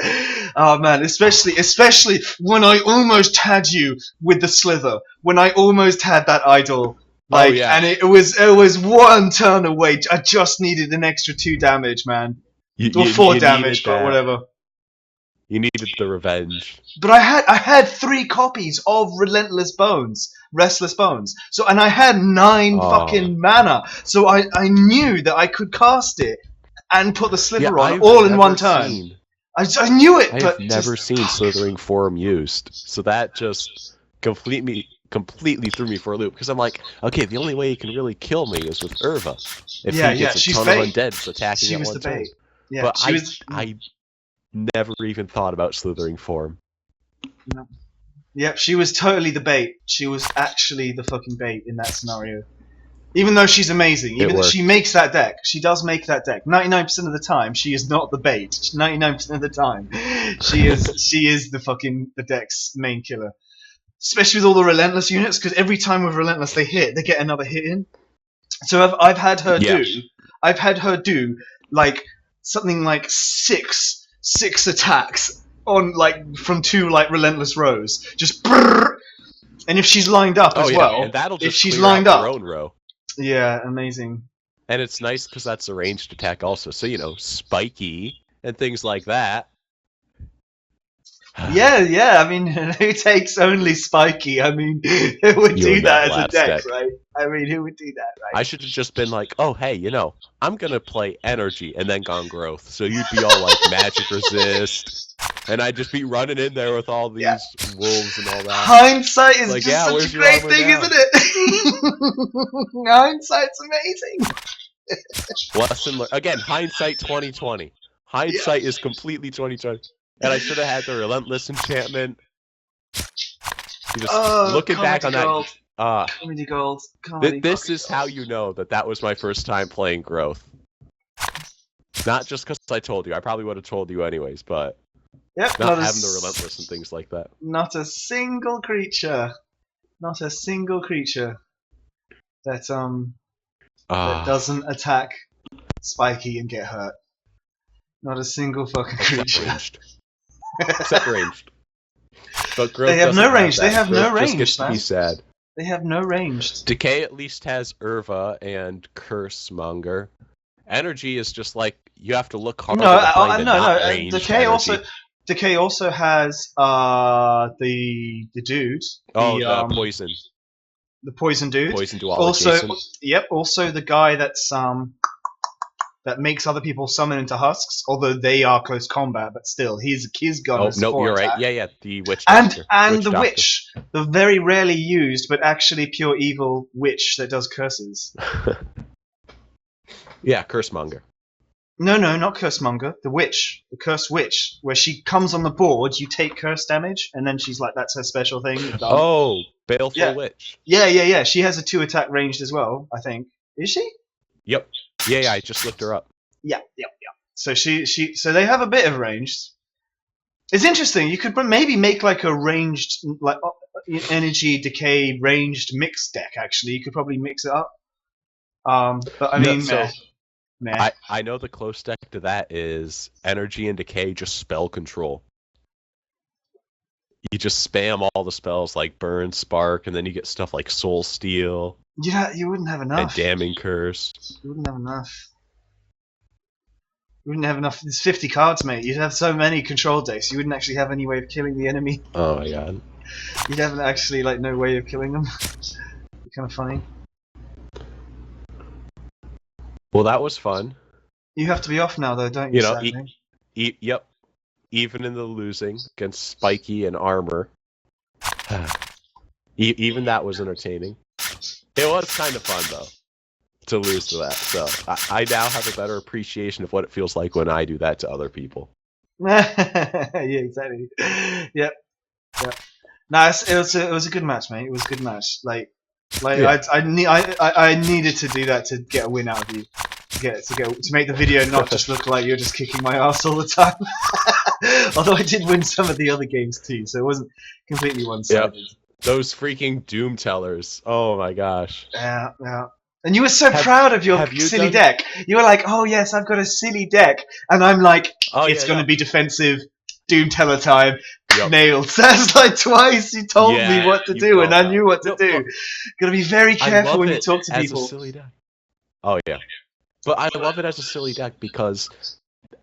Oh man, especially when I almost had you with the slither. When I almost had that idol. Like, oh, yeah. And it was 1 turn away. I just needed an extra 2 damage, man. Or 4 damage, but whatever. You needed the revenge. But I had 3 copies of Relentless Bones, Restless Bones. So, and I had 9 fucking mana. So I knew that I could cast it and put the sliver on all in 1 turn. I knew it, I have never seen Slithering Form used. So that just completely threw me for a loop. Because I'm like, okay, the only way he can really kill me is with Urva. If he gets a ton of undeads attacking at 1 turn. Yeah, but I never even thought about Slithering Form. No. Yep, she was totally the bait. She was actually the fucking bait in that scenario. Even though she's amazing, even though she makes that deck, she does make that deck. 99% of the time, she is not the bait. 99% of the time, she is the deck's main killer. Especially with all the Relentless units, because every time with Relentless they hit, they get another hit in. So I've had her do like something like six attacks on like from 2 like Relentless rows, just brrr! And if she's lined up as well, and that'll just if she's clear lined out up, her own row. Yeah, amazing. And it's nice because that's a ranged attack also, so spiky and things like that. Yeah. I mean, who takes only spiky? I mean, who would do that as a deck, right? I mean, who would do that, right? I should have just been like, oh, hey, I'm gonna play energy and then gone growth. So you'd be all like magic resist, and I'd just be running in there with all these wolves and all that. Hindsight is like, just such a great thing, isn't it? Hindsight's amazing. Lesson learned. Again, hindsight 2020. Hindsight is completely 2020. And I should have had the Relentless enchantment. Just looking back on that. Comedy gold. This is how you know that was my first time playing growth. Not just because I told you. I probably would have told you anyways, but not having the Relentless and things like that. Not a single creature. Not a single creature that doesn't attack Spiky and get hurt. Not a single fucking creature. Except ranged. But growth They have doesn't no range. that. They have Growth no just range, gets to man. be sad. They have no range. Decay at least has Urva and Cursemonger. Energy is just like you have to look harder No, to find a no, not no. ranged Decay energy. also has the dude. Poison. The poison dude. Poison dual Also, adjacent. yep. Also the guy that's that makes other people summon into husks. Although they are close combat, but still, he's got Oh a support no, you're attack. right. Yeah, the witch And doctor. the witch, the very rarely used but actually pure evil witch that does curses. Yeah, Cursemonger. No, not Cursemonger. The witch, the cursed witch, where she comes on the board, you take curse damage, and then she's like, that's her special thing. Oh, Baleful Yeah. Witch. Yeah. She has a 2 attack ranged as well, I think. Is she? Yep. Yeah, I just looked her up. Yeah. So so they have a bit of ranged. It's interesting. You could maybe make like a ranged, like energy decay ranged mix deck. Actually, you could probably mix it up. But I mean, meh. I know the close deck to that is energy and decay, just spell control. You just spam all the spells like burn, spark, and then you get stuff like soul steal. Yeah, you wouldn't have enough. And damning curse. You wouldn't have enough. You wouldn't have enough. There's 50 cards, mate. You'd have so many control decks. You wouldn't actually have any way of killing the enemy. Oh my god. You'd have actually like no way of killing them. Be kind of funny. Well, that was fun. You have to be off now, though, don't you? Yep. Even in the losing against Spiky and Armor, even that was entertaining. It was kind of fun though to lose to that. So I now have a better appreciation of what it feels like when I do that to other people. Yeah, exactly. Yep. No, it was a good match, mate. It was a good match. Yeah. I needed to do that to get a win out of you. To make the video not just look like you're just kicking my ass all the time. Although I did win some of the other games too, so it wasn't completely one-sided. Yep. Those freaking Doom Tellers. Oh my gosh. Yeah. And you were so proud of your silly deck. You were like, oh yes, I've got a silly deck. And I'm like, it's going to be defensive, Doom Teller time. Yep. Nailed. That's like twice you told me what to do, and I knew what to do. Gotta be very careful when you talk to people. As a silly deck. Oh yeah. But I love it as a silly deck because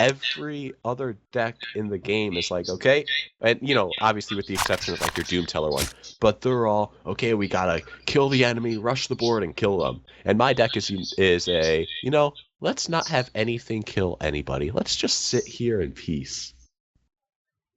every other deck in the game is like, okay, and obviously with the exception of like your Doom Teller one, but they're all, okay, we gotta kill the enemy, rush the board, and kill them. And my deck is a, let's not have anything kill anybody. Let's just sit here in peace.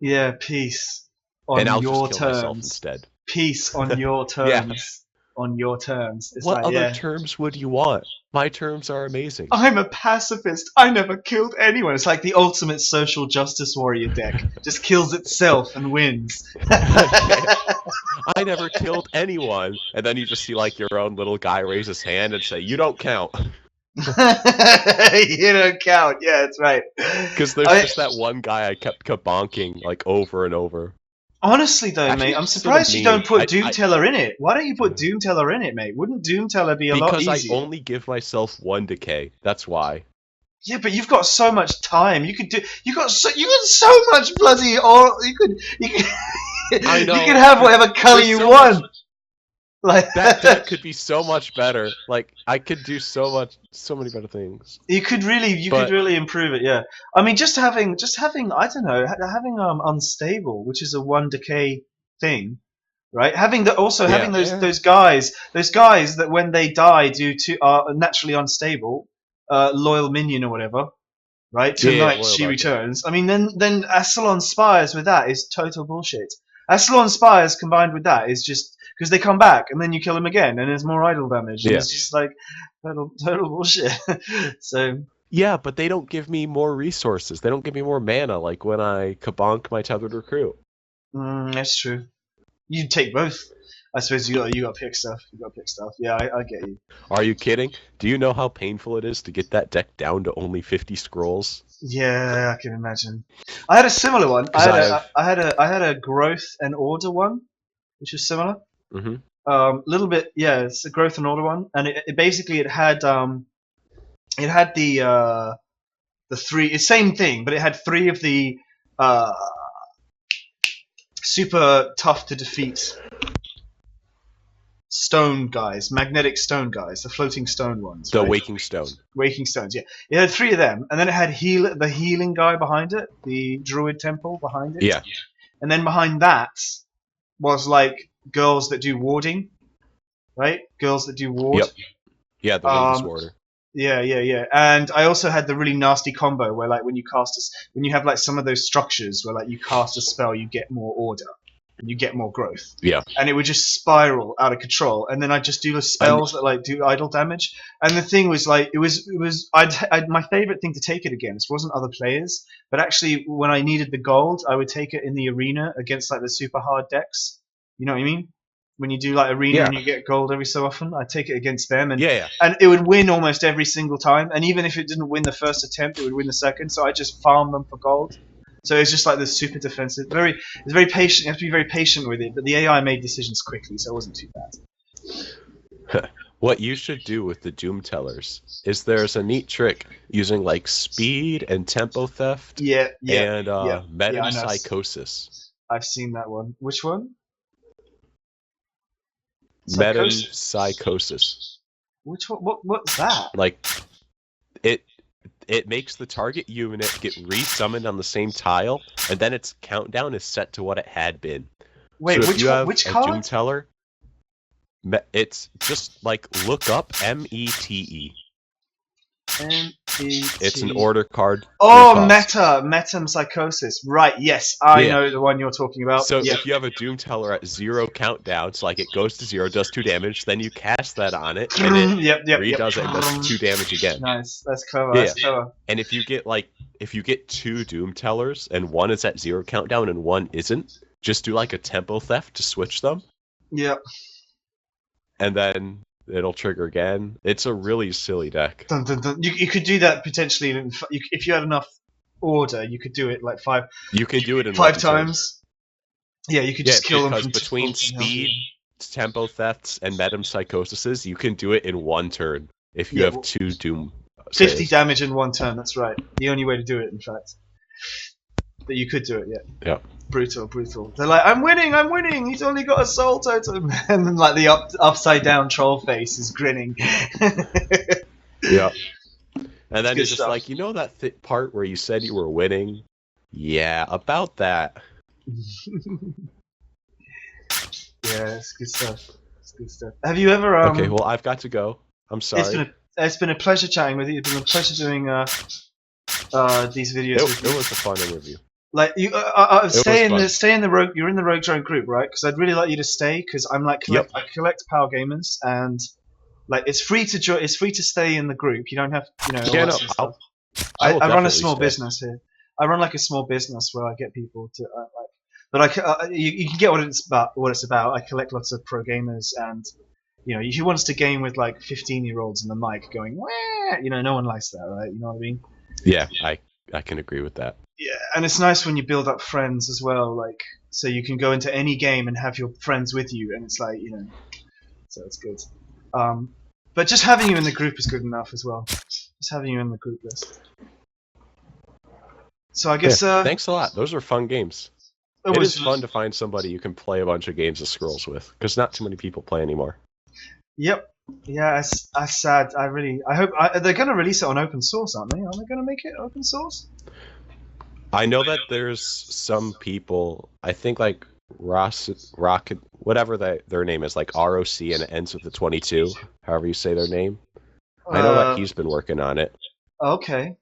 Yeah, peace. On and I'll your just kill terms. myself instead. Peace on your terms. Yeah. On your terms. It's what other terms would you want? My terms are amazing. I'm a pacifist. I never killed anyone. It's like the ultimate social justice warrior deck. Just kills itself and wins. I never killed anyone. And then you just see like your own little guy raise his hand and say, you don't count. You don't count. Yeah, that's right. Because there's just that one guy I kept kabonking like over and over. Honestly, though, mate, I'm surprised you don't put Doom Teller in it. Why don't you put Doom Teller in it, mate? Wouldn't Doom Teller be a lot easier? Because I only give myself one decay. That's why. Yeah, but you've got so much time. You got so much bloody. Or you could. I know. You could have whatever color you want. Like that deck could be so much better. Like I could do so many better things. You could really improve it. Yeah, I mean, just having I don't know, having unstable, which is a 1 decay thing, right? Having those guys that when they die are naturally unstable, loyal minion or whatever, right? Tonight she returns. I mean, then Ascalon Spires with that is total bullshit. Ascalon Spires combined with that is just. Because they come back, and then you kill them again, and there's more idle damage. And it's just like total bullshit. So yeah, but they don't give me more resources. They don't give me more mana, like when I kabonk my tethered recruit. That's true. You take both. I suppose you got to pick stuff. Yeah, I get you. Are you kidding? Do you know how painful it is to get that deck down to only 50 scrolls? Yeah, I can imagine. I had a similar one. I had a growth and order one, which was similar. Mm-hmm. Little bit, yeah. It's a growth and order one, and it basically had the three, same thing, but it had 3 of the super tough to defeat stone guys, magnetic stone guys, the floating stone ones. The right? Waking Stone. Waking stones. Yeah, it had 3 of them, and then it had the healing guy behind it, the druid temple behind it. Yeah. And then behind that was like girls that do warding, right? Girls that do ward. Yep. Yeah, the Wings Warder. Yeah. And I also had the really nasty combo where, like, when you have like some of those structures where, like, you cast a spell, you get more order and you get more growth. Yeah. And it would just spiral out of control. And then I'd just do the spells that like do idle damage. And the thing was, like, my favorite thing to take it against wasn't other players, but actually when I needed the gold, I would take it in the arena against like the super hard decks. You know what I mean? When you do like arena and you get gold every so often, I take it against them, and and it would win almost every single time. And even if it didn't win the first attempt, it would win the second. So I just farmed them for gold. So it's just like this super defensive. It's very patient. You have to be very patient with it. But the AI made decisions quickly, so it wasn't too bad. What you should do with the Doom Tellers is there's a neat trick using like speed and tempo theft and metempsychosis. I've seen that one. Which one? Metempsychosis. Which one? What's that? Like, it makes the target unit get resummoned on the same tile, and then its countdown is set to what it had been. Wait, so if you have which a card? Doom Teller, it's just like look up METE. METE. It's an order card. Oh, metempsychosis. Right, yes, I know the one you're talking about. So if you have a Doom Teller at 0 countdown, so like it goes to 0, does 2 damage, then you cast that on it, and it redoes it and does 2 damage again. Nice, that's clever. That's clever. And if you get 2 Doom Tellers and one is at 0 countdown and one isn't, just do like a tempo theft to switch them. Yep. And then it'll trigger again. It's a really silly deck. Dun, dun, dun. You could do that potentially if you had enough order. You could do it like 5. You can do it in 5 times. Yeah, you could just kill them. Because between speed, tempo thefts, and metempsychoses, you can do it in 1 turn if you have 2 Doom. 50 damage in 1 turn. That's right. The only way to do it, in fact. But you could do it. Yeah. Brutal. They're like, I'm winning. He's only got a soul totem, and then like the upside down troll face is grinning. Yeah. And then you're just like, you know that part where you said you were winning? Yeah, about that. Yeah, it's good stuff. Have you ever? Okay, well, I've got to go. I'm sorry. It's been a pleasure chatting with you. It's been a pleasure doing these videos. It was a fun interview. Like you, stay in the Rogue. You're in the Rogue Drone group, right? Because I'd really like you to stay, because I'm like I collect Power Gamers, and like it's free to join. It's free to stay in the group. You don't have I run a small business here. I run like a small business where I get people to but you can get what it's about. I collect lots of pro gamers, and if you want us to game with like 15-year-olds in the mic going, wah, no one likes that, right? You know what I mean? Yeah, I can agree with that. Yeah, and it's nice when you build up friends as well, like, so you can go into any game and have your friends with you, and it's like, so it's good. But just having you in the group is good enough as well. Just having you in the group list. So I guess... thanks a lot. Those are fun games. It is fun to find somebody you can play a bunch of games of Scrolls with, because not too many people play anymore. Yep. Yeah, it's sad. I hope... they're going to release it on open source, aren't they? Are they going to make it open source? I know that there's some people, I think like Rocket, whatever their name is, like ROC, and it ends with the 22, however you say their name. I know that he's been working on it. Okay.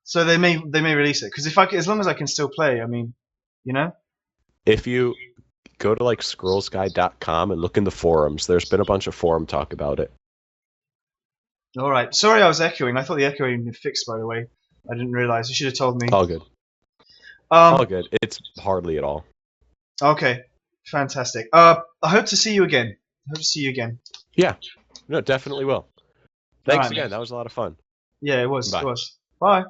So they may release it, because as long as I can still play, I mean, If you go to like scrollsguide.com and look in the forums, there's been a bunch of forum talk about it. All right. Sorry I was echoing. I thought the echoing had fixed, by the way. I didn't realize. You should have told me. All good. All good. It's hardly at all. Okay. Fantastic. I hope to see you again. Yeah. No, definitely will. Thanks again. That was a lot of fun. Yeah, it was. Bye. It was. Bye.